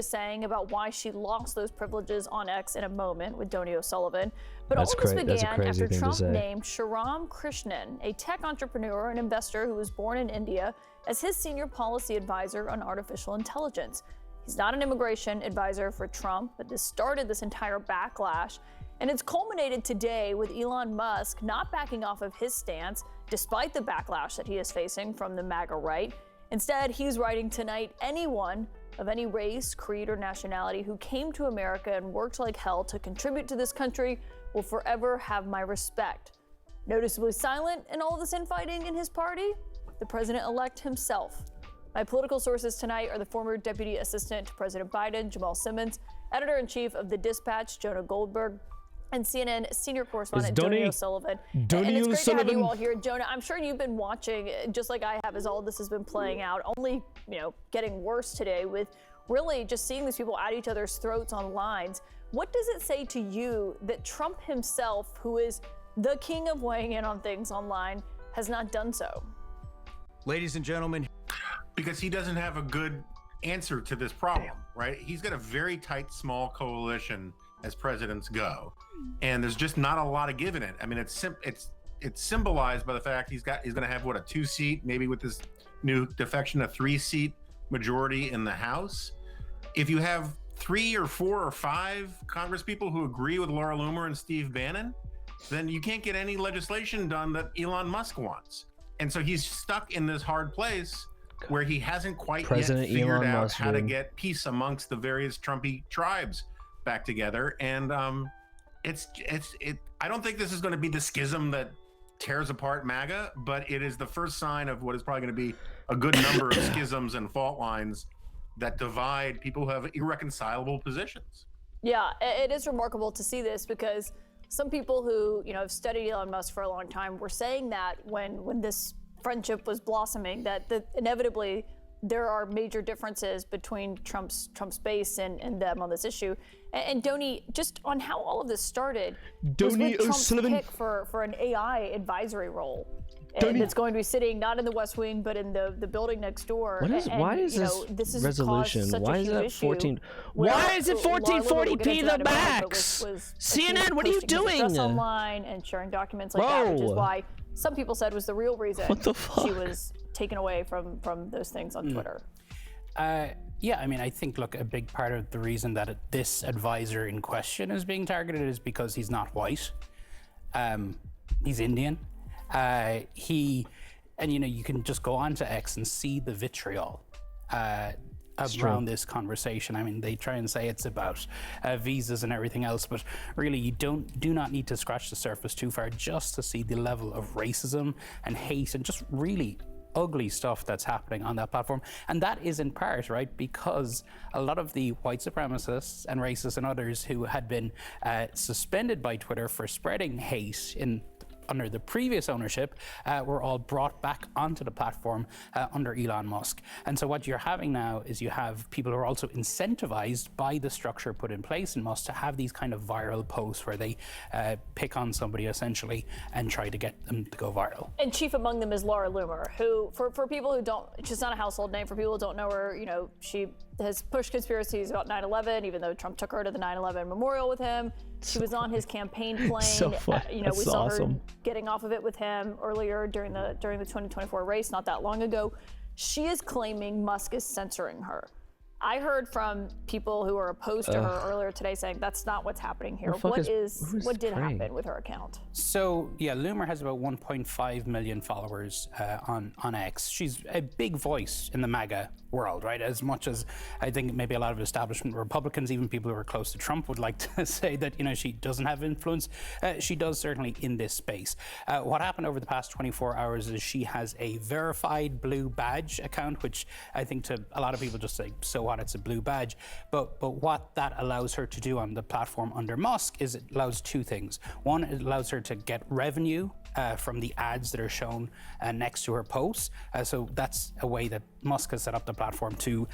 saying about why she lost those privileges on X in a moment with Donny O'Sullivan. But all this began after Trump named Shriram Krishnan, a tech entrepreneur and investor who was born in India, as his senior policy advisor on artificial intelligence. He's not an immigration advisor for Trump, but this started this entire backlash. And it's culminated today with Elon Musk not backing off of his stance, despite the backlash that he is facing from the MAGA right. Instead, he's writing tonight, anyone of any race, creed, or nationality who came to America and worked like hell to contribute to this country will forever have my respect. Noticeably silent in all of this infighting in his party, the president-elect himself. My political sources tonight are the former Deputy Assistant to President Biden, Jamal Simmons, Editor-in-Chief of The Dispatch, Jonah Goldberg, and CNN Senior Correspondent Donny O'Sullivan. And it's great to have you all here. Jonah, I'm sure you've been watching, just like I have, as all this has been playing out, only getting worse today with really just seeing these people at each other's throats on lines. What does it say to you that Trump himself, who is the king of weighing in on things online, has not done so? Ladies and gentlemen, because he doesn't have a good answer to this problem, right? He's got a very tight, small coalition as presidents go, and there's just not a lot of give in it. I mean, it's symbolized by the fact he's going to have what, a 2-seat, maybe with this new defection, a 3-seat majority in the House. If you have 3 or 4 or 5 Congress people who agree with Laura Loomer and Steve Bannon, then you can't get any legislation done that Elon Musk wants. And so he's stuck in this hard place where he hasn't quite yet figured out how to get peace amongst the various Trumpy tribes back together. And I don't think this is going to be the schism that tears apart MAGA, but it is the first sign of what is probably going to be a good number of schisms and fault lines that divide people who have irreconcilable positions. Yeah, it is remarkable to see this because some people who, you know, have studied Elon Musk for a long time were saying that when this friendship was blossoming, that inevitably there are major differences between Trump's base and them on this issue. And Donny, just on how all of this started, was with Trump's pick for an AI advisory role. And it's going to be sitting not in the West Wing, but in the building next door. Why is this resolution? Why is that 14? Why is it 1440p the max? CNN, what are you doing? Online and sharing documents like that, which is why some people said was the real reason she was taken away from those things on Twitter. Yeah, I mean, I think, look, a big part of the reason that this advisor in question is being targeted is because he's not white. He's Indian. And you know, you can just go on to X and see the vitriol around this conversation. I mean, they try and say it's about visas and everything else, but really you do not need to scratch the surface too far just to see the level of racism and hate and just really ugly stuff that's happening on that platform. And that is in part, right, because a lot of the white supremacists and racists and others who had been suspended by Twitter for spreading hate under the previous ownership were all brought back onto the platform under Elon Musk. And so what you're having now is you have people who are also incentivized by the structure put in place in Musk to have these kind of viral posts where they pick on somebody essentially and try to get them to go viral. And chief among them is Laura Loomer, who, for people who don't, she's not a household name. For people who don't know her, you know, she has pushed conspiracies about 9/11, even though Trump took her to the 9/11 memorial with him. She was on his campaign plane. You know, we saw her getting off of it with him earlier during the 2024 race, not that long ago. She is claiming Musk is censoring her. I heard from people who are opposed to her earlier today saying that's not what's happening here. What did happen with her account? So yeah, Loomer has about 1.5 million followers on X. She's a big voice in the MAGA world, right? As much as I think maybe a lot of establishment Republicans, even people who are close to Trump, would like to say that, you know, she doesn't have influence. She does certainly in this space. What happened over the past 24 hours is she has a verified blue badge account, which I think to a lot of people just say, so what, it's a blue badge. But what that allows her to do on the platform under Musk is it allows two things. One, it allows her to get revenue from the ads that are shown next to her posts. So that's a way that Musk has set up the platform to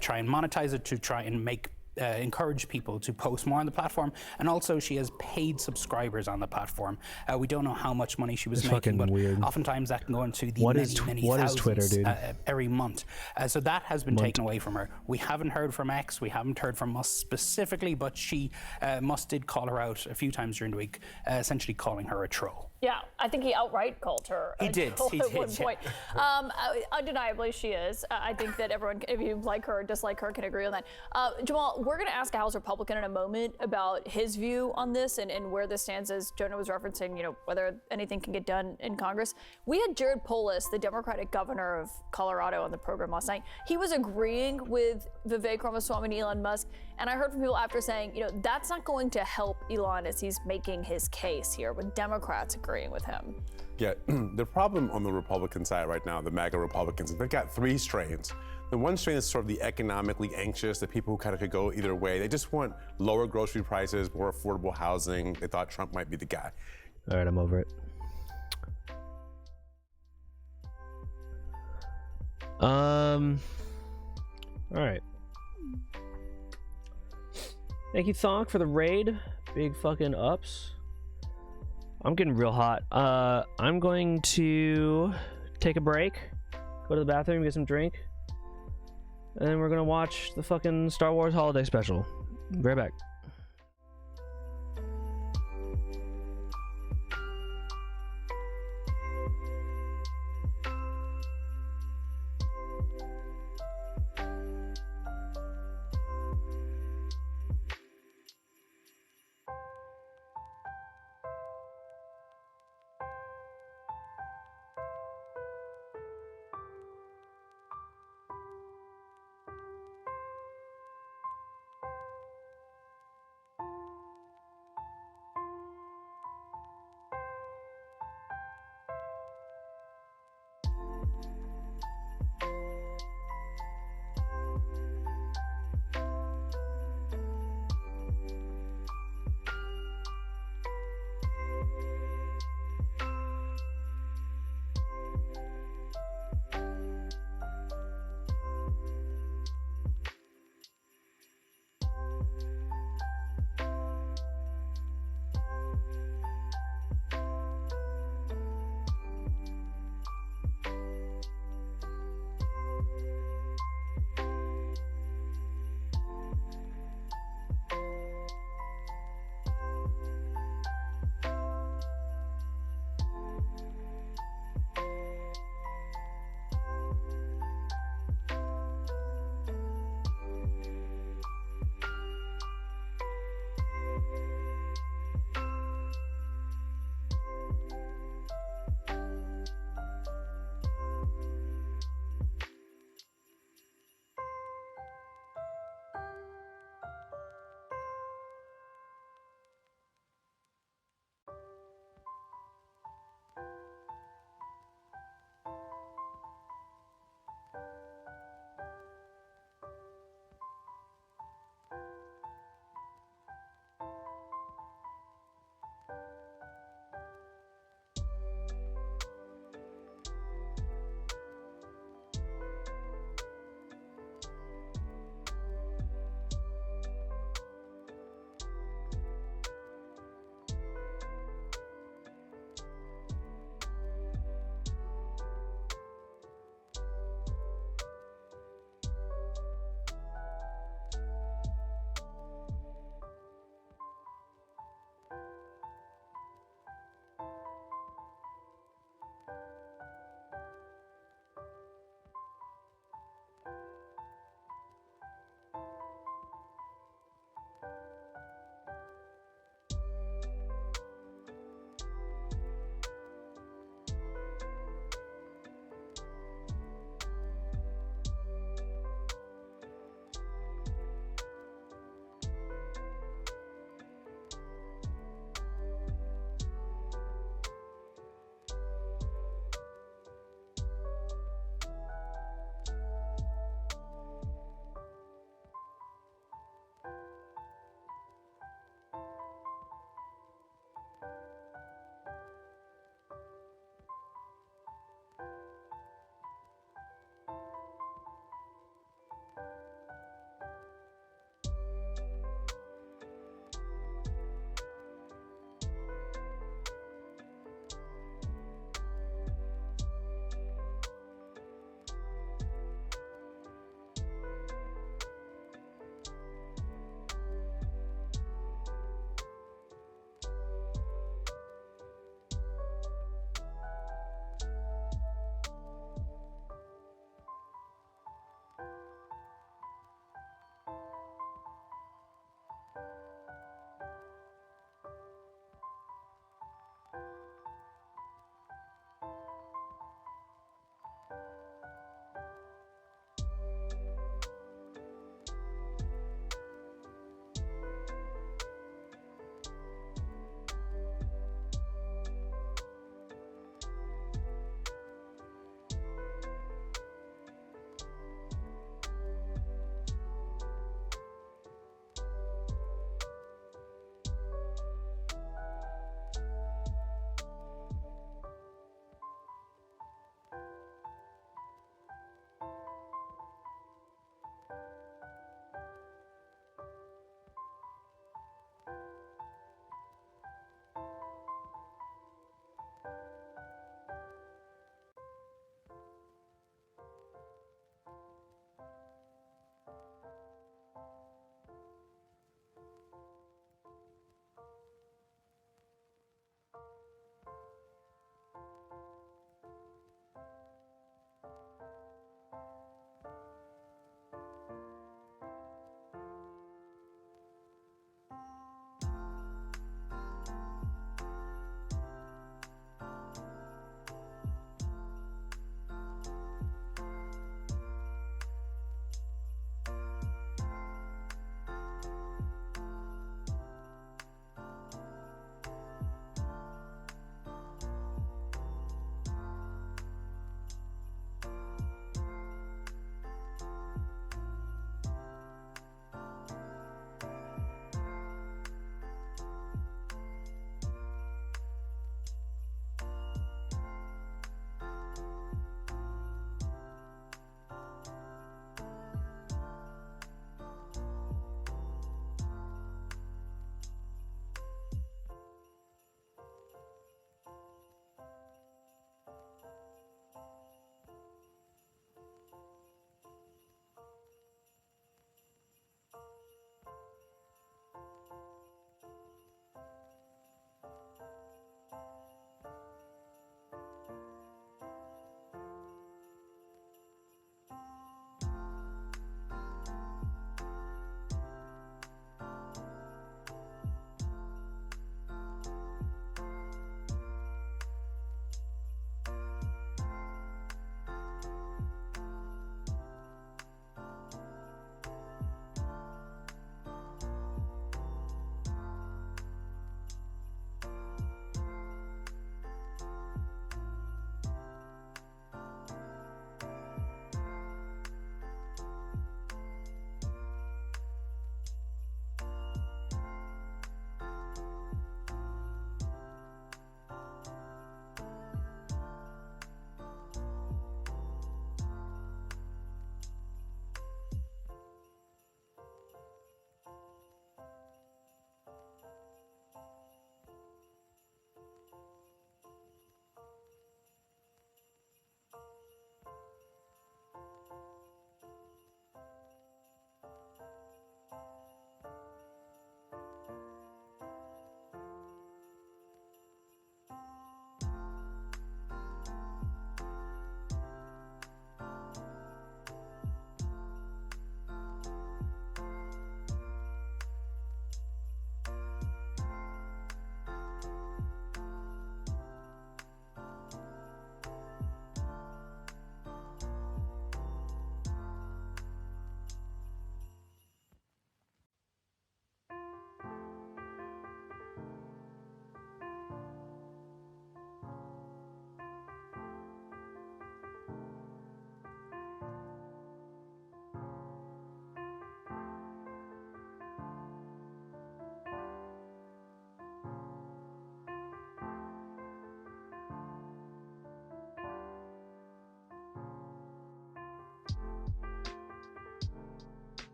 try and monetize it, to try and make encourage people to post more on the platform. And also she has paid subscribers on the platform. We don't know how much money she was making, but oftentimes that can go into the many thousands Twitter, dude? Every month. So that has been taken away from her. We haven't heard from X, we haven't heard from Musk specifically, but Musk did call her out a few times during the week, essentially calling her a troll. Yeah, I think he outright called her He did. at one point. Undeniably, she is. I think that everyone, if you like her or dislike her, can agree on that. Jamal, we're going to ask a House Republican in a moment about his view on this and where this stands, as Jonah was referencing, you know, whether anything can get done in Congress. We had Jared Polis, the Democratic governor of Colorado, on the program last night. He was agreeing with Vivek Ramaswamy and Elon Musk, and I heard from people after saying, you know, that's not going to help Elon as he's making his case here, with Democrats agreeing with him. Yeah, the problem on the Republican side right now, the MAGA Republicans, is they've got three strains. The one strain is sort of the economically anxious, the people who kind of could go either way. They just want lower grocery prices, more affordable housing. They thought Trump might be the guy. All right, I'm over it. All right. Thank you, Thonk, for the raid. Big fucking ups. I'm getting real hot. I'm going to take a break, go to the bathroom, get some drink, and then we're gonna watch the fucking Star Wars holiday special. Be right back.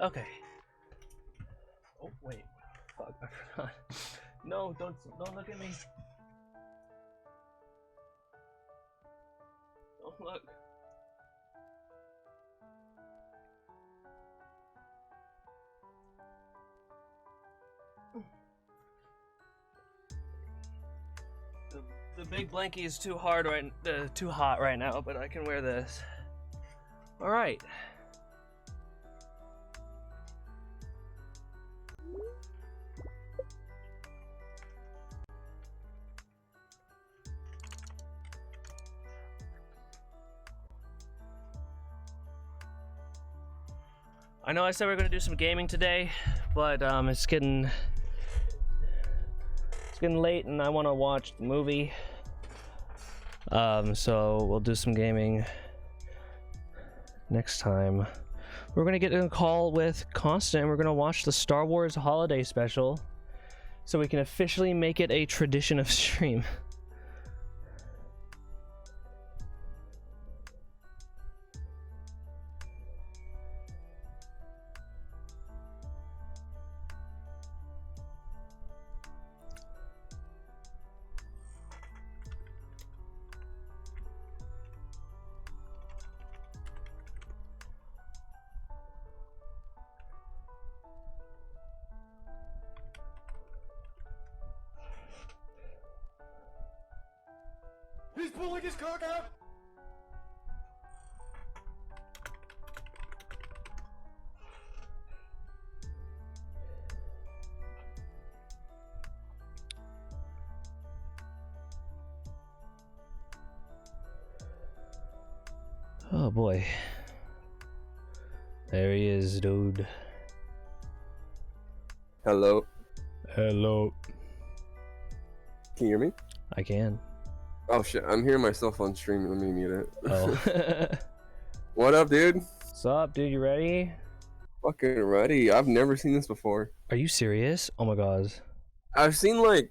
Okay. Oh wait. Fuck, I forgot. No, don't look at me. Don't look. The big blankie is too hot right now, but I can wear this. All right. I know I said we were gonna do some gaming today, but it's getting late and I want to watch the movie. So we'll do some gaming next time. We're gonna get in a call with Constant. We're gonna watch the Star Wars Holiday Special, so we can officially make it a tradition of stream. He's pulling his cock out! Oh boy. There he is, dude. Hello. Hello. Can you hear me? I can. Oh shit, I'm hearing myself on stream. Let me mute it. Oh. What up, dude? What's up, dude? You ready? Fucking ready. I've never seen this before. Are you serious? Oh my god. I've seen like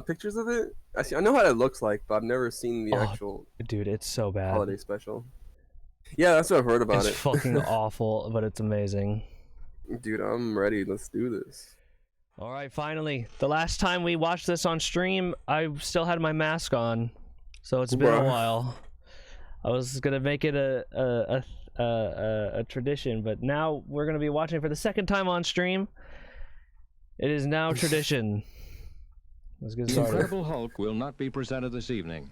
pictures of it. I know how it looks like, but I've never seen the actual Dude, it's so bad. holiday special. Yeah, that's what I've heard about It's it. fucking awful, but it's amazing. Dude, I'm ready. Let's do this. All right, finally. The last time we watched this on stream, I still had my mask on, so it's been a while. I was gonna make it a tradition, but now we're gonna be watching for the second time on stream. It is now tradition. Let's get The started. Incredible Hulk will not be presented this evening.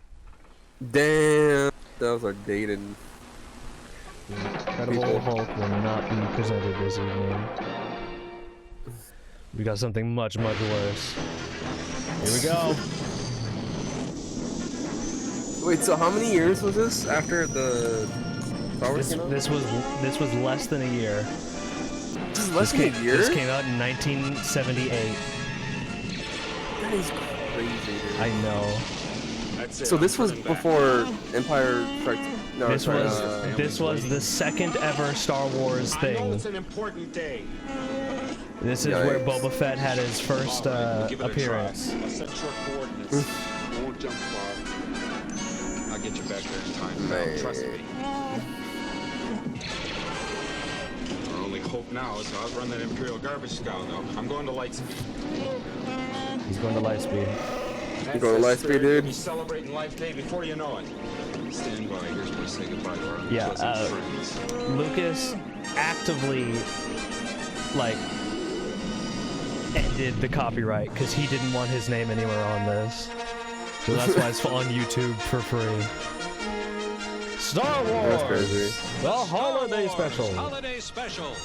Damn, that was outdated. The Incredible Hulk will not be presented this evening. We got something much, much worse. Here we go. Wait, so how many years was this after the Star Wars came out? This was less than a year. This is less than a year? This came out in 1978. That is crazy, dude. I know. So this was before Empire Strikes. No, This was the second ever Star Wars thing. I know it's an important day. This is where Boba Fett had his first appearance. I'll set short coordinates. I won't jump far. I'll get you back there in time. Man. Trust me. Our only hope now is to outrun that Imperial garbage scow, though. I'm going to Lightspeed. He's going to Lightspeed. You going to Lightspeed, dude? Be celebrating Life Day before you know it. Stand by. Here's where I say goodbye to our Yeah, pleasant friends. Lucas actively, like, ended the copyright because he didn't want his name anywhere on this. So that's why it's on YouTube for free. Star Wars! That's crazy. The Holiday Special. Holiday Special.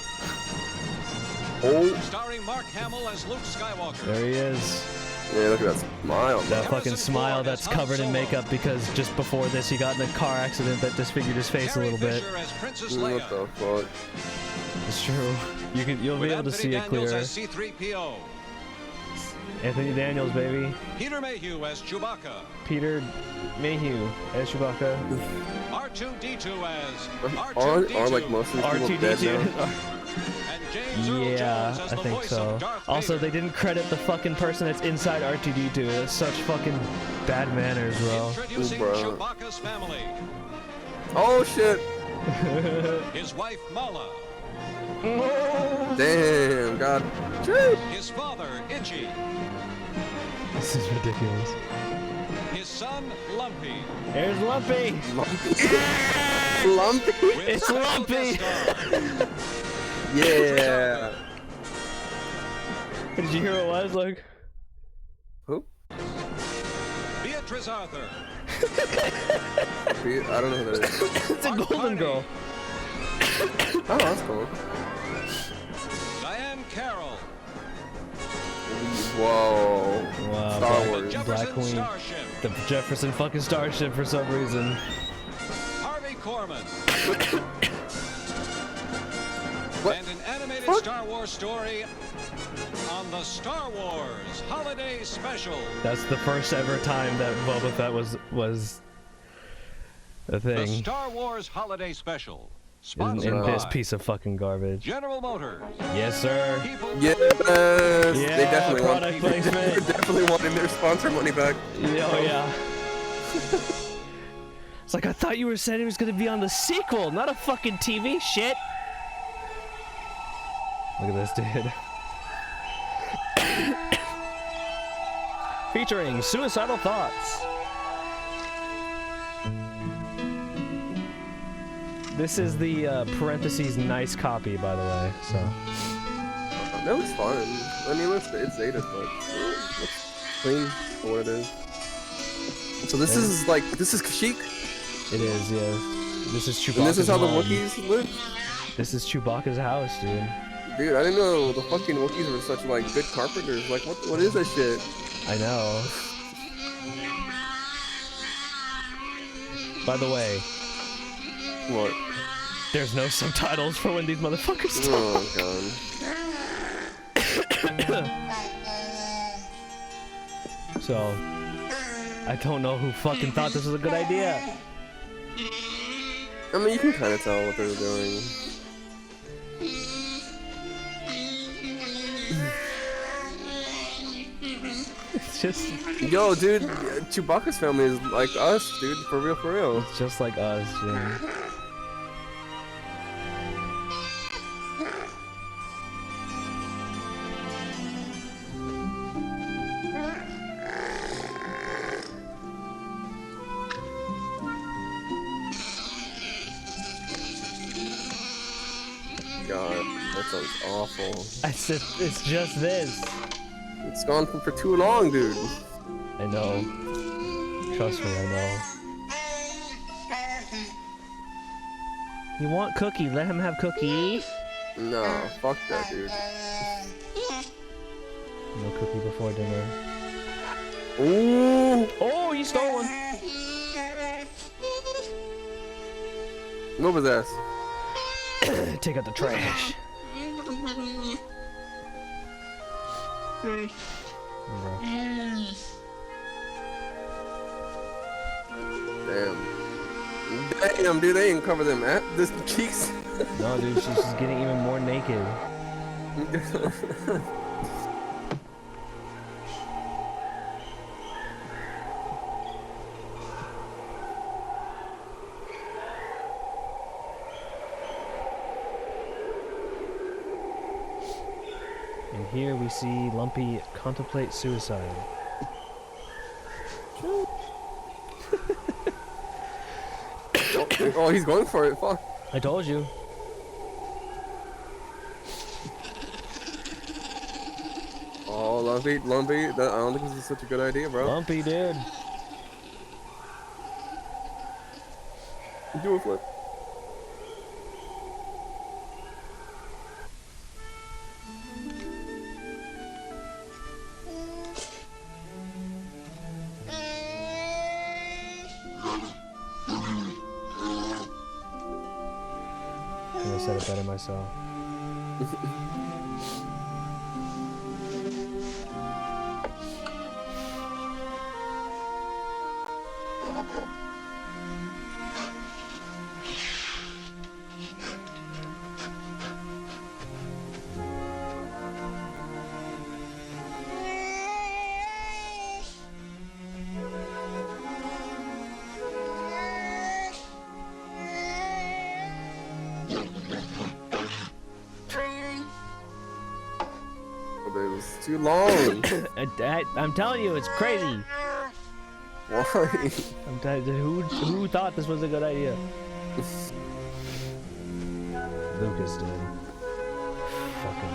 Oh. Starring Mark Hamill as Luke Skywalker. There he is. Yeah, look at that smile. That fucking smile that's covered in makeup because just before this he got in a car accident that disfigured his face a little bit. What the fuck? It's true. You'll be able to see it clear. As C-3PO. Anthony Daniels, baby. Peter Mayhew as Chewbacca. Peter Mayhew as Chewbacca. R2-D2 as R2-D2. Are like most of these people dead now? Yeah, I think so. Also, they didn't credit the fucking person that's inside R2-D2. That's such fucking bad manners, bro. Introducing Chewbacca's family. Oh shit! His wife Mala. Damn, God. His father, Itchy. This is ridiculous. His son, Lumpy. There's Lumpy. Lumpy? It's Lumpy. Yeah. Did you hear what it was? Like, who? Beatrice Arthur. I don't know who that is. It's a golden girl. Oh, that's cool. Diane Carroll. Whoa. Wow. Star Wars. Black Queen. Starship. The Jefferson fucking Starship for some reason. Harvey Korman. What? And an animated Star Wars story on the Star Wars Holiday Special. That's the first ever time that Boba Fett was a The thing. Star Wars Holiday Special. In Sponsored this by piece of fucking garbage. General Motors. Yes, sir. Yes. Yeah, They definitely product placement. They're definitely wanting their sponsor money back. Yeah, oh yeah. It's like, I thought you were saying it was gonna be on the sequel, not a fucking TV shit. Look at this dude. Featuring Suicidal Thoughts. This is the parentheses nice copy, by the way. So That looks fun. I mean, it's dated, but it looks clean for what it is. So this is like Kashyyyk. it is, yeah. This is Chewbacca's And this is how the home. Wookiees live. This is Chewbacca's house, dude. Dude, I didn't know the fucking Wookiees were such like good carpenters. Like, what is that shit? I know. By the way, what? There's no subtitles for when these motherfuckers talk. Oh god. So, I don't know who fucking thought this was a good idea. I mean, you can kind of tell what they're doing. It's just... Yo, dude, Chewbacca's family is like us, dude. For real, for real. It's just like us, dude. God, that sounds awful. It's just this. It's gone for too long, dude. I know. Trust me, I know. You want Cookie? Let him have Cookie. No, fuck that, dude. No Cookie before dinner. Ooh! Oh, you stole one. Move his ass. Take out the trash. Damn, dude, they ain't cover them this cheeks. No, dude, she's just getting even more naked. And here we see Lumpy contemplate suicide. Oh, he's going for it. Fuck. I told you. Oh, Lumpy. I don't think this is such a good idea, bro. Lumpy, dude. Do a flip. I said it better myself. It's too long. I'm telling you, it's crazy. Why? I'm telling you, who thought this was a good idea? Lucas did. Fucking.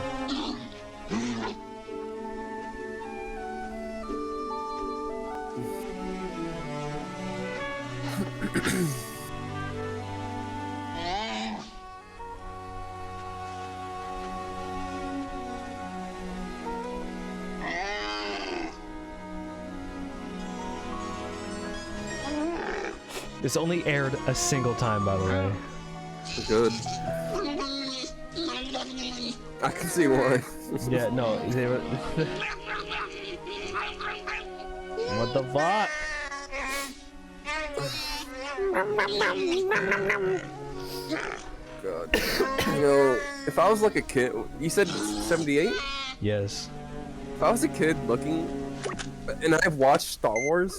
This only aired a single time, by the way. Good. I can see why. Yeah, no, they were. What the fuck? God. You know, if I was like a kid, you said 78? Yes. If I was a kid looking, and I've watched Star Wars,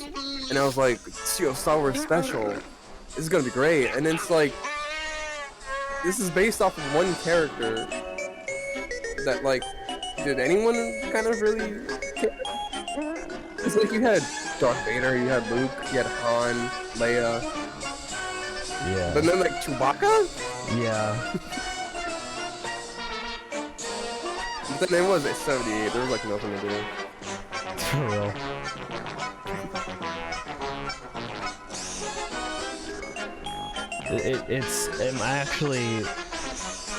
and I was like, yo, Star Wars special, this is gonna be great, and then it's like, this is based off of one character that, like, did anyone kind of really care? It's like you had Darth Vader, you had Luke, you had Han, Leia. Yeah. But then like Chewbacca? Yeah. But then it was at 78, there was like nothing to do. For real. I'm actually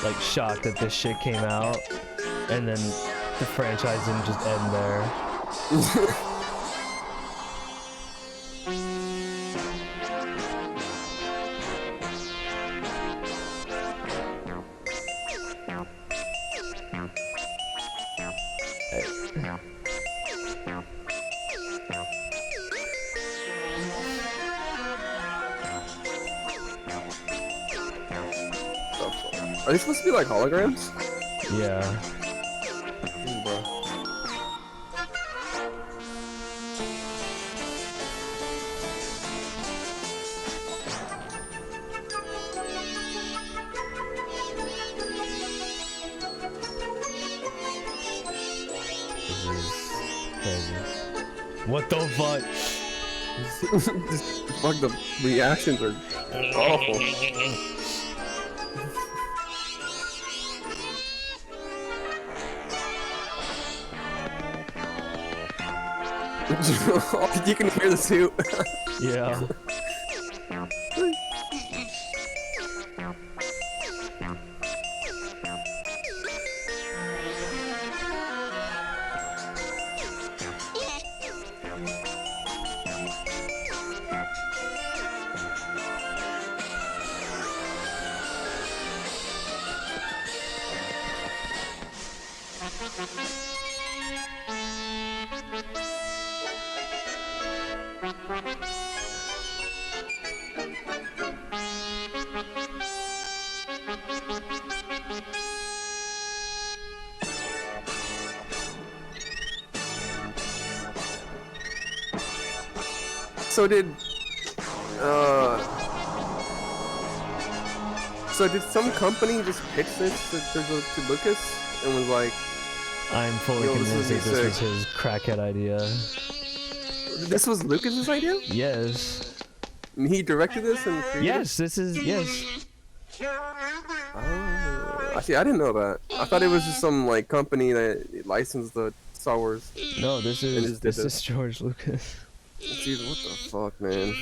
like shocked that this shit came out and then the franchise didn't just end there. Are they supposed to be like holograms? Yeah. Bro. What the fuck? Fuck, the reactions are awful. You can hear the suit. Yeah. So did some company just pitch this to Lucas and was like, I'm fully convinced that this was his crackhead idea. This was Lucas's idea? Yes. And he directed this and created Yes, this is, yes. Oh, I see, I didn't know that. I thought it was just some like company that licensed the Star Wars. No, this is George Lucas. Dude, what the fuck, man?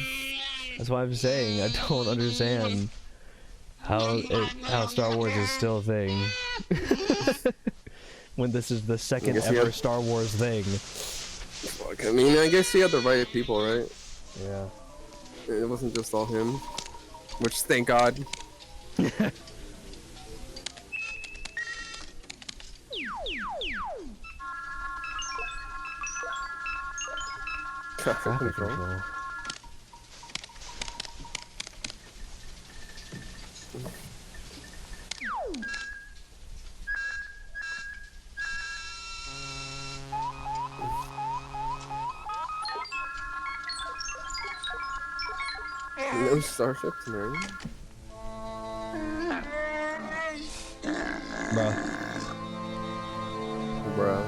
That's why I'm saying I don't understand how Star Wars is still a thing when this is the second ever Star Wars thing. Fuck, I mean, I guess he had the right people, right? Yeah. It wasn't just all him, which thank God. Traffic control. No starships, man. Bruh. Bruh.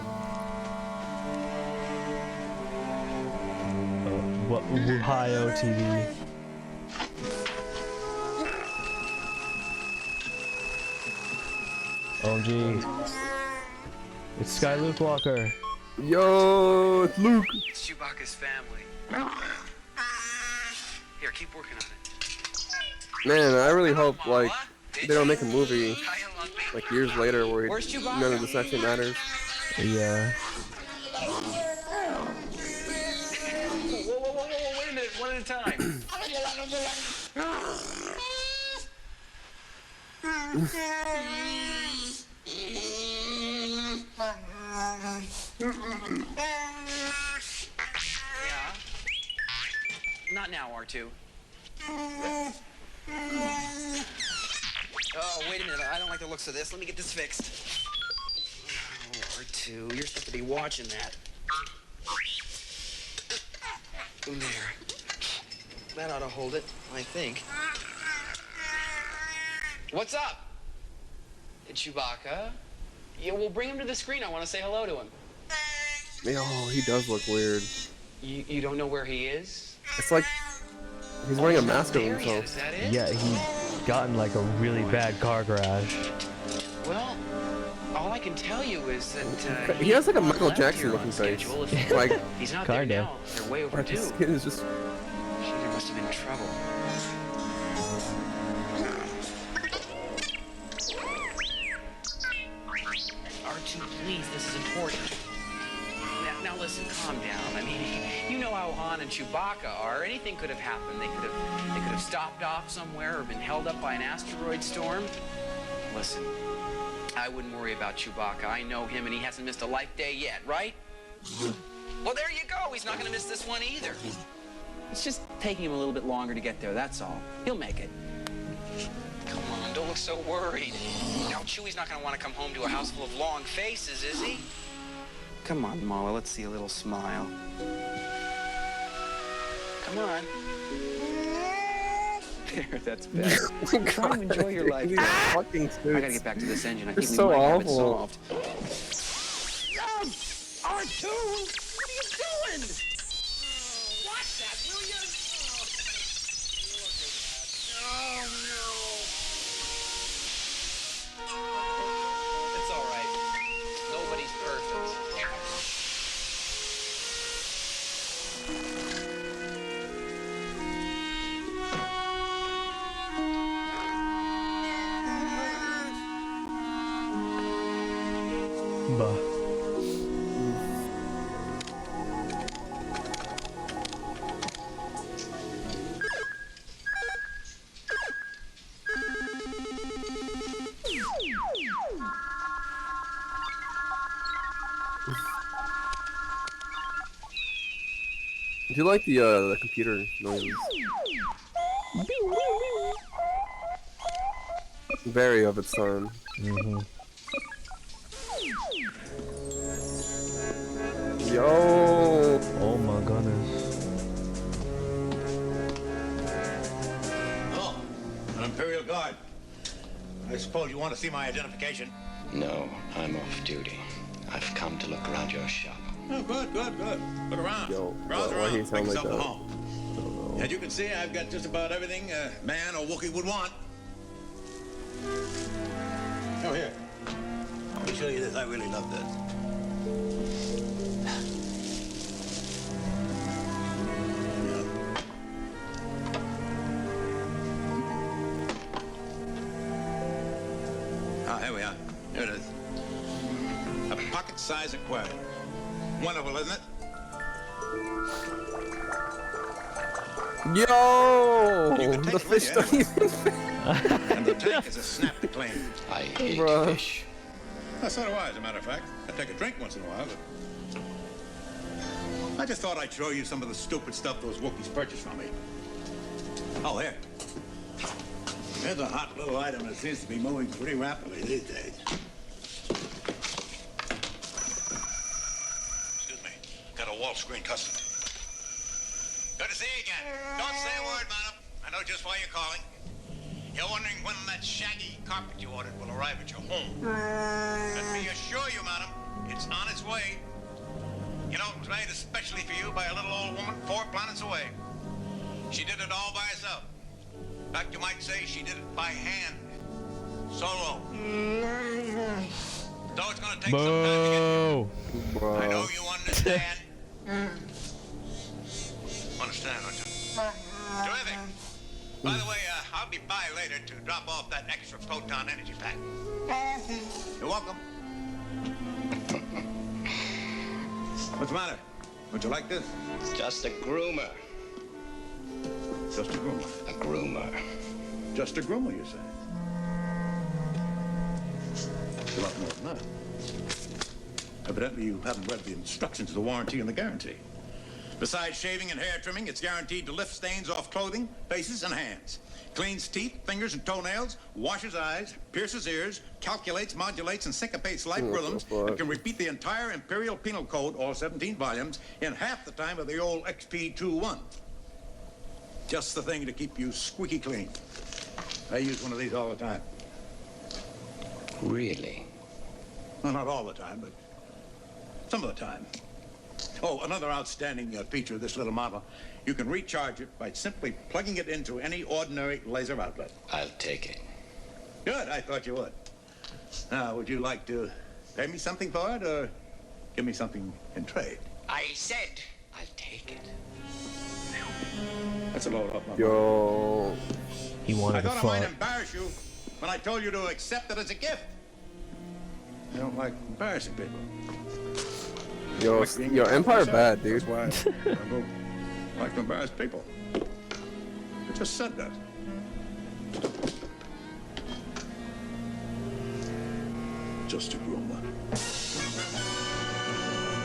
Ohio TV. OMG. It's Sky Luke Walker. Yo, it's Luke. It's Chewbacca's family. Here, keep working on it. Man, I really hope like they don't make a movie like years later where none of this actually matters. Yeah. Whoa, wait a minute, one at a time. Yeah. Not now, R2. Oh, wait a minute. I don't like the looks of this. Let me get this fixed. Oh, R2, you're supposed to be watching that. There. That ought to hold it, I think. What's up? It's Chewbacca. Yeah, we'll bring him to the screen. I want to say hello to him. Oh, he does look weird. You don't know where he is? It's like he's wearing a mask of There he himself. is, that it? Yeah, he got in like a really bad car crash. Well, all I can tell you is that He has like a Michael left here Jackson looking on face. schedule. If Like he's not there Kinda. now, they're way like overdue. his skin is just. Gee, there must have been trouble. R2, please, this is important. Now listen, calm down. I mean, you know how Han and Chewbacca are. Anything could have happened. They could have stopped off somewhere or been held up by an asteroid storm. Listen, I wouldn't worry about Chewbacca. I know him, and he hasn't missed a life day yet, right? Well, there you go. He's not going to miss this one either. It's just taking him a little bit longer to get there, that's all. He'll make it. Come on, don't look so worried. Now, Chewie's not going to want to come home to a house full of long faces, is he? Come on, Mala, let's see a little smile. Come on. There, that's better. Try to enjoy your life. These fucking suits. I gotta get back to this engine. I They're think we so might have it awful. solved. R2, what are you doing? Watch that, will you? Oh, no. It's all right. Nobody's perfect. Bah. Do you like the computer noises? Very of its time. Mm-hmm. Yo! Oh my goodness. Oh, an Imperial Guard. I suppose you want to see my identification? No, I'm off duty. I've come to look around your shop. Oh, good. Look around. Yo, Browse why he around. sound Make like yourself at that? home. As you can see, I've got just about everything a man or Wookiee would want. Oh, here. Let me show you this. I really love this. Here we are. Here it is. A pocket-sized aquarium. Wonderful, isn't it? Yo! The fish with don't you, even. And the tank is a snap to clean. I hate Bruh. fish. So do I, as a matter of fact. I take a drink once in a while, but I just thought I'd show you some of the stupid stuff those Wookiees purchased from me. Oh, here. Here's a hot little item that seems to be moving pretty rapidly these days. Excuse me. Got a wall screen custom. Good to see you again. Don't say a word, madam. I know just why you're calling. You're wondering when that shaggy carpet you ordered will arrive at your home. Let me assure you, madam, it's on its way. You know, it was made especially for you by a little old woman 4 planets away. She did it all by herself. In fact, you might say she did it by hand. Solo. So it's gonna take some time to get you. I know you understand. Understand, don't you? Terrific. By the way, I'll be by later to drop off that extra proton energy pack. You're welcome. What's the matter? Would you like this? It's just a groomer. Just a groomer? A groomer. Just a groomer, you say? It's a lot more than that. Evidently, you haven't read the instructions of the warranty and the guarantee. Besides shaving and hair trimming, it's guaranteed to lift stains off clothing, faces, and hands. Cleans teeth, fingers, and toenails, washes eyes, pierces ears, calculates, modulates, and syncopates life rhythms, and can repeat the entire Imperial Penal Code, all 17 volumes, in half the time of the old XP21. Just the thing to keep you squeaky clean. I use one of these all the time. Really? Well, not all the time, but some of the time. Oh, another outstanding feature of this little model. You can recharge it by simply plugging it into any ordinary laser outlet. I'll take it. Good, I thought you would. Now, would you like to pay me something for it, or give me something in trade? I said I'll take it. That's a load up, my Yo. He wanted I to thought I might fuck. embarrass you when I told you to accept it as a gift. I don't like embarrassing people. Yo, Empire bad, dude. That's why I don't like to embarrass people. I just said that. Just a groomer.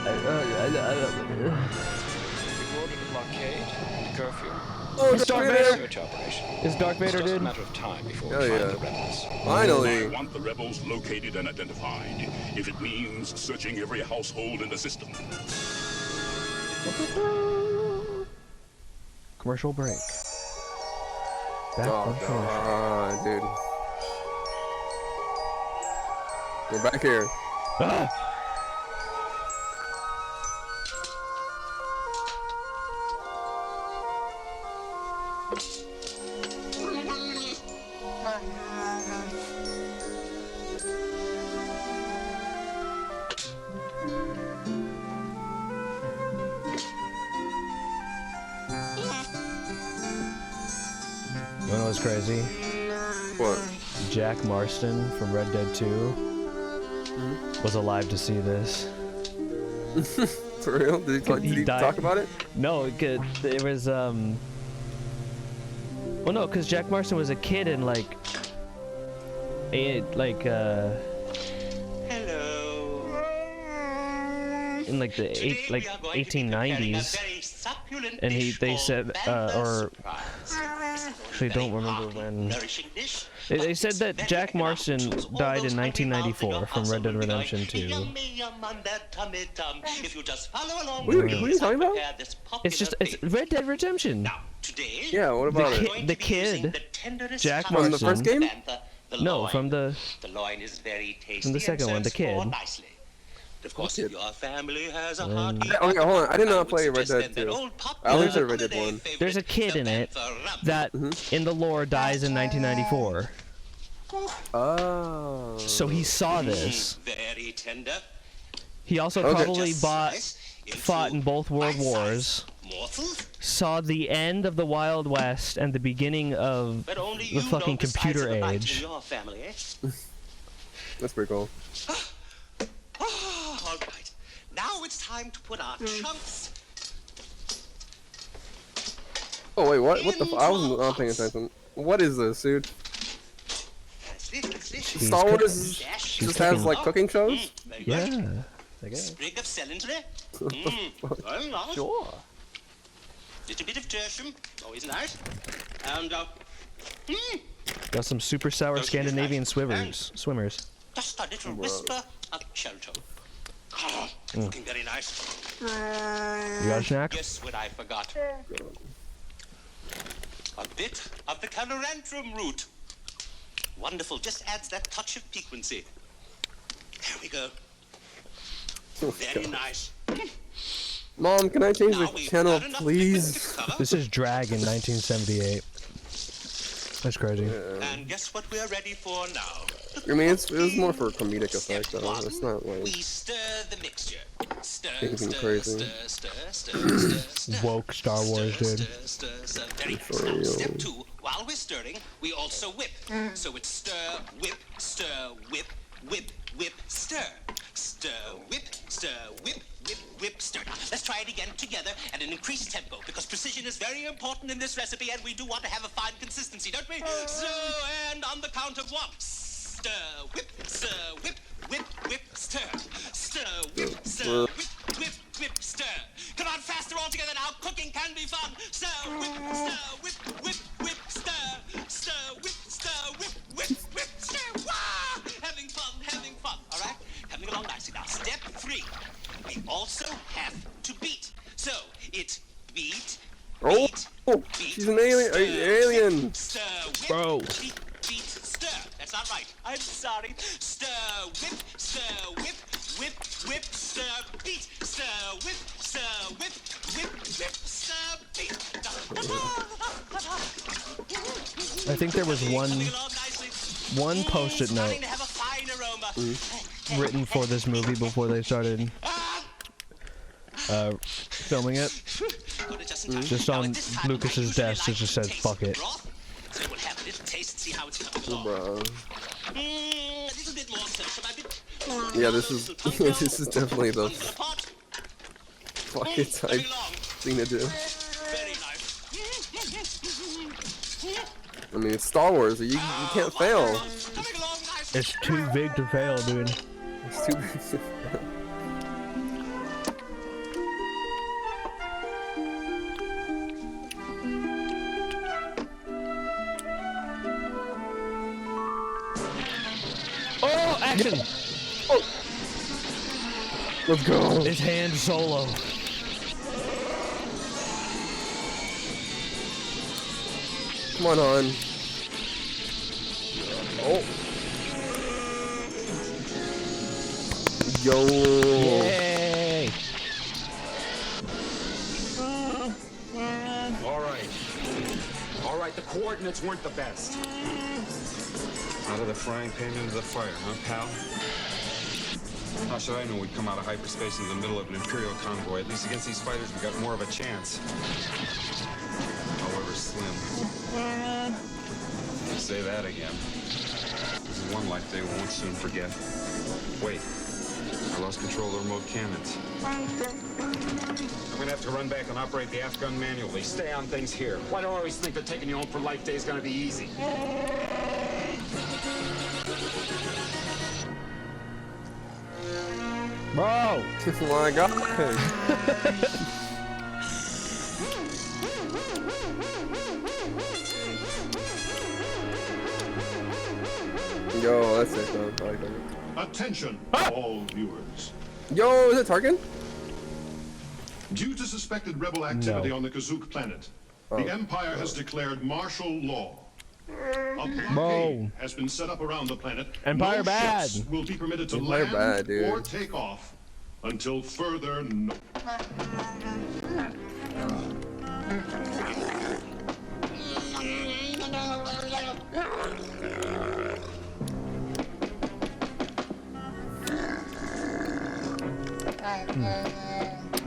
We've ordered a blockade and curfew. Oh, It's Darth Vader! search operation. It's Darth Vader, It's just dude. a matter of time before Hell we find yeah. the rebels. Finally. I want the rebels located and identified, if it means searching every household in the system. Commercial break. Back Oh, from commercial. God, dude. We're back here. Ah! You know what's crazy? What? Jack Marston from Red Dead 2 was alive to see this. For real? Did he died. talk about it? No, it was well, no, because Jack Marston was a kid in like in like the 1890s, and they said or actually don't remember when. They said that Jack Marston died in 1994 from Red Dead Redemption 2. Who are you talking about? It's Red Dead Redemption. Yeah, what about it? The kid, Jack From Marston. the first game? No, from the second one, the kid. Of course, if your family has a Okay, hold on. I did not play Red Dead 2. I only played Red Dead 1. There's a kid in it that, in the lore, dies in 1994. Oh. So he saw this. Very tender. He also probably fought in both World Wars. Saw the end of the Wild West and the beginning of the fucking computer age. That's pretty cool. All right. Now it's time to put our trunks. Oh wait, what? What the? I wasn't not paying attention. What is this, dude? Star Wars just has like cooking shows. Yeah. I guess. Sprig of celery. Well, not. Sure. Little bit of tertium, always nice. And Got some super sour Scandinavian swimmers. just a little whisper of shelter. Looking very nice. You got a snack? Guess what I forgot? A bit of the calorantrum root. Wonderful, just adds that touch of piquancy. There we go. Oh, Very God. nice. Mom, can I change the channel, please? This is Dragon 1978. That's crazy. And guess what we're ready for now? I mean, it was more for comedic effect, though. It's not like We stir the mixture. Stir, anything stir, crazy. stir, stir, stir, stir. Woke Star Wars, dude. Very nice. Now, step 2. While we're stirring, we also whip. So it's stir, whip, whip, stir. Stir, whip, whip, whip, stir. Now, let's try it again together at an increased tempo, because precision is very important in this recipe, and we do want to have a fine consistency, don't we? So, and on the count of 1. Stir, whip, whip, stir. Stir, whip, whip, stir. Come on, faster all together now. Cooking can be fun. Stir, whip, stir. Stir, whip, stir. Wow! Having fun. All right? Coming along nicely. Now, step 3. We also have to beat. So, it's beat, she's an alien. Stir, whip, bro. Beat, stir. That's not right. I'm sorry. Stir, whip, stir, beat. Stir, whip, stir, beat. I think there was one post-it note written for this movie before they started filming it. Just on Lucas's desk, it just says "fuck it." We'll have a little taste and see how it's coming along. A little bit more so. Should I be... Yeah, this is definitely the fuck it type thing to do. Very nice. I mean, it's Star Wars. You can't fail. It's too big to fail, dude. It's too big to fail. Oh, action! Oh. Let's go. It's Han Solo. Come on, Han. Oh. Yo. Yay. All right, the coordinates weren't the best. Out of the frying pan into the fire, huh, pal? How should I know we'd come out of hyperspace in the middle of an Imperial convoy? At least against these fighters, we got more of a chance. However slim. Say that again. This is one life they won't soon forget. Wait. I lost control of the remote cannons. I'm gonna have to run back and operate the aft gun manually. Stay on things here. Why do I always think that taking you home for life day is gonna be easy? Bro! Oh my god. Yo, that's it though. I like that. Attention, all viewers. Yo, is it Tarkin? Due to suspected rebel activity on the Kazook planet, the Empire has declared martial law. A blockade has been set up around the planet. Empire no bad. ships will be permitted to Empire land bad, dude. or take off until further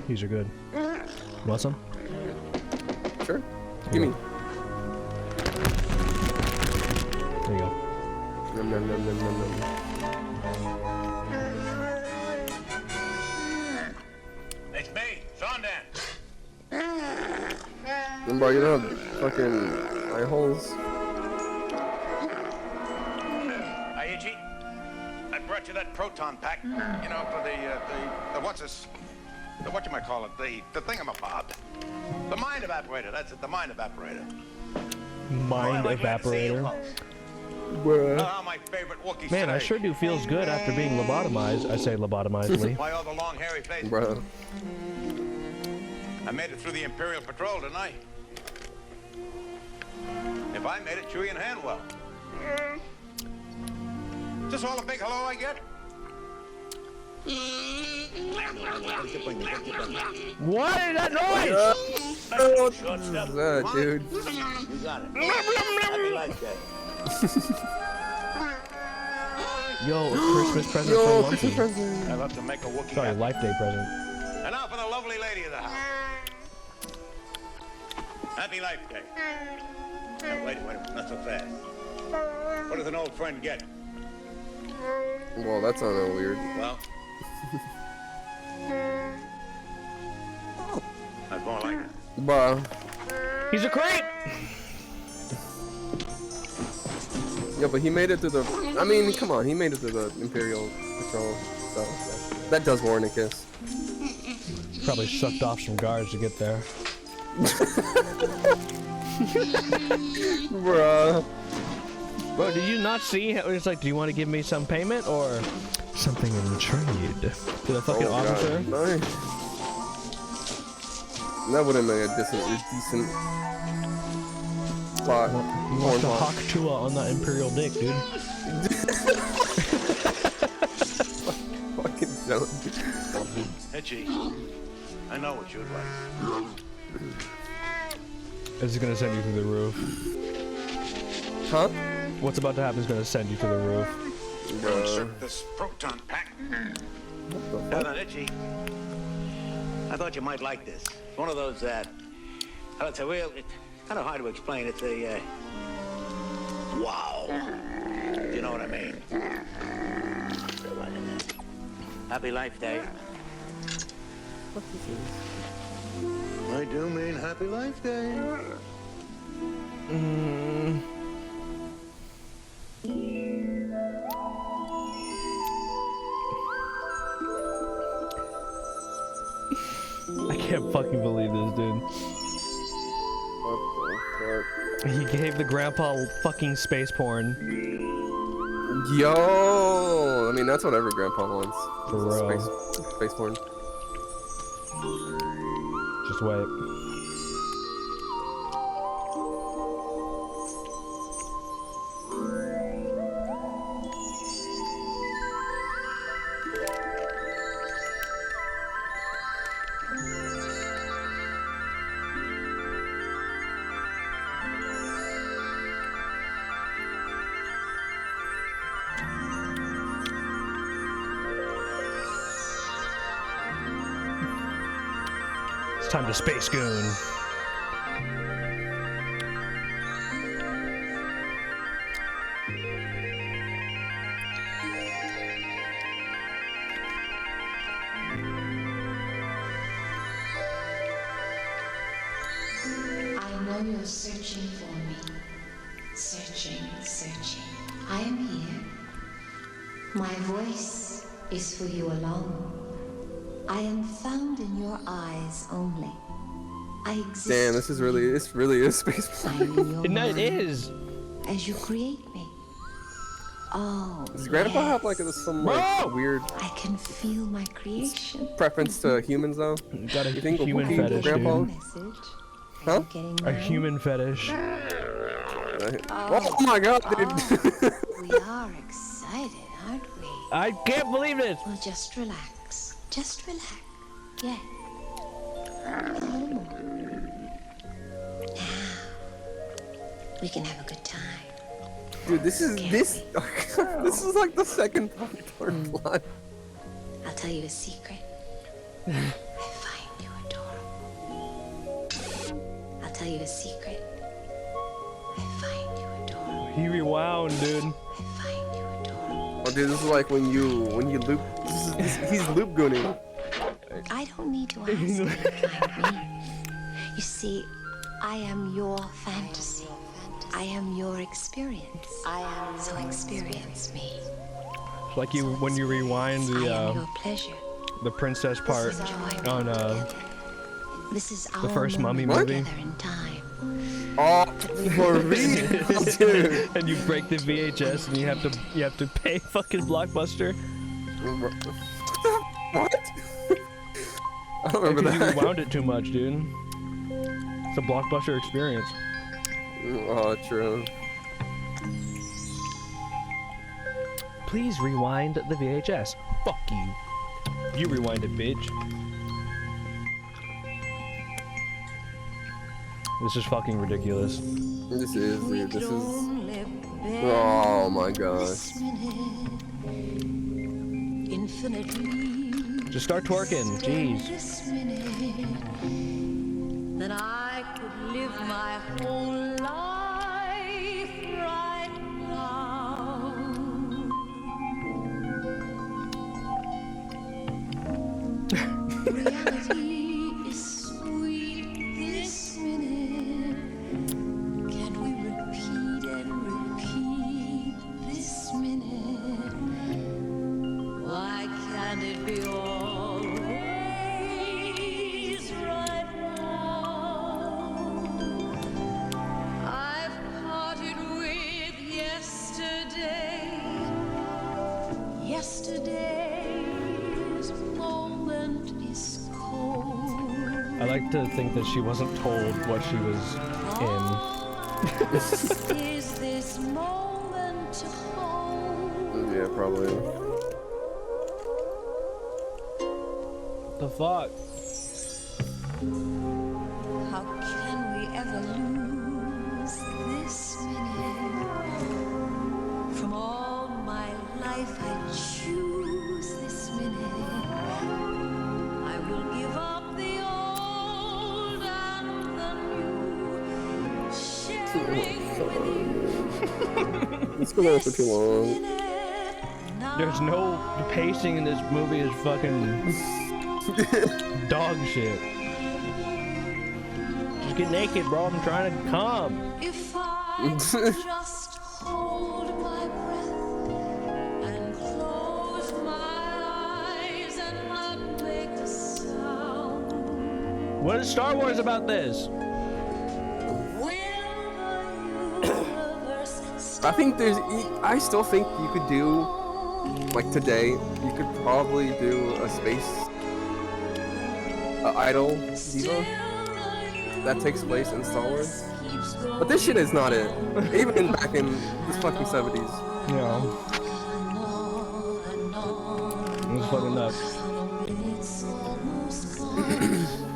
These are good. Want some? Sure. Give me. There you go. Nom, nom, nom, nom, nom, nom. It's me, Sondan. Remember, you don't have fucking eye holes. Aichi, I brought you that proton pack. You know, for the what's this? The whatchamacallit, the thingamabob. The mind evaporator, that's it, the mind evaporator. Mind evaporator. Oh, my favorite Wookiee. Man, I sure do feels good after being lobotomized. I say lobotomizedly. Why all the long hairy face? Bro. I made it through the Imperial Patrol, didn't I? If I made it, Chewie and Hanwell. Is this all a big hello I get? What is that noise? What is that, dude? You got it. Happy Life Day. Yo, a Christmas present for Monkey. Christmas present. I'd love to make a Wookiee. Sorry, Life Day present. And now for the lovely lady of the house. Happy Life Day. Now, wait a minute, not so fast. What does an old friend get? Well, that sounded weird. Well, that's more like it. Bruh. He's a creep! Yeah, but he made it to the... I mean, come on, he made it to the Imperial Patrol, so... That does warrant a kiss. Probably sucked off some guards to get there. Bruh. Bro, did you not see how it's like, do you want to give me some payment or something in trade? To the fucking officer? God, nice. That would have made a decent spot. He wants to hawk Tua on that Imperial dick, dude. Fucking dumb. Hitchy, I know what you'd like. This is gonna send you through the roof. Huh? What's about to happen is gonna send you to the roof. Insert this proton pack. Now then, Itchy, I thought you might like this. It's one of those it's kind of hard to explain. It's a, wow. You know what I mean? Happy Life Day. I do mean Happy Life Day. I can't fucking believe this, dude. What the fuck? He gave the grandpa fucking space porn. Yo! I mean, that's what every grandpa wants. For real. Space porn. Just wait. Time to Space Goon. I know you're searching for me. Searching, searching. I am here. My voice is for you alone. I am found in your eyes only. I exist. Damn, this really is space porn. It is. As you create me. Oh. Does Grandpa have like some like weird? I can feel my creation. Preference to humans though? Got a you think human Wookiee fetish, Grandpa? dude. Huh? A human fetish. Oh my God, dude. We are excited, aren't we? I can't believe it. Well, just relax. Just relax. Yeah. A little more. Now, we can have a good time. Dude, this is like the second plot. I'll tell you a secret. I find you adorable. I'll tell you a secret. I find you adorable. He rewound, dude. Oh, dude, this is like when you loop. He's loop gooning. I don't need to ask you to find me. You see, I am your fantasy. I am your experience. So experience me. Like when you rewind your pleasure. the princess part on This is the first Mummy moment movie. together in time. Oh, for real, dude. And you break the VHS and you have to pay fucking Blockbuster. What? I don't remember that. You rewound it too much, dude. It's a Blockbuster experience. Oh, true. Please rewind the VHS. Fuck you. You rewind it, bitch. This is fucking ridiculous. This is, dude. This is. Oh my gosh. Just start twerking. Jeez. Then I could live my whole life right now. Reality is sweet this minute. Can we repeat and repeat this minute? Why can't it be always right now? I've parted with yesterday. Yesterday's moment is cold. I like to think that she wasn't told what she was Is this moment to hold? Yeah, probably. The fuck? How can we ever lose this minute? From all my life I choose this minute. I will give up the old and the new. Sharing with you. It's going on for too long. There's no the pacing in this movie is fucking dog shit. Just get naked, bro. I'm trying to come. If I just hold my breath and close my eyes and not make a sound. What is Star Wars about this? I think there's. I still think you could do, like today, you could probably do a space idol diva that takes place in Star Wars. But this shit is not it. Even back in the fucking 70s. Yeah. It's fucking nuts.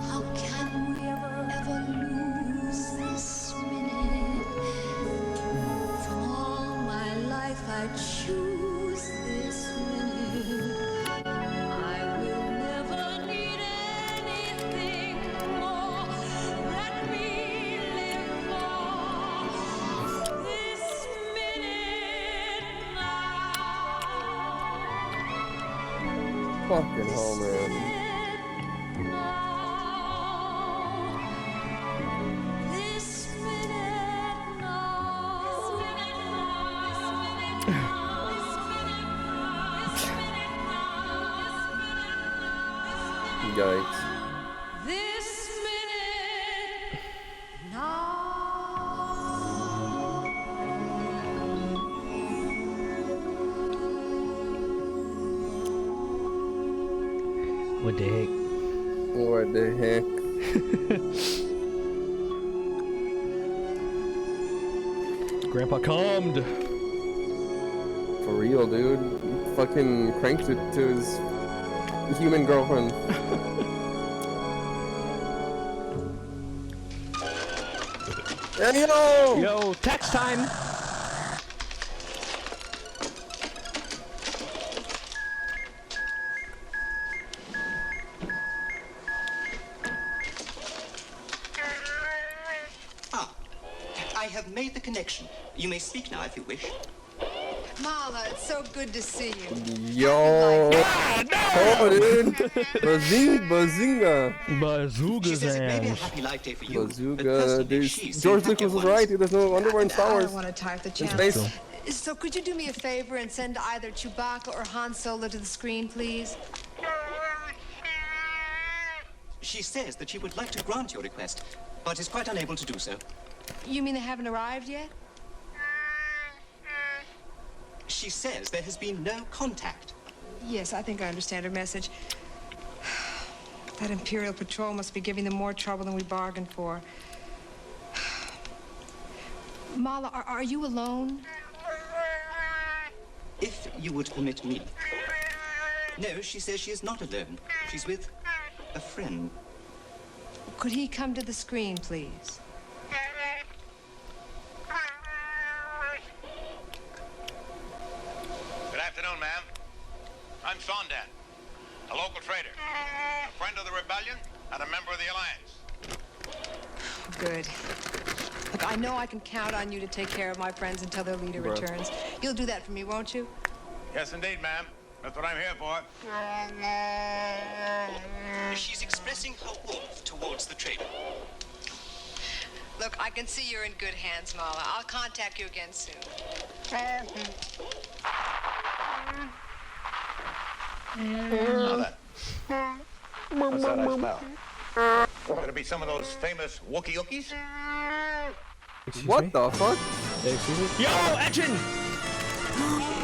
How can we ever lose this minute? From all my life I choose this minute. I will never need anything more. Let me live for this minute now. Fucking hell, man. This minute Yikes. This minute What the heck? What the heck? Grandpa calmed. For real, dude. Fucking cranked it to his human girlfriend. Hey, yo! Yo, text time! I have made the connection. You may speak now if you wish. Mala, it's so good to see you. Yo! Oh, dude! Bazinga! Bazooga's ass. Bazooga, dude. George Lucas was right, dude. There's no underwear in Star I Wars. don't want to tie up the In chance. space. So could you do me a favor and send either Chewbacca or Han Solo to the screen, please? She says that she would like to grant your request, but is quite unable to do so. You mean they haven't arrived yet? She says there has been no contact. Yes, I think I understand her message. That Imperial Patrol must be giving them more trouble than we bargained for. Mala, are you alone? If you would permit me. No, she says she is not alone. She's with a friend. Could he come to the screen, please? Good afternoon, ma'am. I'm Sondan, a local trader, a friend of the rebellion, and a member of the Alliance. Good. Look, I know I can count on you to take care of my friends until their leader returns. You'll do that for me, won't you? Yes, indeed, ma'am. That's what I'm here for. She's expressing her warmth towards the trader. Look, I can see you're in good hands, Mala. I'll contact you again soon. Now then. What's that I smell? Could it be some of those famous Wookiee Ookies? What the fuck? Excuse me? Yo, action!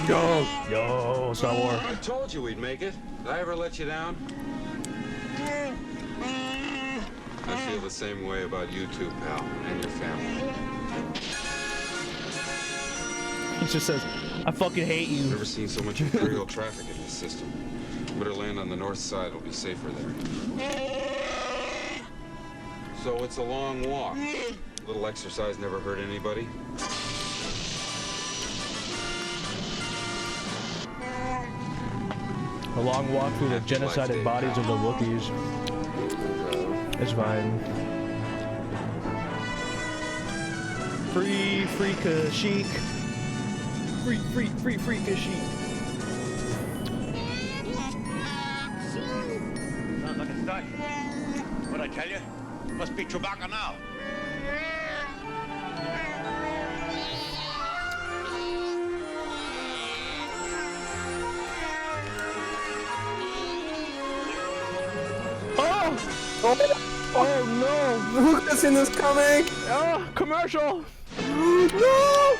Yo, Star Wars. I told you we'd make it. Did I ever let you down? I feel the same way about you too, pal, and your family. He just says, I fucking hate you. Never seen so much Imperial traffic in this system. Better land on the north side, it'll be safer there. So it's a long walk. A little exercise never hurt anybody. A long walk through the genocided bodies of the Wookiees. It's fine. Free Kashyyyk. Free Kashyyyk. Sounds like a start. What'd I tell you? Must be Chewbacca now. Oh no! Who could have seen this coming? Oh, commercial! No!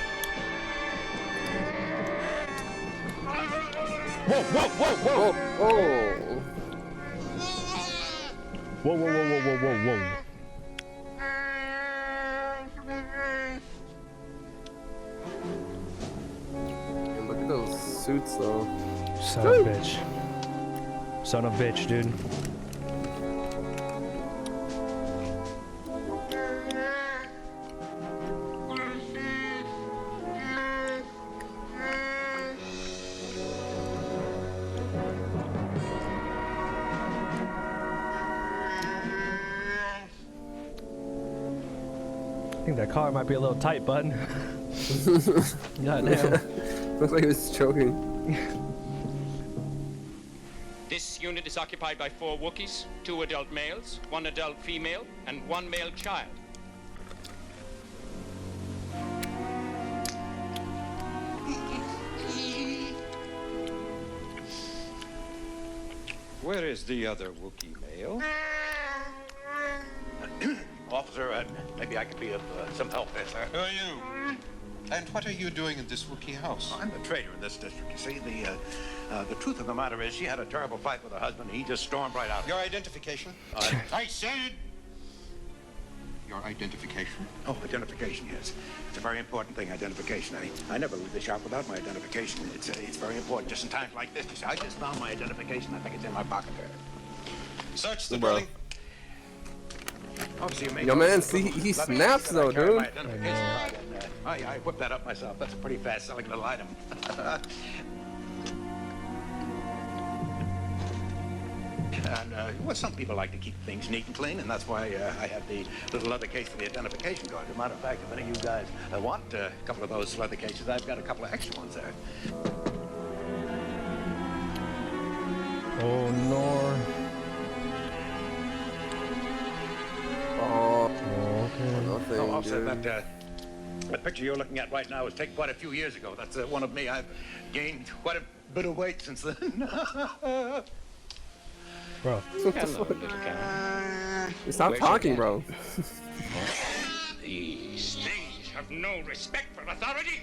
Whoa! Oh! Whoa! And look at those suits, though. Son of a bitch. Son of a bitch, dude. I think that car might be a little tight, bud. Goddamn. Looks like he was choking. This unit is occupied by 4 Wookiees, 2 adult males, 1 adult female, and 1 male child. Where is the other Wookiee male? Officer, maybe I could be of some help there, sir. Who are you? And what are you doing in this Wookiee house? I'm the trader in this district. You see, the truth of the matter is she had a terrible fight with her husband, and he just stormed right out. Your identification? I said... Your identification? Oh, identification, yes. It's a very important thing, identification. I never leave the shop without my identification. It's very important, just in times like this. You see, I just found my identification. I think it's in my pocket there. Search the building. Yo, man, see, he snaps though, dude. I whipped that up myself. That's a pretty fast-selling little item. And, well, some people like to keep things neat and clean, and that's why I had the little leather case for the identification card. As a matter of fact, if any of you guys want a couple of those leather cases, I've got a couple of extra ones there. Oh, no. Oh, Okay. Oh, offset that picture you're looking at right now was taken quite a few years ago. That's one of me. I've gained quite a bit of weight since then. Bro. Stop talking, bro. These things have no respect for authority.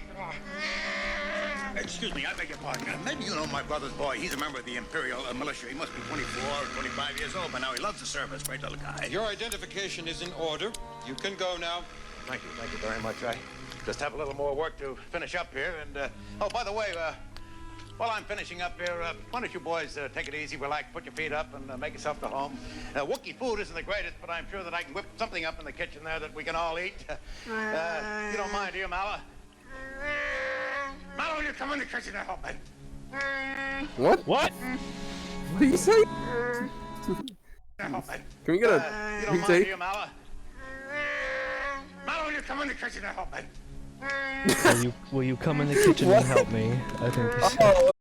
Excuse me, I beg your pardon. Maybe you know my brother's boy. He's a member of the Imperial militia. He must be 24 or 25 years old, but now he loves the service. Great little guy. Your identification is in order. You can go now. Thank you very much. I just have a little more work to finish up here. And, oh, by the way, While I'm finishing up here, why don't you boys take it easy, relax, put your feet up, and make yourself to home. Wookiee food isn't the greatest, but I'm sure that I can whip something up in the kitchen there that we can all eat. You don't mind, do you, Mala? Mala, will you come in the kitchen to help me? What? What? What do you say? Can we get a you don't mind, do retake? you, Mala? Mala, will you come in the kitchen to help me? Will you come in the kitchen and help me? I think he said.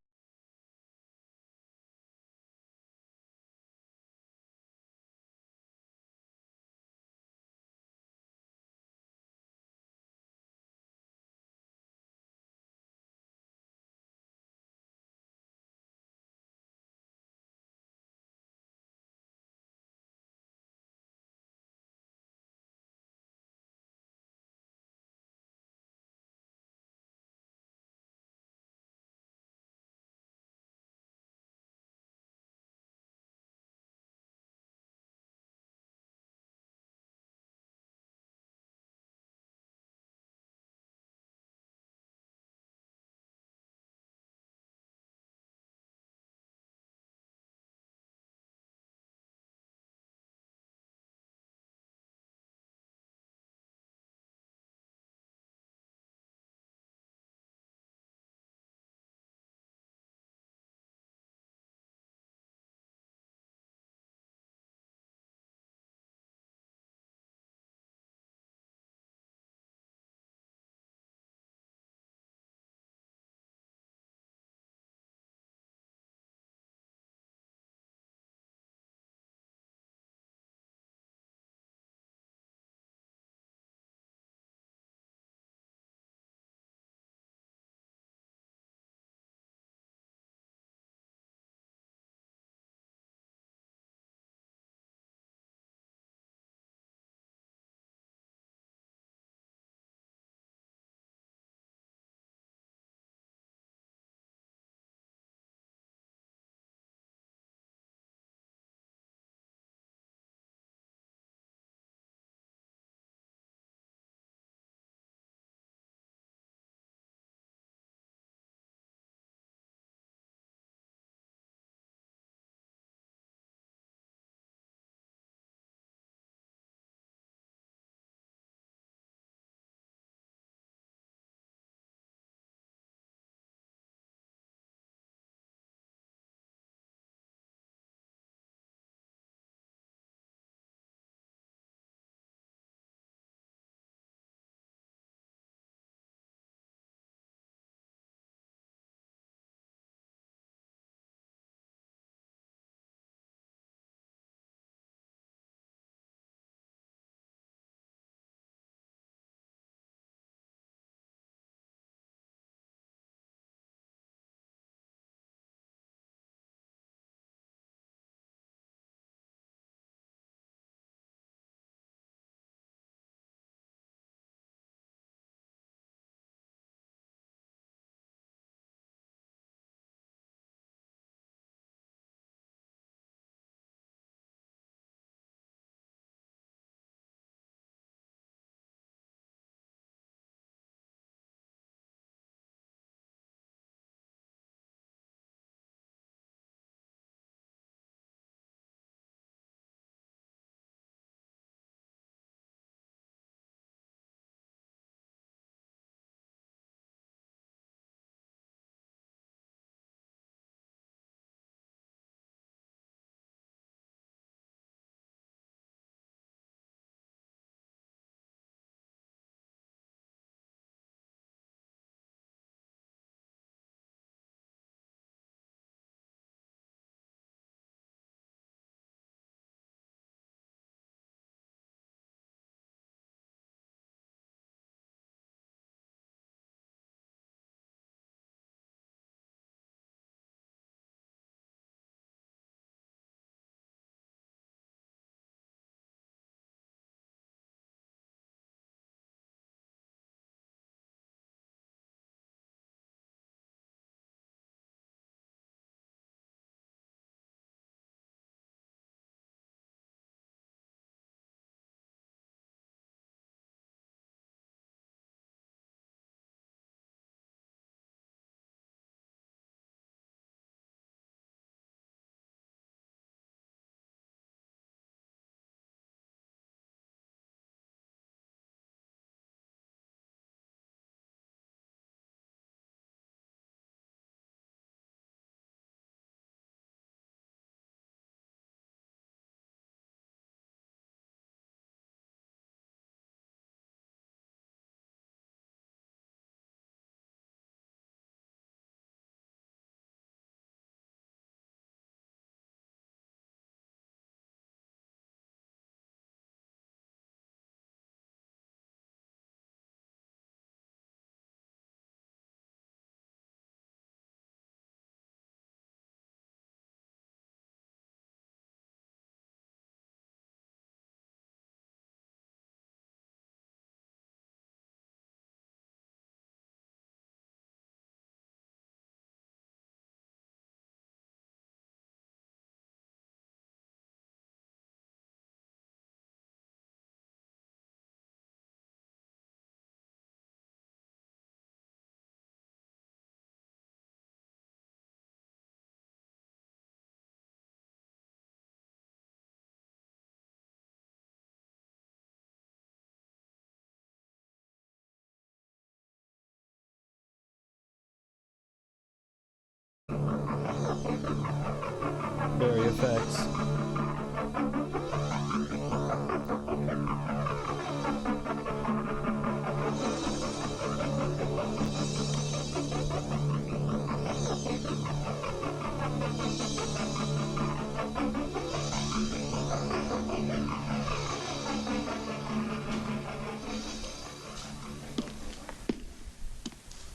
effects.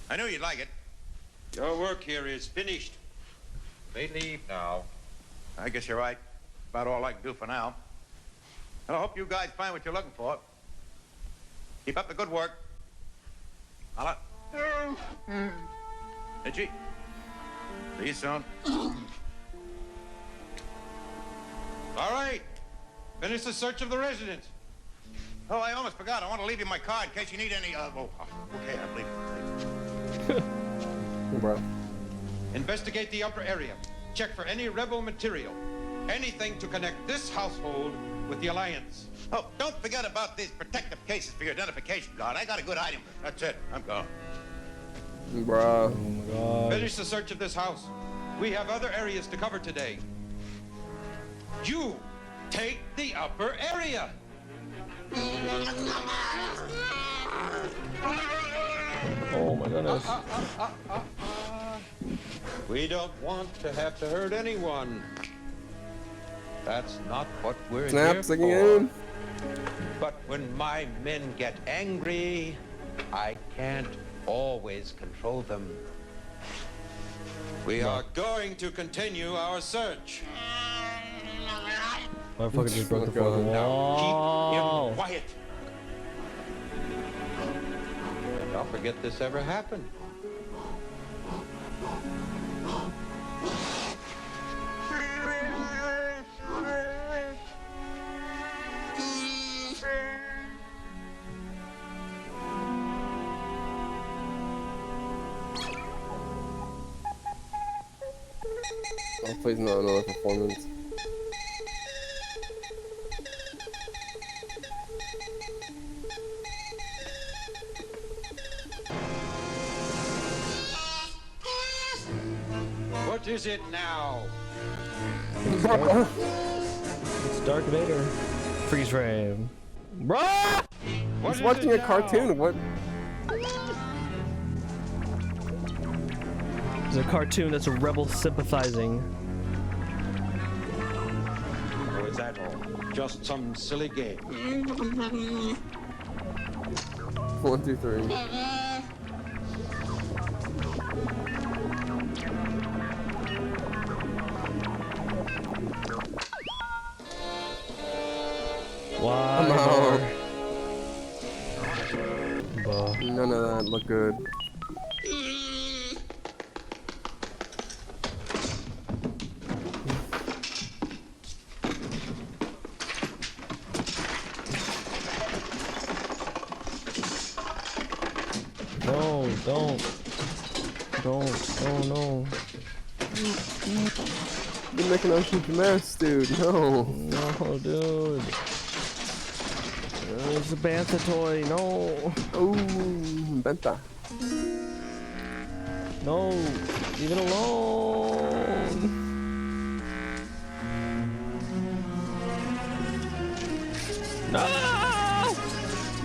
I knew you'd like it. Your work here is finished. May leave now. I guess you're right. About all I can do for now. And I hope you guys find what you're looking for. Keep up the good work. Holla. Itchy. See you soon. All right. Finish the search of the residence. Oh, I almost forgot. I want to leave you my card in case you need any, okay, I'll leave it. Bro. Investigate the upper area. Check for any rebel material. Anything to connect this household with the Alliance. Oh, don't forget about these protective cases for your identification card. I got a good item. That's it. I'm gone. Bruh. Oh my god. Finish the search of this house. We have other areas to cover today. You take the upper area. Oh my goodness. We don't want to have to hurt anyone. That's not what we're here for. Again. But when my men get angry, I can't always control them. We are going to continue our search. Motherfucker just broke the fourth wall. Keep him quiet. And I'll forget this ever happened. Hopefully it's not another performance. What is it now? It's Dark Vader. Freeze frame. Bruh! He's watching a cartoon. What? It's a cartoon that's a rebel sympathizing. Or is that all? Just some silly game. 1, 2, 3. Why? None of that looked good. No, don't. Oh no. You're making a huge mess, dude. No. No, dude. It's a Bantha toy. No. Oh, Bantha. No. Leave it alone. No.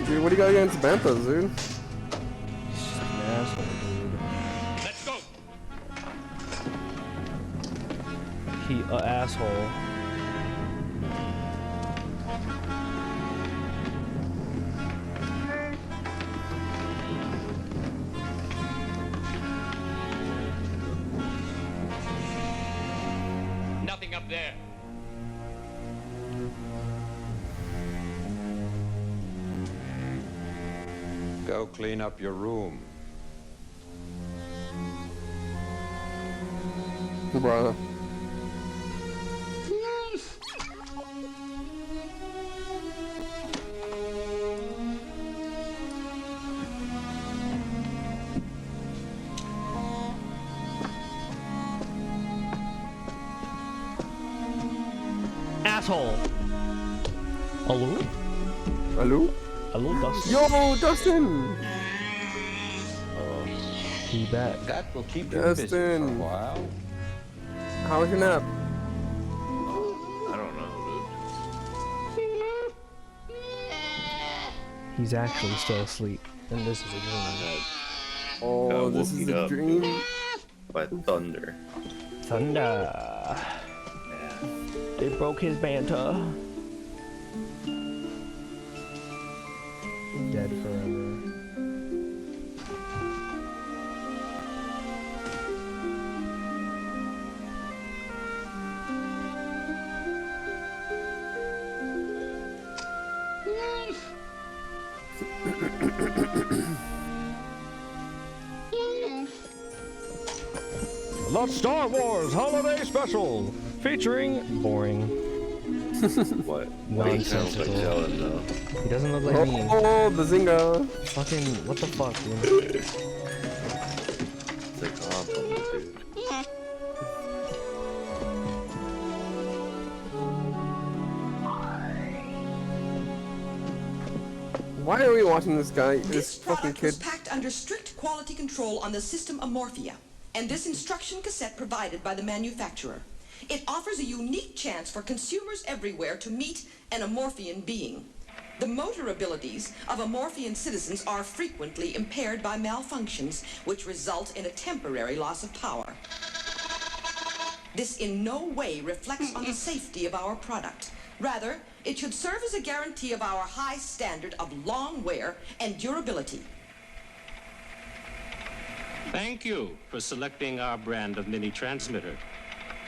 Dude, what do you got against Banthas, dude? Asshole, dude. Let's go. He asshole. Nothing up there. Go clean up your room. Bruh. Asshole. Hello? Hello? Hello, Dustin. Yo, Dustin! He back. That will keep you busy for a Dustin. while. How was your nap? He's actually still asleep, and this is a dream. Oh, this is a dream. By thunder. Thunder. They broke his banter. Dead forever. The Star Wars Holiday Special, featuring boring. What? He sounds like Dylan, though. He doesn't look like me. Oh, Bazinga! Fucking, what the fuck, dude? It's a compliment, dude. Why are we watching this guy, this fucking kid? Was packed under strict quality control on the system Amorphia, and this instruction cassette provided by the manufacturer. It offers a unique chance for consumers everywhere to meet an Amorphian being. The motor abilities of Amorphian citizens are frequently impaired by malfunctions, which result in a temporary loss of power. This in no way reflects on the safety of our product. Rather, it should serve as a guarantee of our high standard of long wear and durability. Thank you for selecting our brand of mini transmitter.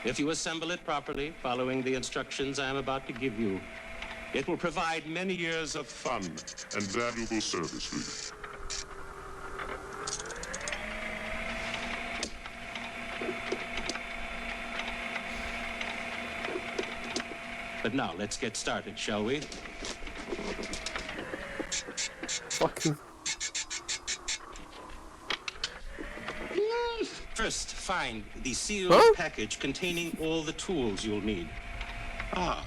If you assemble it properly, following the instructions I am about to give you, it will provide many years of fun and valuable service for you. But now, let's get started, shall we? Fucking. First, find the sealed package containing all the tools you'll need. Ah.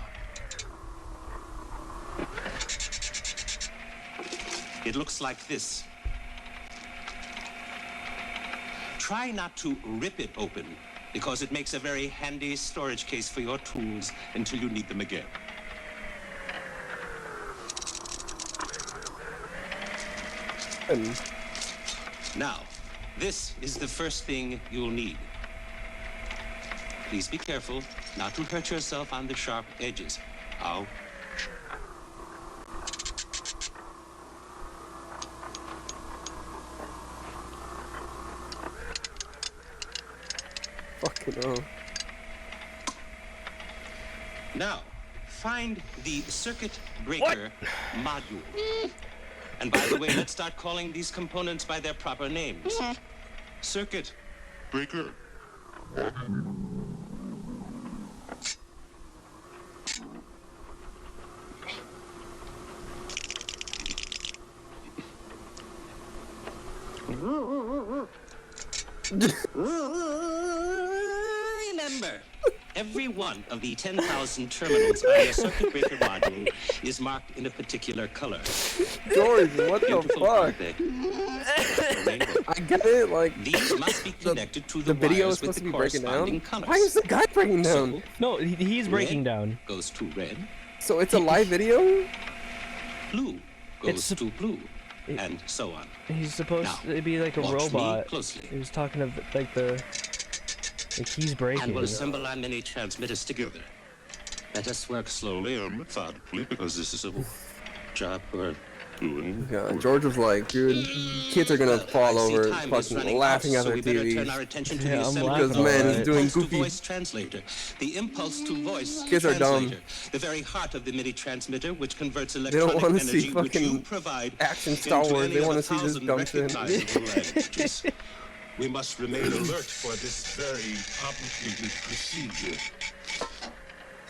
It looks like this. Try not to rip it open, because it makes a very handy storage case for your tools until you need them again. Now, this is the first thing you'll need. Please be careful not to hurt yourself on the sharp edges. Ow. Fucking hell. Now, find the circuit breaker module. And by the way, let's start calling these components by their proper names. Circuit breaker. Remember, every one of the 10,000 terminals on your circuit breaker module is marked in a particular color. George, what the fuck? I get it, like these must be connected to the video wires is supposed with to the be breaking down. corresponding colors. Why is the guy breaking down? So, no, he's breaking down. Goes to red. So it's a live video? Blue goes to blue, and so on. He's supposed to be like a watch robot. me closely. He was talking of like he's breaking. And we'll assemble our mini transmitters together. Let us work slowly or methodically, because this is a job we're doing. Yeah, George was like, dude, kids are gonna fall over fucking laughing at their TVs. Because man is doing goofy. Voice translator, the impulse to voice Kids are dumb. The very heart of the mini transmitter, which converts They don't electronic want to see energy which you fucking provide action Star Wars. They want to see this dumb shit. We must remain alert for this very complicated procedure.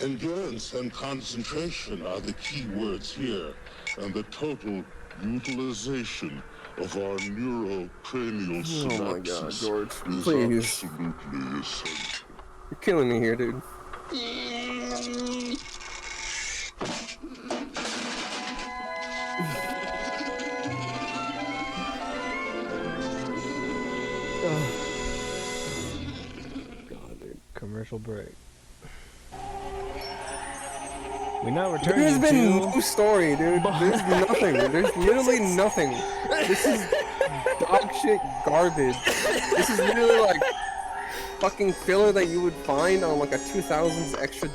Endurance and concentration are the key words here, and the total utilization of our neurocranial synapses. Oh my god, George, please. You're killing me here, dude. God, dude. Commercial break. We now return There's you been to... no story, dude. There's nothing. There's literally nothing. This is dog shit garbage. This is literally like fucking filler that you would find on like a 2000s extra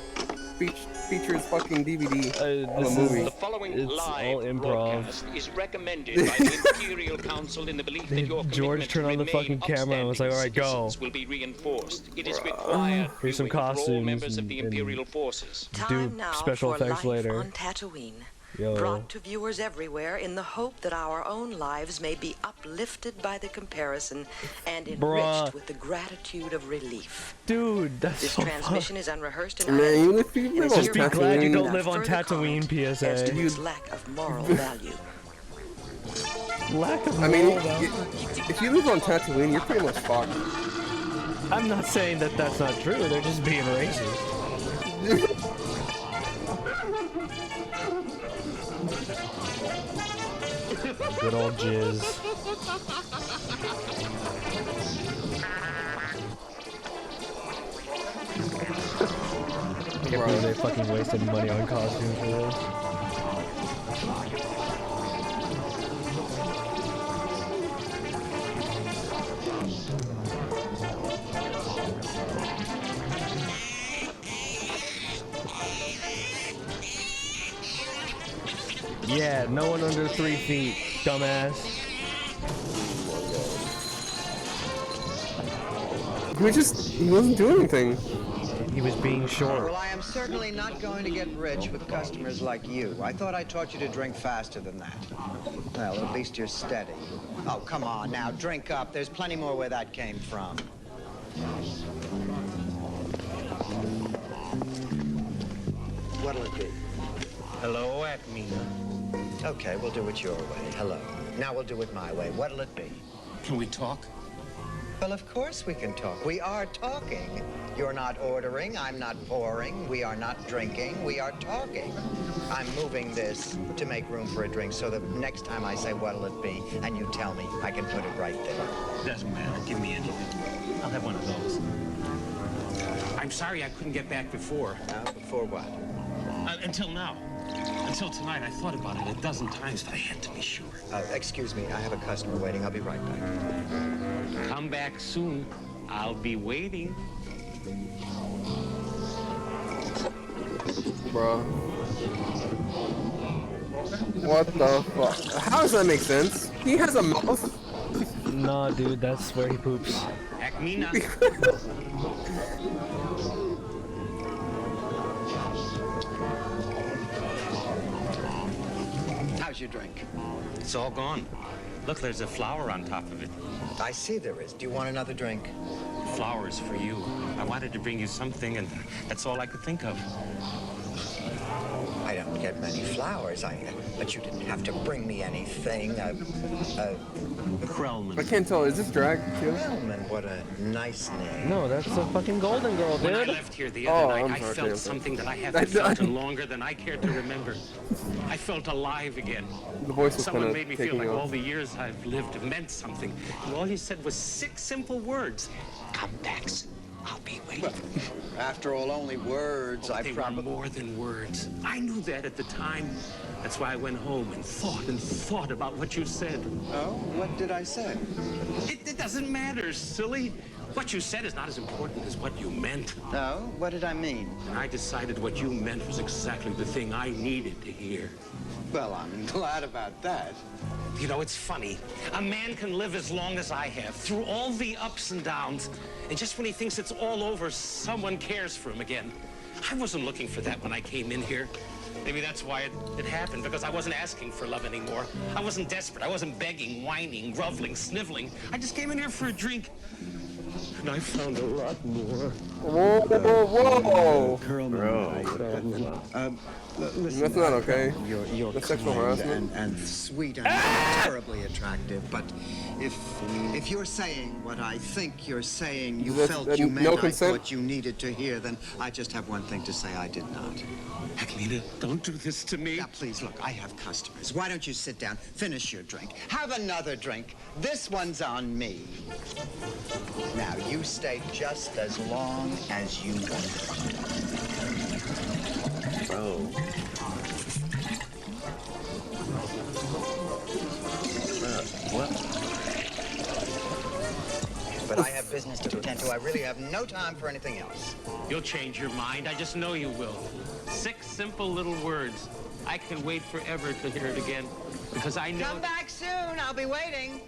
features fucking DVD of a movie. The following It's live all improv. broadcast is recommended by the Imperial Council in the belief that your George commitment turned on the to fucking remain camera and was like, "Alright, go." citizens will be reinforced. It is required Here's some for all costumes members of the and- Imperial forces. Do Time now special for effects Life later. on Tatooine. Yo. Brought to viewers everywhere in the hope that our own lives may be uplifted by the comparison and enriched Bruh. with the gratitude of relief. Dude, that's This so transmission fun. is unrehearsed and Man, even if you live on Just be glad you Tatooine, don't live on further Tatooine, comment as PSA. to its lack of moral value. Lack of I mean, moral value. if you live on Tatooine, you're pretty much fucked. I'm not saying that that's not true. They're just being racist. Good old jizz. Can't believe they fucking wasted money on costumes for this. Yeah, no one under 3 feet, dumbass. He wasn't doing anything. He was being short. Well, I am certainly not going to get rich with customers like you. I thought I taught you to drink faster than that. Well, at least you're steady. Oh, come on now, drink up. There's plenty more where that came from. What'll it be? Hello, Acmina. Okay, we'll do it your way. Hello. Now we'll do it my way. What'll it be? Can we talk? Well, of course we can talk. We are talking. You're not ordering. I'm not pouring. We are not drinking. We are talking. I'm moving this to make room for a drink so that next time I say what'll it be and you tell me, I can put it right there. Doesn't matter. Give me anything. I'll have one of those. I'm sorry I couldn't get back before. Before what? Until now. Until tonight, I thought about it a dozen times, but I had to be sure. Excuse me, I have a customer waiting. I'll be right back. Come back soon. I'll be waiting. Bro. What the fuck? How does that make sense? He has a mouth. Nah, dude, that's where he poops. Acmina. How's your drink? It's all gone. Look, there's a flower on top of it. I see there is. Do you want another drink? Flowers for you. I wanted to bring you something, and that's all I could think of. I don't get many flowers. But you didn't have to bring me anything. Krellman. I can't tell. Is this drag too? Krellman, what a nice name. No, that's a fucking golden girl, When I dude. left here the other night, I'm I sorry, felt Tim. something that I haven't felt in longer than I care to remember. I felt alive again. The voice was Someone kinda made me feel taking like off. all the years I've lived meant something. And all he said was 6 simple words. Come, Dax. I'll be waiting. After all, only words. They were more than words. I knew that at the time. That's why I went home and thought about what you said. Oh, what did I say? It doesn't matter, silly. What you said is not as important as what you meant. No? What did I mean? And I decided what you meant was exactly the thing I needed to hear. Well, I'm glad about that. You know, it's funny. A man can live as long as I have, through all the ups and downs, and just when he thinks it's all over, someone cares for him again. I wasn't looking for that when I came in here. Maybe that's why it happened, because I wasn't asking for love anymore. I wasn't desperate. I wasn't begging, whining, groveling, sniveling. I just came in here for a drink. And I found a lot more. Whoa, whoa, whoa! Listen, That's not okay. You're That's sexual kind harassment. and sweet and terribly attractive, but if you're saying what I think you're saying, you That's- felt you no meant I consent? thought you needed to hear, then I just have one thing to say: I did not. Acmina, don't do this to me. Now, please, look, I have customers. Why don't you sit down, finish your drink, have another drink. This one's on me. Now, you stay just as long as you want. Bro. What? But I have business to attend to. I really have no time for anything else. You'll change your mind. I just know you will. 6 simple little words. I can wait forever to hear it again because I know. Come back soon. I'll be waiting.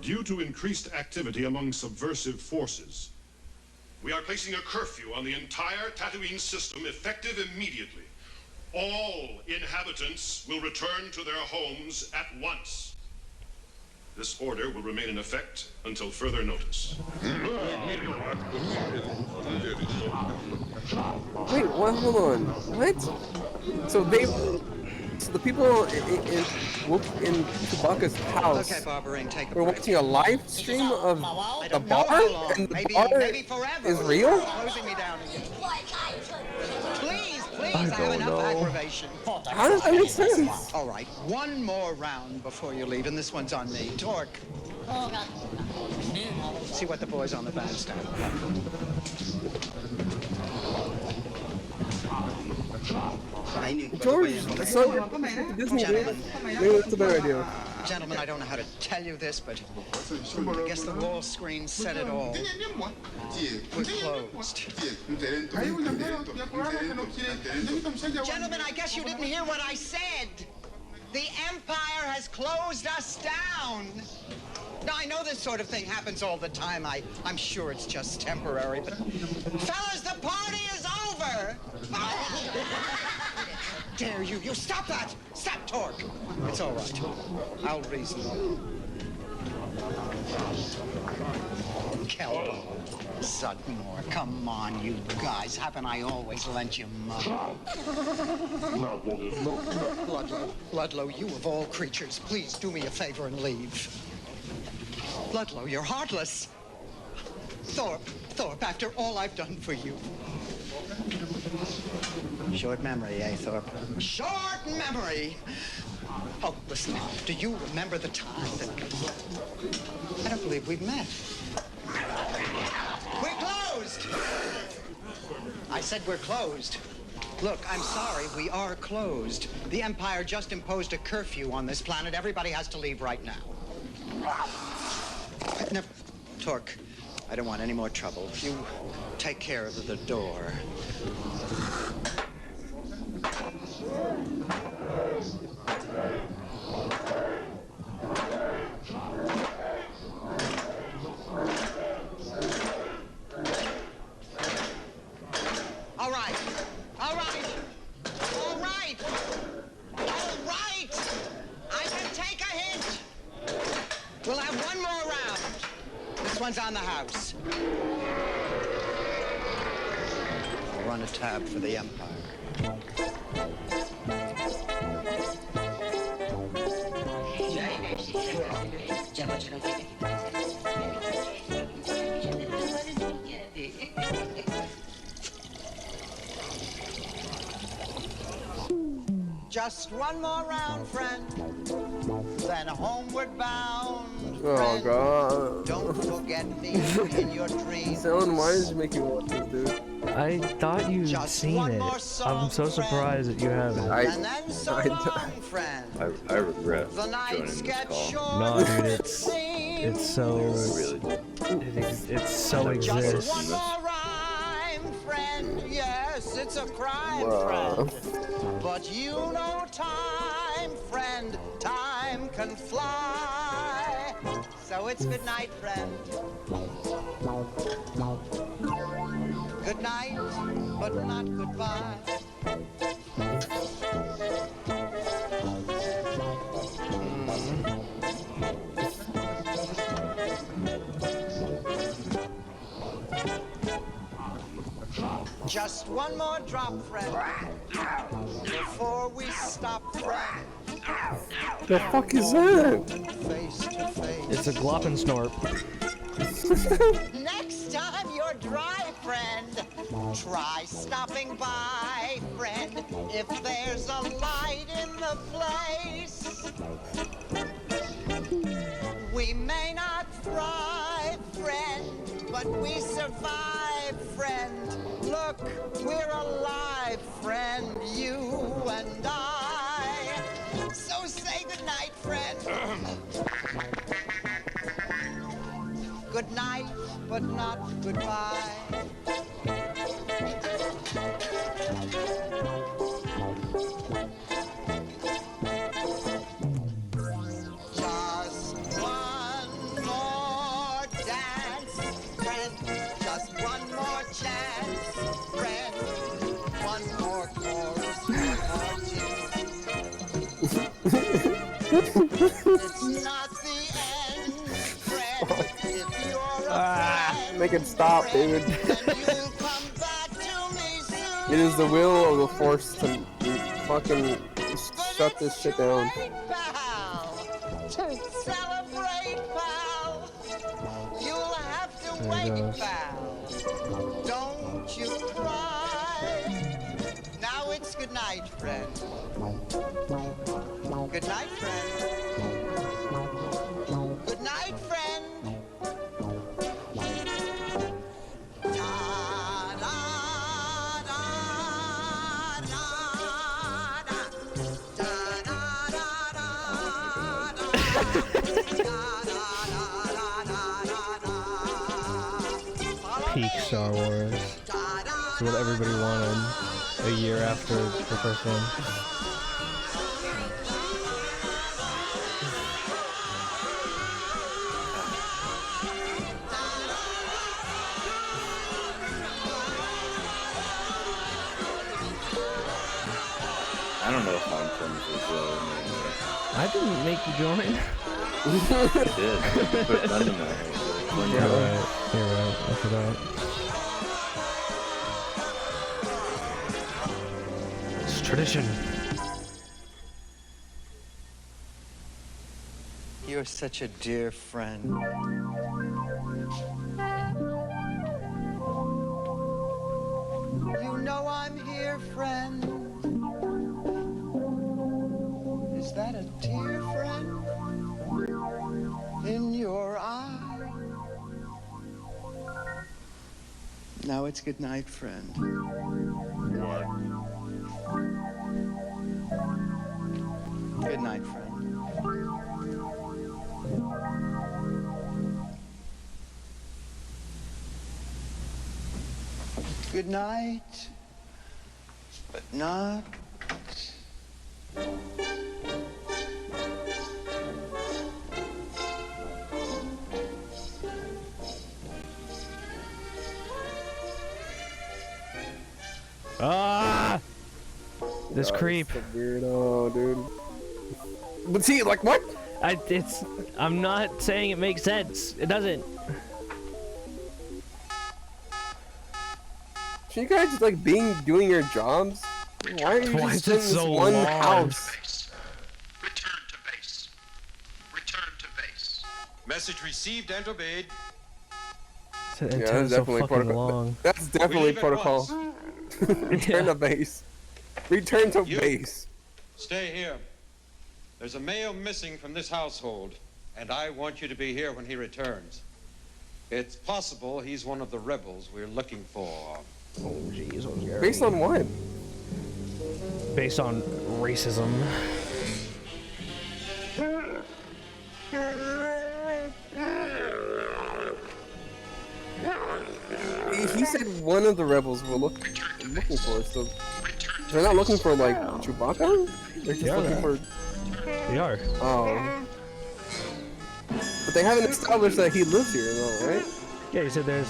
Due to increased activity among subversive forces, we are placing a curfew on the entire Tatooine system effective immediately. All inhabitants will return to their homes at once. This order will remain in effect until further notice. Wait, what? Hold on. What? So the people in Chewbacca's house Okay, Barbara, take a were break. watching a live stream of the bar, and the bar maybe forever. is real? Closing me down again. Please, I I have don't enough know. aggravation. How does that make sense? All right, one more round before you leave, and this one's on me. Torque. See what the boys on the bandstand. George, so Disney did. Maybe that's a better idea. Gentlemen, I don't know how to tell you this, but I guess the wall screen said it all. We're closed. Gentlemen, I guess you didn't hear what I said. The Empire has closed us down. Now, I know this sort of thing happens all the time. I'm sure it's just temporary, but fellas, the party is over. Dare you? You stop that! Stop, Torque! It's all right. I'll reason. Kelbo, Sudmore, come on, you guys. Haven't I always lent you money? Ludlow, you of all creatures, please do me a favor and leave. Ludlow, you're heartless. Thorpe, after all I've done for you. Short memory, eh, Thorpe? Short memory! Oh, listen, do you remember the time that... I don't believe we've met. We're closed! I said we're closed. Look, I'm sorry, we are closed. The Empire just imposed a curfew on this planet. Everybody has to leave right now. Never... Torque, I don't want any more trouble. You take care of the door. All right. I can take a hint. We'll have one more round. This one's on the house. I'll run a tab for the Empire. Just one more round, friend. Then homeward bound. Oh god. Don't forget me in your dreams. Dylan, why did you make me watch this, dude? I thought you'd seen it. I'm so surprised that you haven't. I regret joining this call. No, dude, it's so. It's so exists. Just one more rhyme, friend. Yes, it's a crime, friend. But you know time, friend. Time can fly. So it's good night, friend. Good night, but not goodbye. Just one more drop, friend, before we stop, friend. The fuck is that? Face to face. It's a glop and snorp. Next time you're dry, friend, try stopping by, friend. If there's a light in the place, we may not thrive, friend, but we survive, friend. Look, we're alive, friend, you and I. So say goodnight, friend. Good night, but not goodbye. Just one more dance, friend. Just one more chance, friend. One more chorus, one more tune. It's not the end, friend. If you're a friend, Make it stop, dude. then you'll come back to me soon. It is the will of the Force to fucking shut this shit down. Celebrate, pal. You'll have to wait, pal. Don't you cry. Now it's good night, friend. Good night, friend. Good night, friend. Peak Star Wars. It's what everybody wanted a year after the first one. I don't know if I'm friends with anymore. I didn't make you join. You did. You put gun in my head. You're right. You're right. I forgot. It's tradition. You're such a dear friend. You know I'm here, friend. Is that a tear, friend? In your eye? Now it's good night, friend. Good night, friend. Good night, but not. Ah! This God, creep. it's a weirdo, dude. But see, like, what? I'm not saying it makes sense. It doesn't. Should you guys just like doing your jobs? Why are you Why just is it in this so one long? house? Return to base. Return to base. Message received and obeyed. Yeah, that's definitely protocol. That's definitely protocol. Return to base. Return to base. Stay here. There's a male missing from this household, and I want you to be here when he returns. It's possible he's one of the rebels we're looking for. Oh, jeez. Oh, Gary. Based on what? Based on racism. He said one of the rebels were looking for, so they're not looking for like Chewbacca? They're just looking for. They are. Oh. But they haven't established that he lives here, though, right? Yeah, he said there's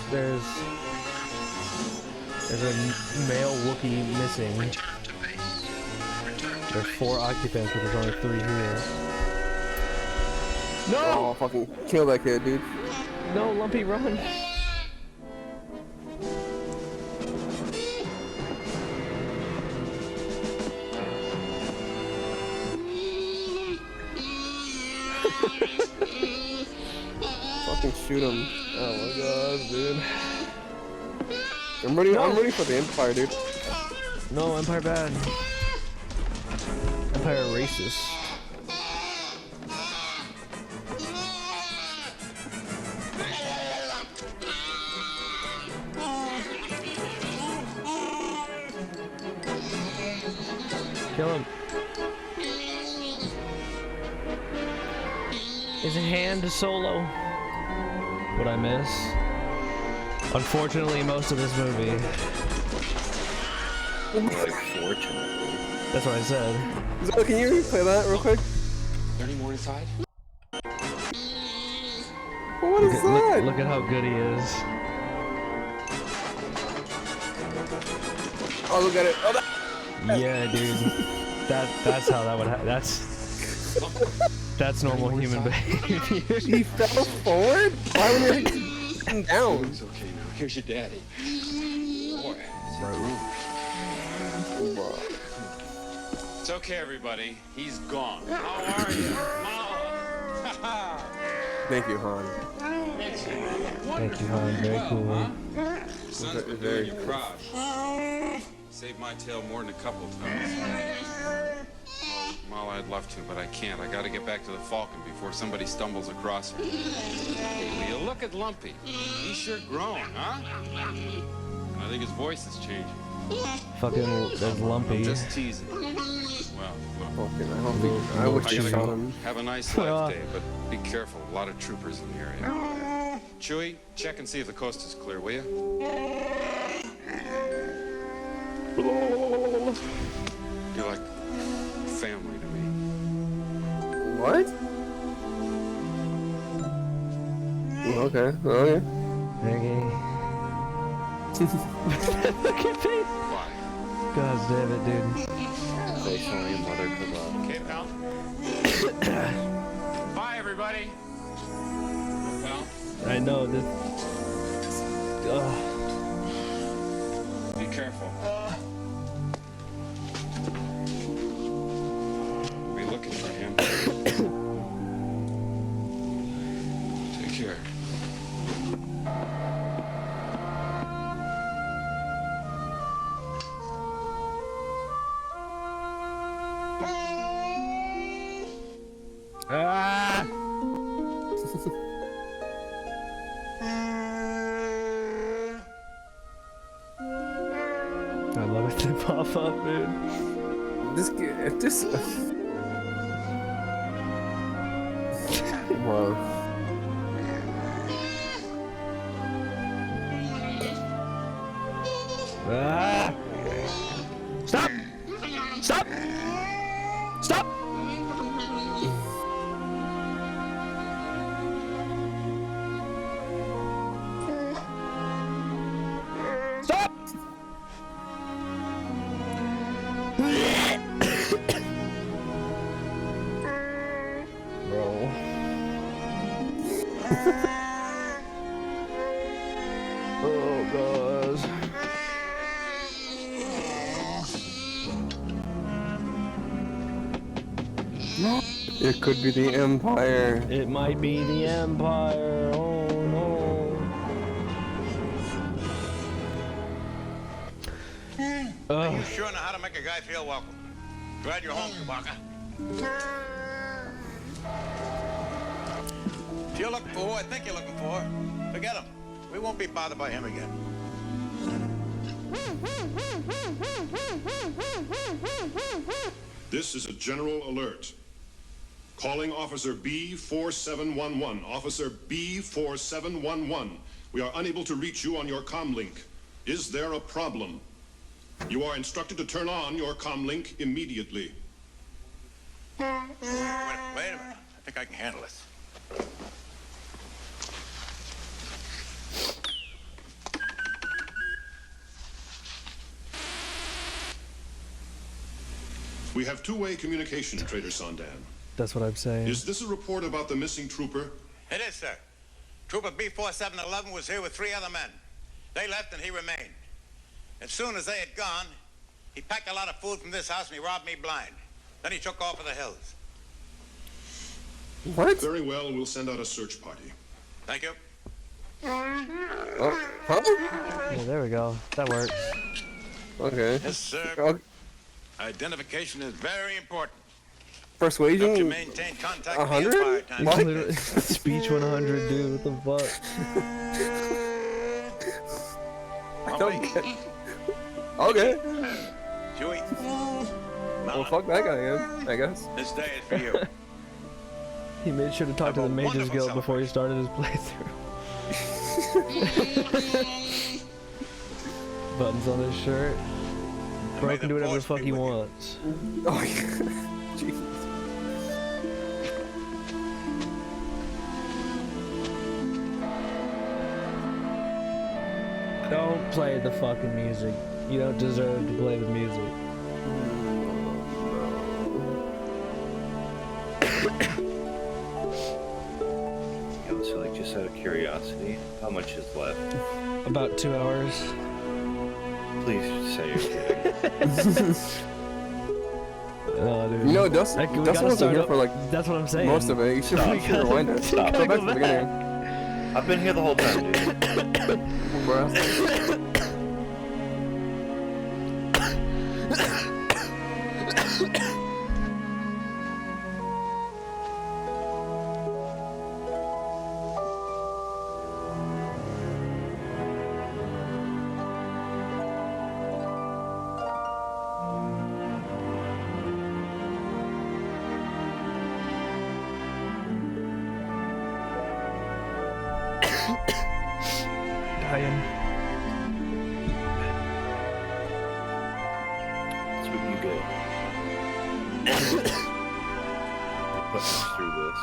a male Wookiee missing. There's 4 occupants, but there's only 3 here. No! Oh, fucking kill that kid, dude. No, Lumpy, run! fucking shoot him. Oh my god, dude. I'm ready for the Empire, dude. No, Empire bad. Empire racist. Kill him. Is a hand solo? What I miss? Unfortunately, most of this movie. Unfortunately. That's what I said. So can you play that real quick? Is there any more inside? What is that? Look at how good he is. Oh, look at it. Oh, that Yeah, dude. That's how that would happen. That's normal human behavior. He fell forward? Why would he get down? It's okay now. Here's your daddy. Boy, it's your room. It's okay, everybody. He's gone. How are you? Thank you, Han. Thank you, Han. Very cool. Son's been doing your garage. Saved my tail more than a couple times. Well, I'd love to, but I can't. I gotta get back to the Falcon before somebody stumbles across her. Hey, will you look at Lumpy? He's sure grown, huh? I think his voice is changing. Fucking there's Lumpy. I'm just teasing. Well, I wish you saw him. have a nice life day, but be careful. A lot of troopers in the area. Chewie, check and see if the coast is clear, will you? You're like family to me. What? Okay. Okay. Look at me. Why? God damn it, dude. Emotionally, mother could love. Okay, pal. Bye, everybody. Well, I know this. be careful. Be looking for him. Take care. Ah! I love it to pop up, dude. This. Whoa. Ah! Stop! Stop! Stop! Stop! Bro. Oh, God. It could be the Empire. It might be the Empire. Oh, no. You sure know how to make a guy feel welcome. Glad you're home, Chewbacca. If you're looking for who I think you're looking for, forget him. We won't be bothered by him again. This is a general alert. Calling Officer B4711. Officer B4711. We are unable to reach you on your comlink. Is there a problem? You are instructed to turn on your comlink immediately. Wait a minute. I think I can handle this. We have two-way communication, Trader Sondan. That's what I'm saying. Is this a report about the missing trooper? It is, sir. Trooper B4711 was here with 3 other men. They left and he remained. As soon as they had gone, he packed a lot of food from this house and he robbed me blind. Then he took off for the hills. What? Very well, we'll send out a search party. Thank you. Oh, huh? Yeah, there we go. That works. Okay. Yes, sir. Oh, Identification is very important. persuasion? Helps you maintain contact with the 100? Empire time. What? Literally, speech 100, dude. What the fuck? I don't get. Okay. Chewie. Well, fuck that guy, I guess. This day is for you. He made sure to talk to the Mages Guild before he started his playthrough. Buttons on his shirt. Bro can do whatever the fuck he wants. Oh, yeah. Jesus. Don't play the fucking music. You don't deserve to play the music. Yo, so like just out of curiosity, how much is left? About 2 hours. Please say you're kidding. Oh, dude. You know, Dustin Like, we wasn't gotta start here up- for like That's what I'm saying. most of it. You should rewind it. Stop. Go back to the beginning. I've been here the whole time, dude. Bruh. Dying. That's what you get. Putting us through this.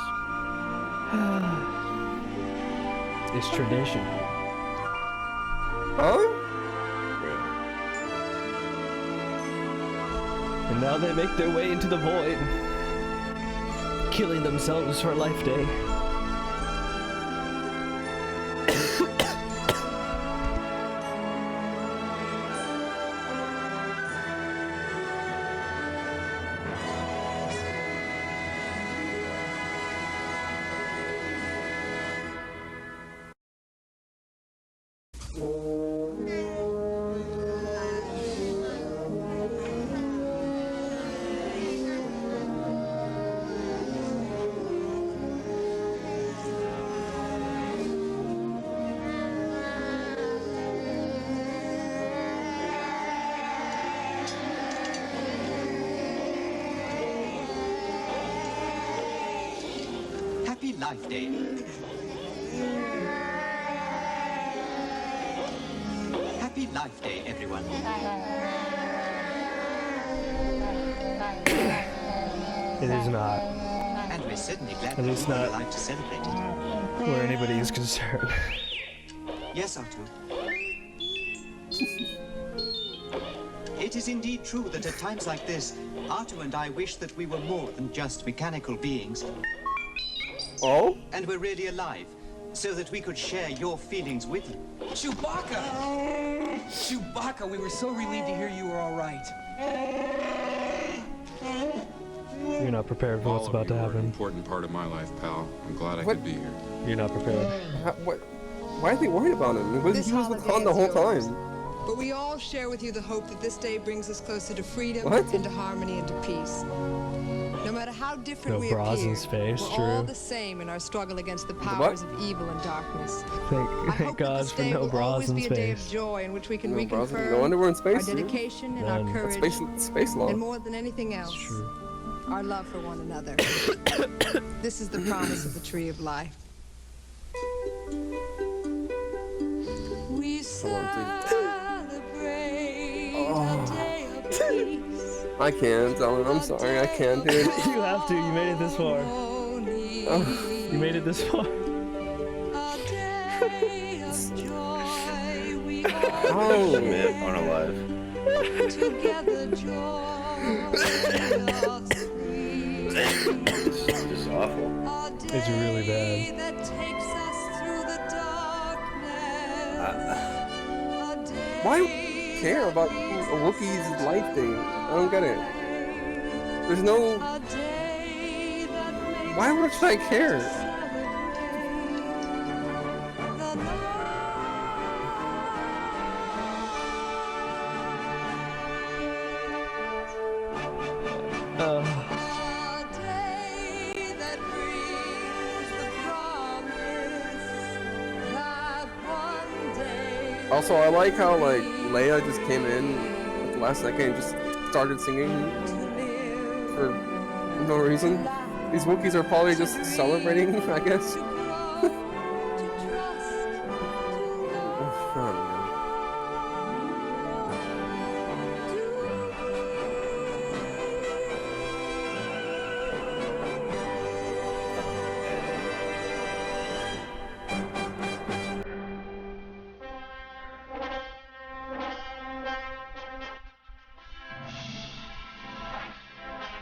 It's tradition. Huh? And now they make their way into the void, killing themselves for Life Day. Happy Life Day. Happy Life Day, everyone. It is not. And we're certainly glad At that least you are not alive to celebrate it. where anybody is concerned. Yes, Artu. It is indeed true that at times like this, Artu and I wish that we were more than just mechanical beings. Oh? And we're really alive, so that we could share your feelings with you. Chewbacca! Chewbacca, we were so relieved to hear you were all right. You're not prepared for what's All of about to you are an happen. important part of my life, pal. I'm glad I What? could be here. You're not prepared. What? Why are they worried about him? He was with Han the whole time. But we all share with you the hope that this day brings us closer to freedom What? and to harmony and to peace. No matter how different No we bras appear, in space, we're true. all the same in our struggle against the powers of evil and darkness. I Thank hope that God this for day no will bras always in be a day of space. joy in which we can No bras in- reconfirm no wonder we're in space, our dude. dedication and None. our That's courage. Space law. And more than anything else, our love for one another. This is the promise of the Tree of Life. We celebrate a day of peace. I can't, Ellen. I'm sorry. I can't, dude. You have to. You made it this far. You made it this far. Oh, man, unalive. Together This is awful. It's really bad. that takes us through the darkness. Why care about a Wookiee's life thing? I don't get it. There's no. Why would I care? Also, I like how like Leia just came in at the last second and just started singing for no reason. These Wookiees are probably just celebrating, I guess.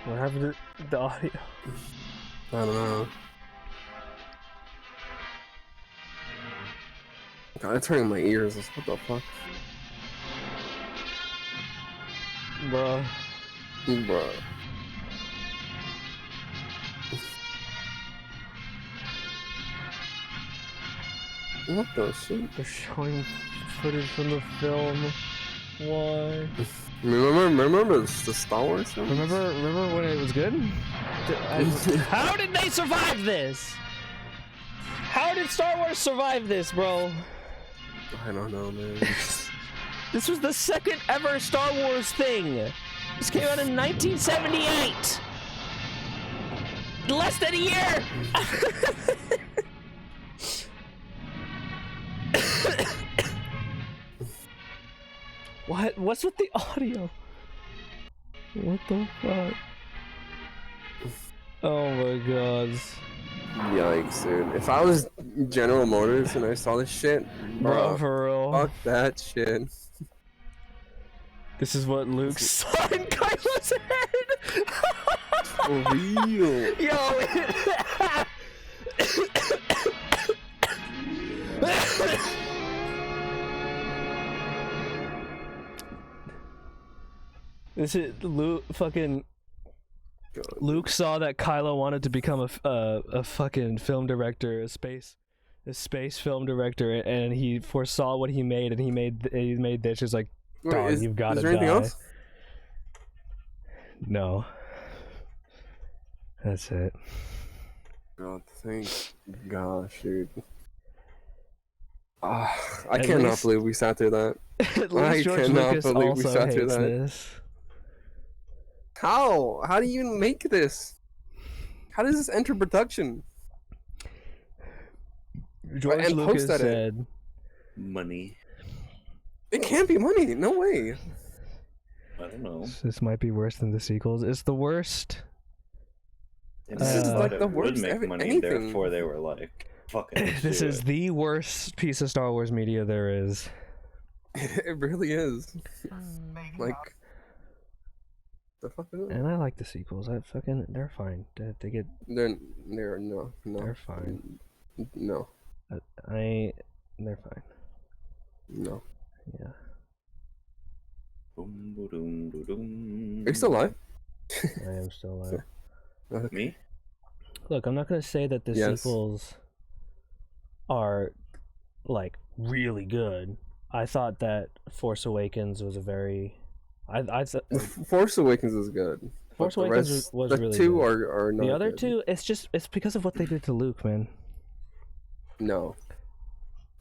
What happened to the audio? I don't know. God, it's hurting my ears. What the fuck? Bruh. Bruh. What the shit? They're showing footage from the film. Why? Remember the Star Wars film? Remember when it was good? How did they survive this? How did Star Wars survive this, bro? I don't know, man. This was the second ever Star Wars thing. This came out in 1978. Less than a year. What's with the audio? What the fuck? Oh my god. Yikes, dude. If I was General Motors and I saw this shit, Bro, for real. Fuck that shit. This is what Luke saw in Kylo's head. For real. This is Luke. Fucking Luke saw that Kylo wanted to become a fucking film director, a space film director, and he foresaw what he made, and he made this. Just like, dog, you've got to die. Is there anything else? No. That's it. God, thank gosh, dude. I cannot believe we sat through that. I cannot believe we sat through that. This. How? How do you even make this? How does this enter production? George Lucas said, "Money." It can't be money. No way. I don't know. This might be worse than the sequels. It's the worst. This is like the worst. Would make money, anything. Therefore, they were like, "Fucking." This is the worst piece of Star Wars media there is. It really is. Like. The fuck is it? And I like the sequels. They're fine. They get. They're no. They're fine. No. They're fine. No. Yeah. Are you still alive? I am still alive. Okay. Me? Look, I'm not gonna say that the sequels are like really good. I thought that Force Awakens was a very Force Awakens is good. Force Awakens was really the two good. are not the other good. two. It's because of what they did to Luke, man. No.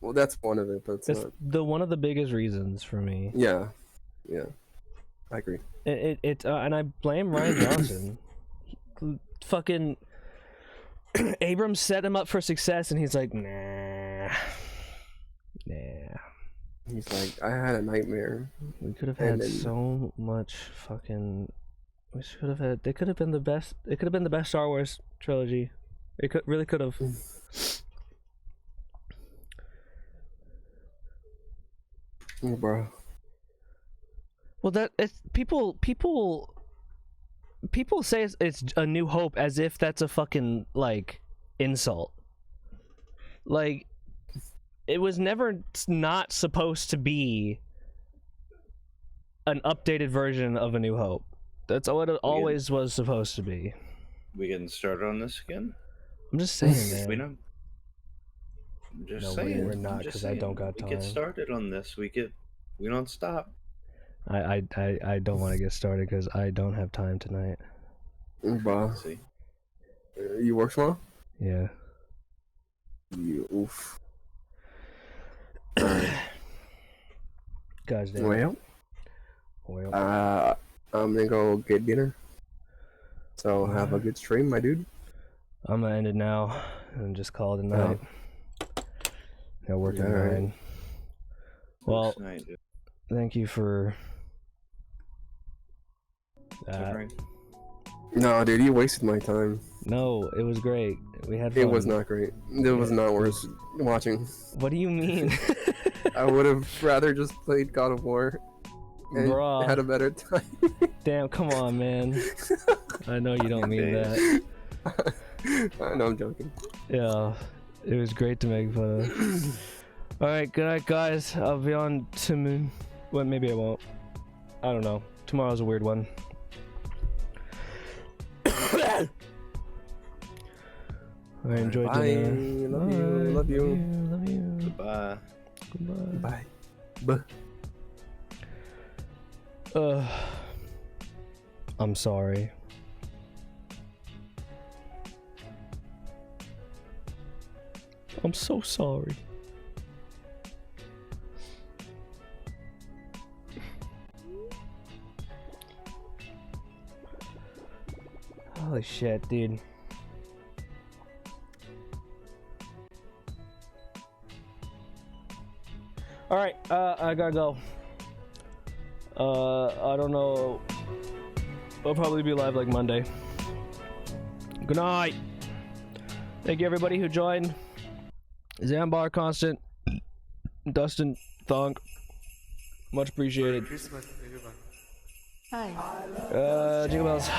Well, that's one of it, but it's not. One of the biggest reasons for me. Yeah, I agree. And I blame Ryan Johnson. Fucking Abrams set him up for success, and he's like, nah. He's like, I had a nightmare. We could have had so much fucking. We should have had. They could have been the best. It could have been the best Star Wars trilogy. It really could have. Bro. Well, people say it's A New Hope as if that's a fucking like insult. Like, it was never not supposed to be an updated version of A New Hope. That's what it always was supposed to be. We getting started on this again? I'm just saying, man. We don't. I'm just No, saying. we're not, because I don't got time. We get started on this. We don't stop. I don't want to get started because I don't have time tonight. Bro. See. You work tomorrow? Yeah. You oof. Guys, Well, I'm gonna go get dinner. So have a good stream, my dude. I'm gonna end it now and just call it a night. Got work at 9. Well, thank you for that. No, dude, you wasted my time. No, it was great. We had fun. It was not great. It was not worth watching. What do you mean? I would have rather just played God of War and Bruh. had a better time. Damn, come on, man. I know you don't mean that. I know, I'm joking. Yeah, it was great to make fun of. Alright, good night, guys. I'll be on to... Well, maybe I won't. I don't know. Tomorrow's a weird one. I enjoyed dinner. Love you. Love you. Love you. Goodbye. Goodbye. Bye. I'm sorry. I'm so sorry. Holy shit, dude. Alright, I gotta go. I don't know. I'll probably be live like Monday. Good night. Thank you everybody who joined. Zambar, Constant, Dustin, Thonk. Much appreciated. Hi. Jingle bells.